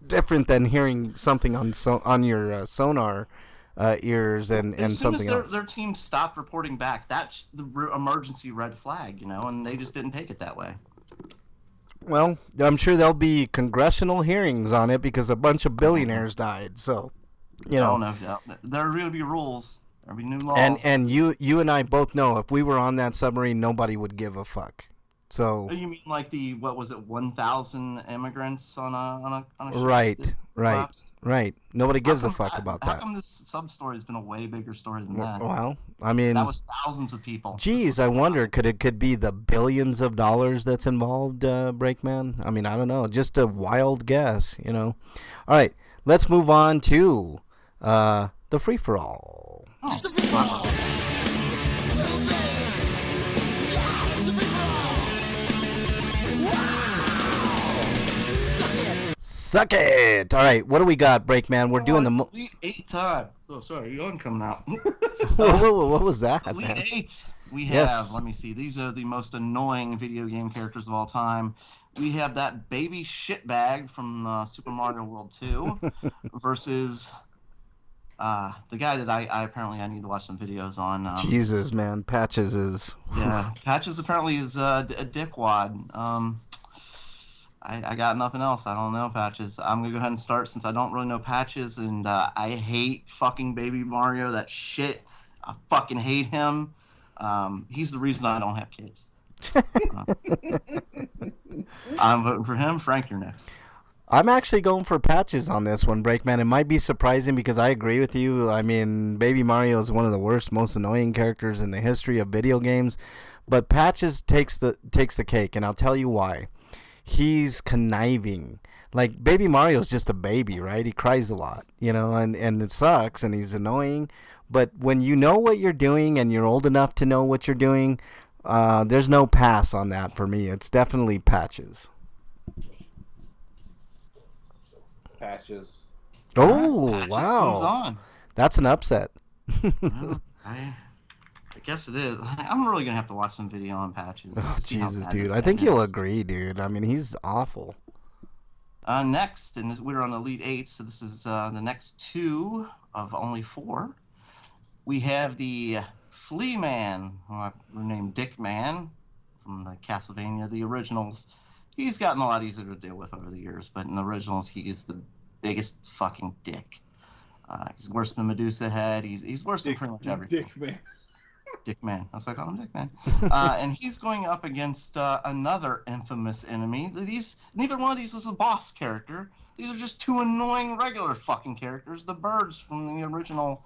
different than hearing something on your sonar ears and as soon something as else. their team stopped reporting back, that's the emergency red flag, and they just didn't take it that way. Well, I'm sure there'll be congressional hearings on it because a bunch of billionaires died. So, No, there are going to be rules. There'll be new laws. and you and I both know if we were on that submarine, nobody would give a fuck. So You mean like the 1,000 immigrants on a ship right, that right, collapsed? right. Nobody gives a How come- fuck about How that. come this sub story has been a way bigger story than that? Well, I mean, That was thousands of people. geez, I wonder could be the billions of dollars that's involved, Breakman? I mean, I don't know. Just a wild guess, All right, let's move on to the free for all. It's a free for all. Suck it! All right, what do we got, Breakman? We're doing the. Elite 8 time. Oh, sorry, yawn coming out. What was that, Elite man? 8. We Yes. have, let me see, these are the most annoying video game characters of all time. We have that baby shitbag from Super Mario World 2 versus the guy that I need to watch some videos on. Jesus, man, Patches is. Yeah, Patches apparently is a dickwad. I got nothing else. I don't know Patches. I'm going to go ahead and start since I don't really know Patches, and I hate fucking Baby Mario. That shit. I fucking hate him. He's the reason I don't have kids. I'm voting for him. Frank, you're next. I'm actually going for Patches on this one, Breakman. It might be surprising because I agree with you. I mean, Baby Mario is one of the worst, most annoying characters in the history of video games, but Patches takes the cake, and I'll tell you why. He's conniving. Like, Baby Mario's just a baby, right? He cries a lot, and it sucks, and he's annoying. But when you know what you're doing and you're old enough to know what you're doing, there's no pass on that for me. It's definitely Patches. Patches. Oh, Patches moves wow. on. That's an upset. Well, I guess it is. I'm really gonna have to watch some video on Patches. Oh, to see how Jesus, bad dude. this I think guy you'll is. agree, dude. I mean, he's awful. Next, and we're on Elite 8, so this is the next two of only 4. We have the Flea Man, who I've renamed Dick Man, from the Castlevania, the originals. He's gotten a lot easier to deal with over the years, but in the originals, he is the biggest fucking dick. He's worse than Medusa Head. He's worse than pretty much everything. Dick man. Dick Man. That's why I call him Dick Man. And he's going up against another infamous enemy. Neither one of these is a boss character. These are just two annoying regular fucking characters. The birds from the original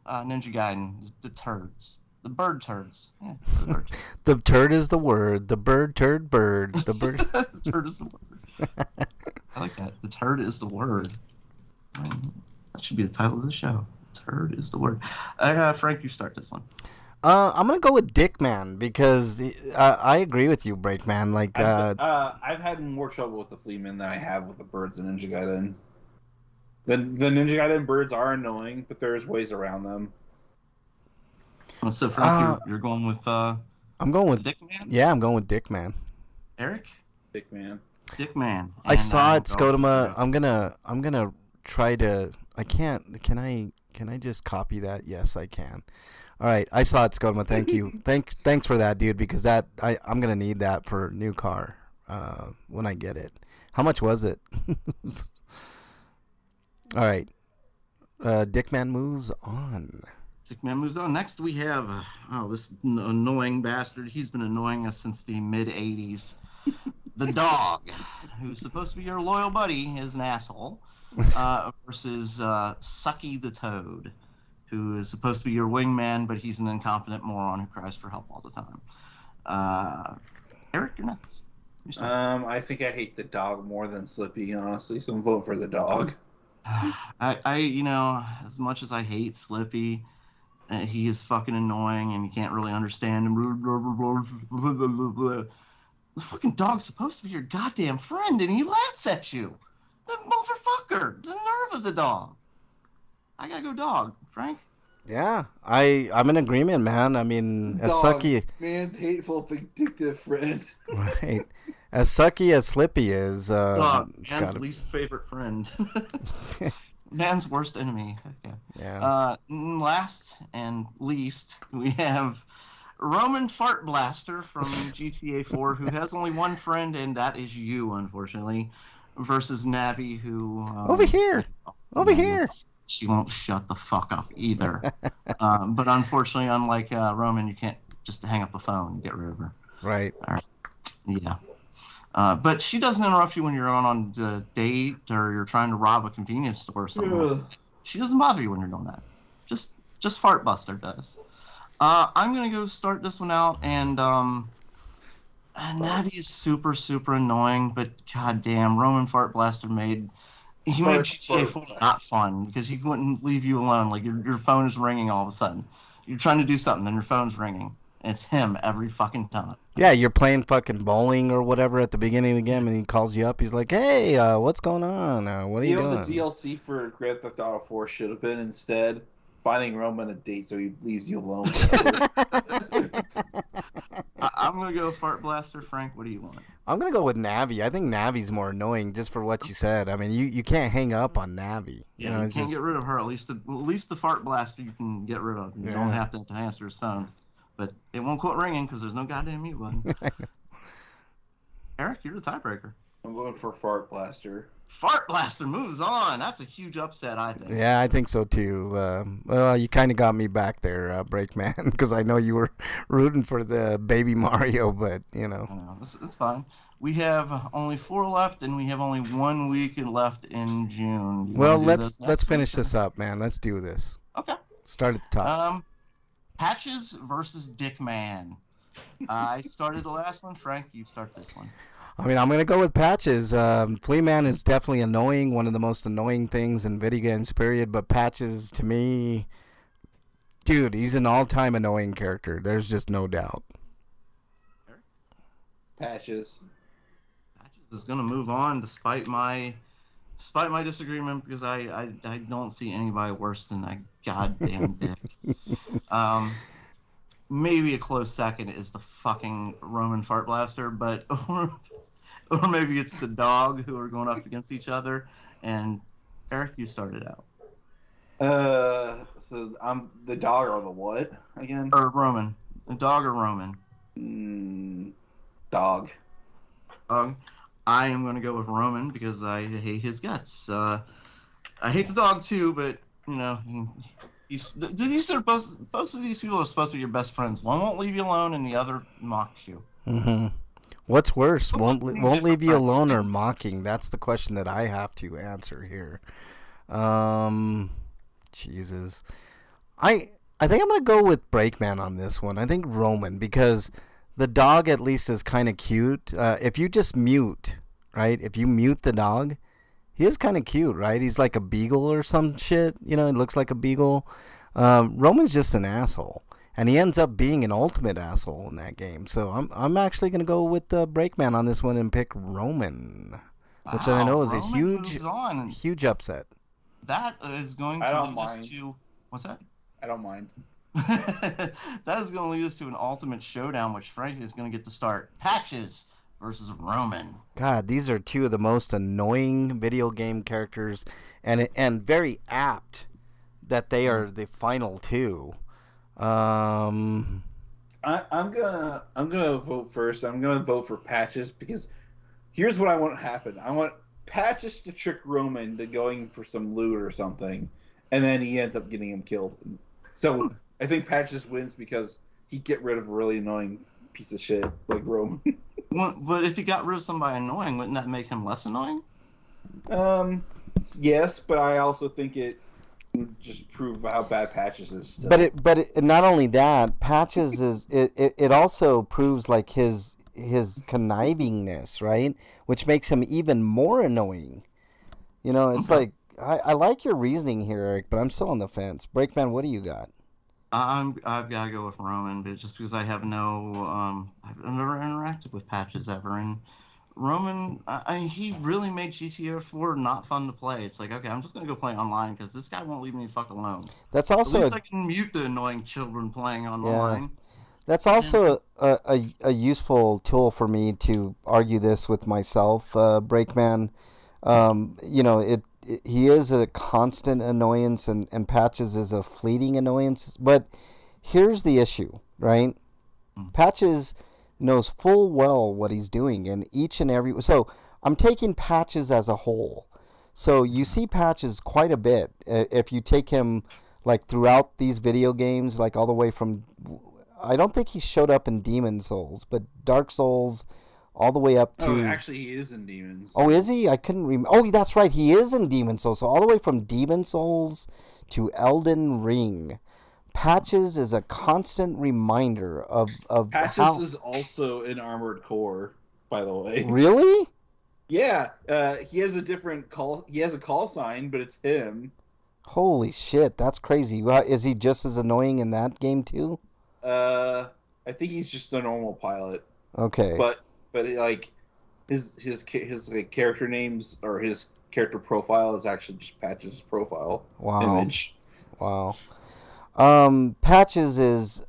Ninja Gaiden. The turds. The bird turds. Yeah, it's a bird. The turd is the word. The bird, turd, bird. The bird. The turd is the word. I like that. The turd is the word. That should be the title of the show. Turd is the word. Frank, you start this one. I'm gonna go with Dick Man because I agree with you, Breakman. Like, I've had more trouble with the Fleaman than I have with the birds in Ninja Gaiden. The Ninja Gaiden birds are annoying, but there's ways around them. So Frank, you're going with I'm going with Dick Man? Yeah, I'm going with Dick Man. Eric? Dick man. Dick Man. I And, saw it, go Scotoma. with- I'm gonna try to. I can't. Can I just copy that? Yes, I can. All right, I saw it, Scotoma. Thank you. Thanks for that, dude. Because I'm gonna need that for a new car when I get it. How much was it? All right, Dick Man moves on. Dick Man moves on. Next we have this annoying bastard. He's been annoying us since the mid '80s. The dog, who's supposed to be your loyal buddy, is an asshole. Versus Sucky the Toad, who is supposed to be your wingman, but he's an incompetent moron who cries for help all the time. Eric, you're next. You start. I think I hate the dog more than Slippy, honestly, so I'm voting for the dog. I as much as I hate Slippy, he is fucking annoying and you can't really understand him. The fucking dog's supposed to be your goddamn friend and he laughs at you. The motherfucker! The nerve of the dog! I gotta go dog, Frank. Yeah, I'm in agreement, man. I mean, as Dog, sucky, man's hateful, vindictive friend. right? As sucky as Slippy is, Dog, it's man's gotta. least favorite friend. Man's worst enemy. Okay. Yeah. Last and least, we have Roman Fart Blaster from GTA 4, who has only one friend, and that is you, unfortunately, versus Navi, who... Over here. Over here. She won't shut the fuck up either. But unfortunately, unlike Roman, you can't just hang up the phone and get rid of her. Right. Yeah. But she doesn't interrupt you when you're on the date or you're trying to rob a convenience store or something. She doesn't bother you when you're doing that. Just Fart Buster does. I'm gonna go start this one out, and Navi is super, super annoying, but goddamn, Roman Fart Blaster made GTA 4 not fun because he wouldn't leave you alone. Like your phone is ringing all of a sudden. You're trying to do something, then your phone's ringing. And it's him every fucking time. Yeah, you're playing fucking bowling or whatever at the beginning of the game, and he calls you up. He's like, "Hey, what's going on? What are you doing?" The DLC for Grand Theft Auto 4 should have been instead finding Roman a date so he leaves you alone. I'm gonna go Fart Blaster. Frank, what do you want? I'm gonna go with Navi. I think Navi's more annoying, just for what you said. I mean, you can't hang up on Navi. You know, you it's can't just... get rid of her. At least the Fart Blaster you can get rid of. You don't have to answer his phone. But it won't quit ringing because there's no goddamn mute button. Eric, you're the tiebreaker. I'm going for Fart Blaster. Fart Blaster moves on. That's a huge upset, I think. Yeah, I think so too. Well, you kind of got me back there, Breakman, because I know you were rooting for the baby Mario, but you know. I know. It's fine. We have only 4 left, and we have only 1 week left in June. Well, let's finish this up, man. Let's do this. Okay. Start at the top. Patches versus Dickman. I started the last one. Frank, you start this one. I mean, I'm going to go with Patches. Flea Man is definitely annoying, one of the most annoying things in video games, period. But Patches, to me, dude, he's an all-time annoying character. There's just no doubt. Patches. Patches is going to move on despite my disagreement because I don't see anybody worse than that goddamn dick. Maybe a close second is the fucking Roman Fart Blaster, but or maybe it's the dog who are going up against each other. And Eric, you started out. So I'm the dog or the what again? Or Roman, the dog or Roman? Dog. Dog. I am going to go with Roman because I hate his guts. I hate the dog too, but you know, these are both of these people are supposed to be your best friends. One won't leave you alone, and the other mocks you. Mm-hmm. What's worse, won't leave you alone or mocking? That's the question that I have to answer here. Jesus, I think I'm gonna go with Breakman on this one. I think Roman because the dog at least is kind of cute. If you just mute, right? If you mute the dog, he is kind of cute, right? He's like a beagle or some shit. You know, it looks like a beagle. Roman's just an asshole. And he ends up being an ultimate asshole in that game. So I'm actually going to go with Breakman on this one and pick Roman. Which I know is a huge upset. That is going to lead us to... What's that? I don't mind. That is going to lead us to an ultimate showdown, which Frank is going to get to start. Patches versus Roman. God, these are two of the most annoying video game characters, and very apt that they are the final two. I'm gonna vote first. I'm gonna vote for Patches because here's what I want to happen. I want Patches to trick Roman into going for some loot or something, and then he ends up getting him killed. So I think Patches wins because he get rid of a really annoying piece of shit like Roman. Well, but if he got rid of somebody annoying, wouldn't that make him less annoying? Yes, but I also think it would just prove how bad Patches is still. But it not only that, Patches is it also proves like his connivingness, right? Which makes him even more annoying. You know, it's like I like your reasoning here, Eric, but I'm still on the fence. Breakman, what do you got? I've got to go with Roman, but just because I have I've never interacted with Patches ever, and Roman, he really made GTA 4 not fun to play. It's like, okay, I'm just gonna go play online because this guy won't leave me the fuck alone. That's At also least I can mute the annoying children playing online. that's also a useful tool for me to argue this with myself, Breakman. He is a constant annoyance, and Patches is a fleeting annoyance. But here's the issue, right? Patches knows full well what he's doing, and each and every. So I'm taking Patches as a whole. So you see Patches quite a bit if you take him like throughout these video games, like all the way from. I don't think he showed up in Demon Souls, but Dark Souls, all the way up to. Oh, actually, he is in Demons. Oh, is he? I couldn't remember. Oh, that's right. He is in Demon Souls. So all the way from Demon Souls to Elden Ring, Patches is a constant reminder of Patches how. is also in Armored Core, by the way. Really? Yeah, he has a different call. He has a call sign, but it's him. Holy shit, that's crazy. Is he just as annoying in that game too? I think he's just a normal pilot. Okay. But like his like character names or his character profile is actually just Patches' profile image. Wow. Patches is.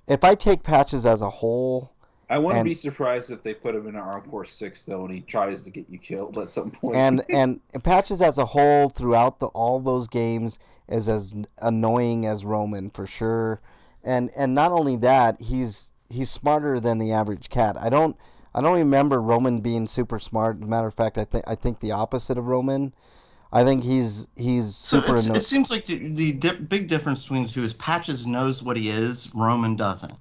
If I take Patches as a whole. I wouldn't be surprised if they put him in Armored Core 6 though, and he tries to get you killed at some point. And Patches as a whole throughout all those games is as annoying as Roman for sure. And not only that, he's smarter than the average cat. I don't remember Roman being super smart. As a matter of fact, I think the opposite of Roman. I think he's super annoying. It seems like the big difference between the two is Patches knows what he is, Roman doesn't.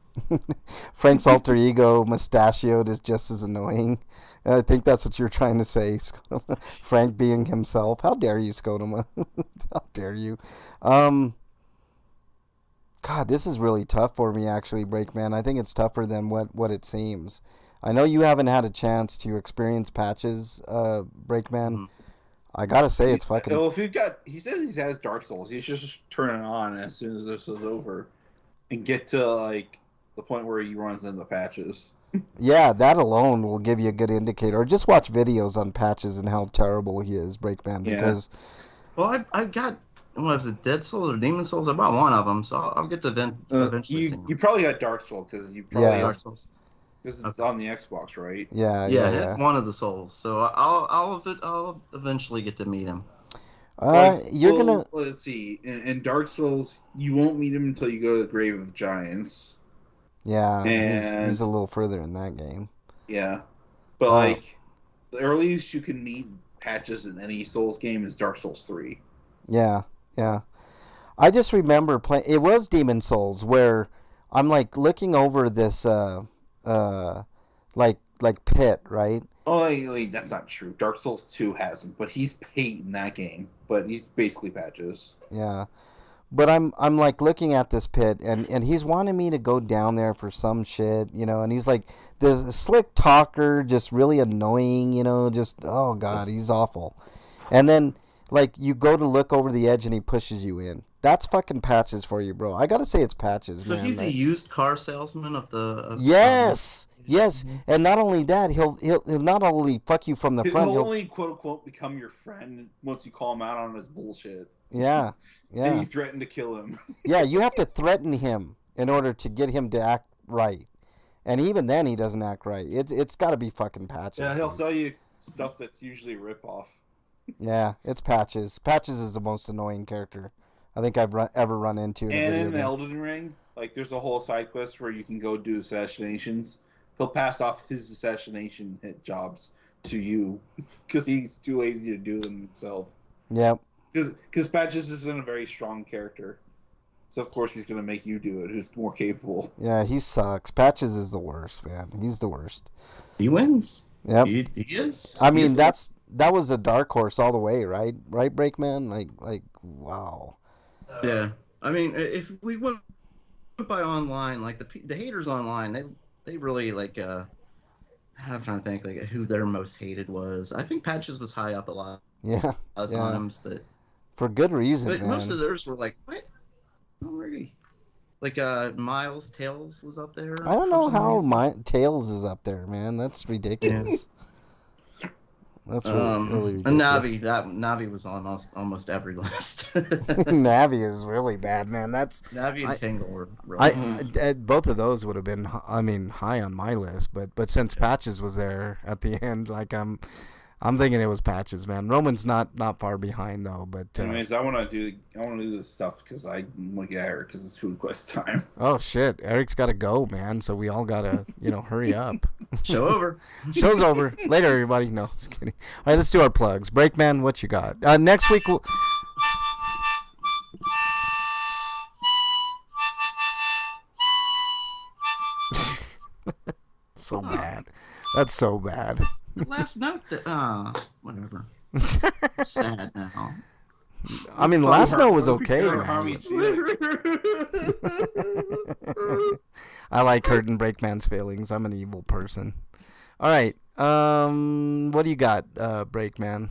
Frank's alter ego, mustachioed, is just as annoying. I think that's what you're trying to say, Scotoma. Frank being himself. How dare you, Scotoma? How dare you? God, this is really tough for me, actually, Breakman. I think it's tougher than what it seems. I know you haven't had a chance to experience Patches, Breakman. I gotta say, it's fucking. Well, he says he has Dark Souls. He should just turn it on as soon as this is over, and get to like the point where he runs into Patches. Yeah, that alone will give you a good indicator. Or just watch videos on Patches and how terrible he is, Breakman. Because, well, I got what was it, Dead Souls or Demon Souls? I bought one of them, so I'll get to eventually. You probably got Dark Souls because you probably Dark Souls. Because it's on the Xbox, right? Yeah. It's one of the Souls, so I'll eventually get to meet him. Let's see. In Dark Souls, you won't meet him until you go to the Grave of Giants. Yeah, and he's a little further in that game. Yeah, but like the earliest you can meet Patches in any Souls game is Dark Souls 3. Yeah. I just remember playing. It was Demon Souls where I'm like looking over this like pit, right? Oh, like, that's not true. Dark Souls 2 has him, but he's Pate in that game. But he's basically Patches. Yeah. But I'm like looking at this pit, and he's wanting me to go down there for some shit, and he's like this slick talker, just really annoying, just, oh God, he's awful. And then, like, you go to look over the edge and he pushes you in. That's fucking Patches for you, bro. I gotta say it's Patches, so man. He's a used car salesman of the... Yes! And not only that, he'll not only fuck you from the front, he'll only quote-unquote become your friend once you call him out on his bullshit. Yeah. And you threaten to kill him. Yeah, you have to threaten him in order to get him to act right. And even then, he doesn't act right. It's got to be fucking Patches. Yeah, he'll sell you stuff that's usually a ripoff. Yeah, it's Patches. Patches is the most annoying character I think I've ever run into in a video game. Elden Ring, like, there's a whole side quest where you can go do assassinations. He'll pass off his assassination hit jobs to you because he's too lazy to do them himself. Yep. Because Patches isn't a very strong character. So, of course, he's going to make you do it, who's more capable. Yeah, he sucks. Patches is the worst, man. He's the worst. He wins. Yep. He is. I mean, that was a dark horse all the way, right? Right, Breakman? Like, wow. Yeah. I mean, if we went by online, like, the haters online, they really, like, I'm trying to think, like, who their most hated was. I think Patches was high up a lot. Yeah. Of times, but... For good reason, But man. most of theirs were like, what? Oh, really? Like Miles Tails was up there. I don't for know some how reason. my Tails is up there, man. That's ridiculous. That's really And ridiculous. Navi was on almost every list. Navi is really bad, man. Navi and Tangle were I, really both of those would have been, I mean, high on my list, but since Patches was there at the end, like I'm thinking it was Patches, man. Roman's not far behind though, but Anyways, I want to do this stuff because I look at her because it's food quest time. oh shit, Eric's got to go, man. So we all gotta, hurry up. show over. Show's over. Later, everybody. No, just kidding. All right, let's do our plugs. Breakman, what you got? Next week we'll. So bad. That's so bad. Last note that whatever. Sad now. I mean, last note was okay, Hurt man. Harmy's feelings. I like hurting Breakman's feelings. I'm an evil person. All right. What do you got, Breakman?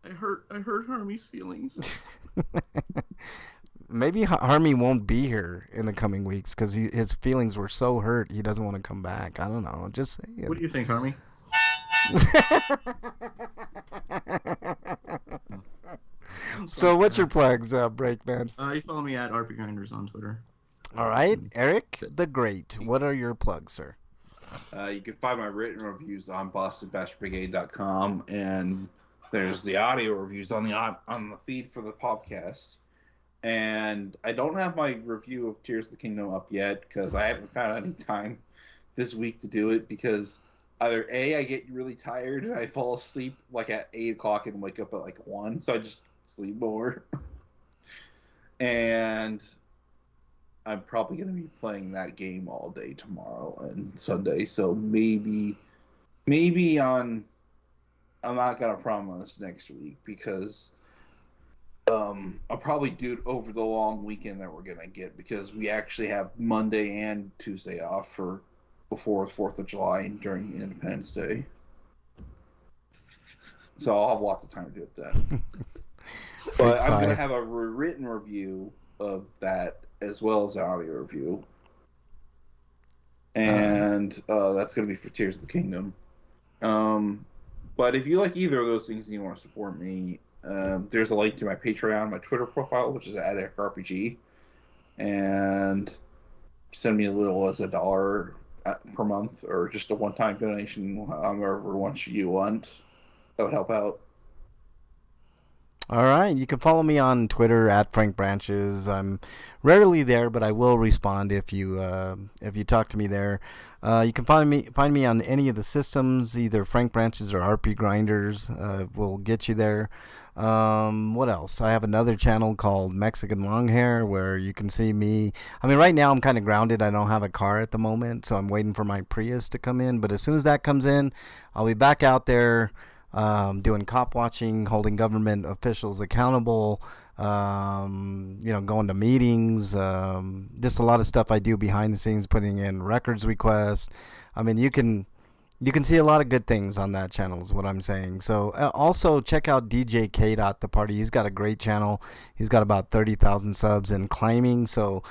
I hurt Hermie's feelings. Maybe Harmy won't be here in the coming weeks because his feelings were so hurt he doesn't want to come back. I don't know. Just saying. What do you think, Harmy? So what's your plugs, Breakman? You follow me at RPGrinders on Twitter. All right, Eric the Great. What are your plugs, sir? You can find my written reviews on BostonBashBrigade.com, and there's the audio reviews on the feed for the podcast. And I don't have my review of Tears of the Kingdom up yet because I haven't found any time this week to do it because either A, I get really tired and I fall asleep like at 8 o'clock and wake up at like 1, so I just sleep more. And I'm probably going to be playing that game all day tomorrow and Sunday, so maybe I'm not going to promise next week because I'll probably do it over the long weekend that we're going to get because we actually have Monday and Tuesday off before the 4th of July and during Independence Day. So I'll have lots of time to do it then. But I'm going to have a written review of that as well as an audio review. And that's going to be for Tears of the Kingdom. But if you like either of those things and you want to support me, there's a link to my Patreon, my Twitter profile, which is at RPG. And send me a little as $1 per month or just a one-time donation, however much you want. That would help out. All right, you can follow me on Twitter at Frank Branches. I'm rarely there, but I will respond if you talk to me there. You can find me on any of the systems, either Frank Branches or RPGrinders. Will get you there. What else? I have another channel called Mexican Longhair where you can see me. I mean, right now I'm kind of grounded. I don't have a car at the moment, so I'm waiting for my Prius to come in. But as soon as that comes in, I'll be back out there. Doing cop watching, holding government officials accountable, going to meetings, just a lot of stuff I do behind the scenes, putting in records requests. I mean, you can see a lot of good things on that channel is what I'm saying. So also check out DJ K. The Party. He's got a great channel. He's got about 30,000 subs and climbing. So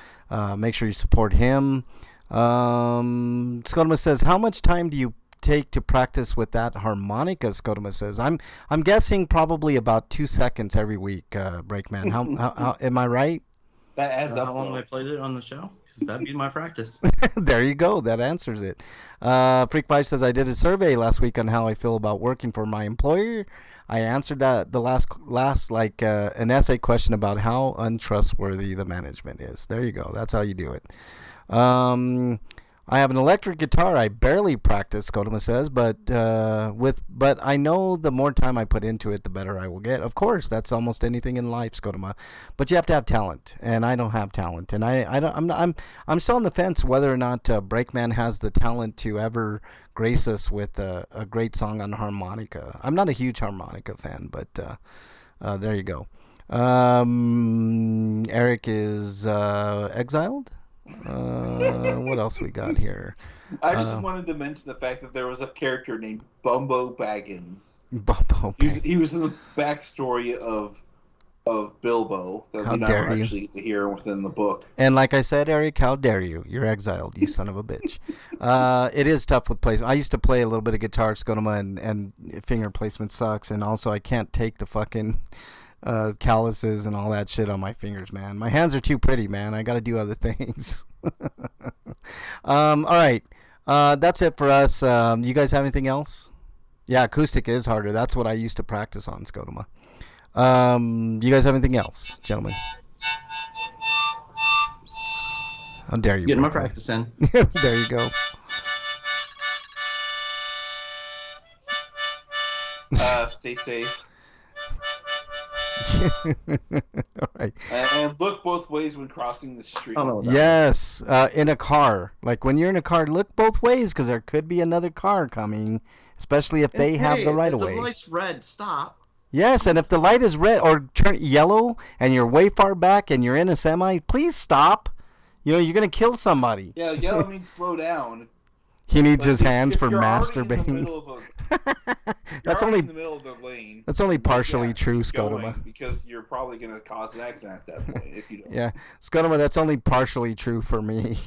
make sure you support him. Scotoma says, how much time do you take to practice with that harmonica? Scotoma says, I'm guessing probably about 2 seconds every week, Breakman. How am I right? That adds up. How long have I played it on the show? Because that'd be my practice. There you go. That answers it. Freak 5 says, I did a survey last week on how I feel about working for my employer. I answered that the last like an essay question about how untrustworthy the management is. There you go. That's how you do it. I have an electric guitar. I barely practice, Scotoma says, but I know the more time I put into it, the better I will get. Of course, that's almost anything in life, Scotoma. But you have to have talent, and I don't have talent, and I'm still on the fence whether or not Breakman has the talent to ever grace us with a great song on harmonica. I'm not a huge harmonica fan, but there you go. Eric is exiled. What else we got here? I just wanted to mention the fact that there was a character named Bumbo Baggins. Bumbo Baggins. He was in the backstory of of Bilbo that How we dare never you. actually get to hear within the book. And like I said, Eric, how dare you? You're exiled, you son of a bitch. It is tough with placement. I used to play a little bit of guitar, Skodoma, and finger placement sucks. And also, I can't take the fucking calluses and all that shit on my fingers, man. My hands are too pretty, man. I got to do other things. All right. That's it for us. You guys have anything else? Yeah, acoustic is harder. That's what I used to practice on, Skodoma. You guys have anything else, gentlemen? How dare you? Getting my practice in. There you go. Stay safe. All right. And look both ways when crossing the street. I don't know what that Yes, in a car. Like when you're in a car, look both ways because there could be another car coming, especially if they have the right of way. If the light's red, stop. Yes, and if the light is red or turn yellow and you're way far back and you're in a semi, please stop. You know, you're going to kill somebody. Yeah, yellow means slow down. He needs But his hands if for you're already masturbating. In the middle of a, That's already only in the middle of the lane. That's only partially yeah, true, keep going, Skodoma. because you're probably going to cause an accident at that point if you don't. Yeah, Skodoma, that's only partially true for me.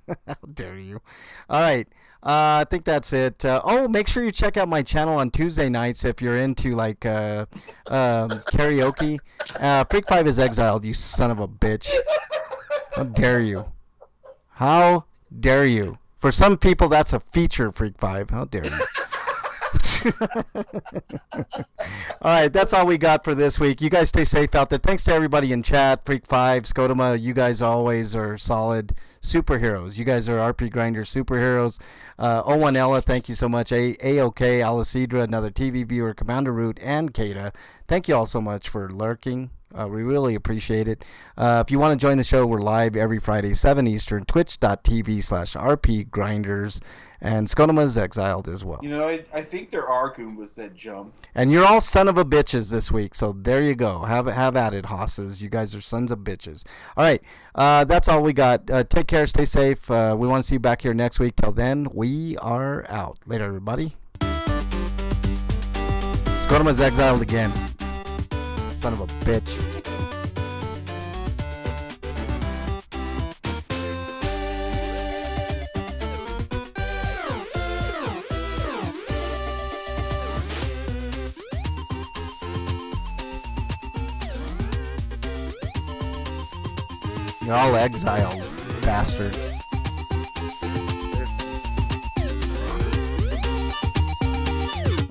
How dare you? All right. I think that's it. Make sure you check out my channel on Tuesday nights if you're into like karaoke. Freak 5 is exiled, you son of a bitch. How dare you? How dare you? For some people, that's a feature, Freak 5. How dare you? All right, that's all we got for this week. You guys stay safe out there. Thanks to everybody in chat. Freak 5, Skodoma, you guys always are solid superheroes. You guys are RPGrinders superheroes. 01 Ella, thank you so much. A-OK, Alicidra, another TV viewer, Commander Root, and Kata. Thank you all so much for lurking. We really appreciate it. If you want to join the show, we're live every Friday, 7 Eastern, twitch.tv/RPGrinders. And Skonoma's exiled as well. You know, I think there are Goombas that jump. And you're all son of a bitches this week, so there you go. Have at it, hosses. You guys are sons of bitches. All right, that's all we got. Take care, stay safe. We want to see you back here next week. Till then, we are out. Later, everybody. Skonoma's exiled again. Son of a bitch. You're all exiled, bastards.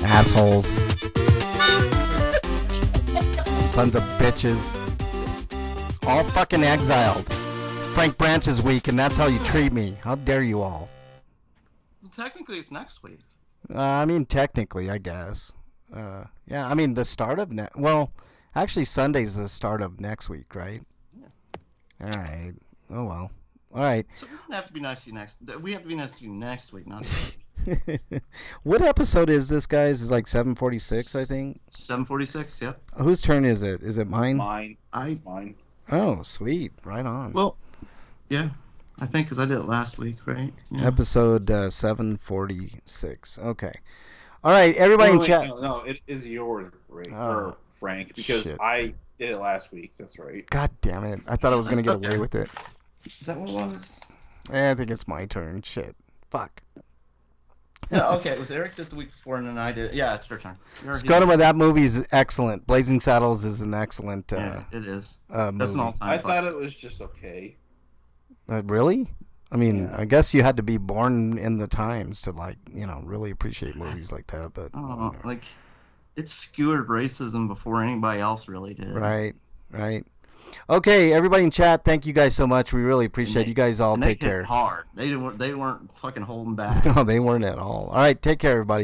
Assholes. Sons of bitches. All fucking exiled. Frank Branch is weak, and that's how you treat me. How dare you all? Well, technically, it's next week. I mean, technically, I guess. Yeah, I mean, the start of well, actually, Sunday's the start of next week, right? All right. Oh, well. All right. So we don't have to be nice to you next. We have to be nice to you next week, not this week. What episode is this, guys? It's like 746, I think. 746. Yep. Whose turn is it? Is it mine? Mine. It's mine. Oh, sweet. Right on. Well, yeah. I think because I did it last week, right? Yeah. Episode 746. Okay. All right, everybody in chat. No, it is yours, Ray, Oh, or Frank, because shit. I did it last week. That's right. God damn it. I thought I was going to get away with it. Is that what it was? I think it's my turn. Shit. Fuck. Yeah, okay. It was Eric did the week before, and then I did. Yeah, it's your turn. Skodoma, that movie is excellent. Blazing Saddles is an excellent Yeah, it is. movie. That's an all-time. I thought it was just okay. Really? I mean, Yeah. I guess you had to be born in the times to, like, you know, really appreciate movies like that. But I don't know, like, it skewered racism before anybody else really did. Right. Okay, everybody in chat, thank you guys so much. We really appreciate you guys all. And Take they hit care. hard. They weren't fucking holding back. No, they weren't at all. All right, take care, everybody.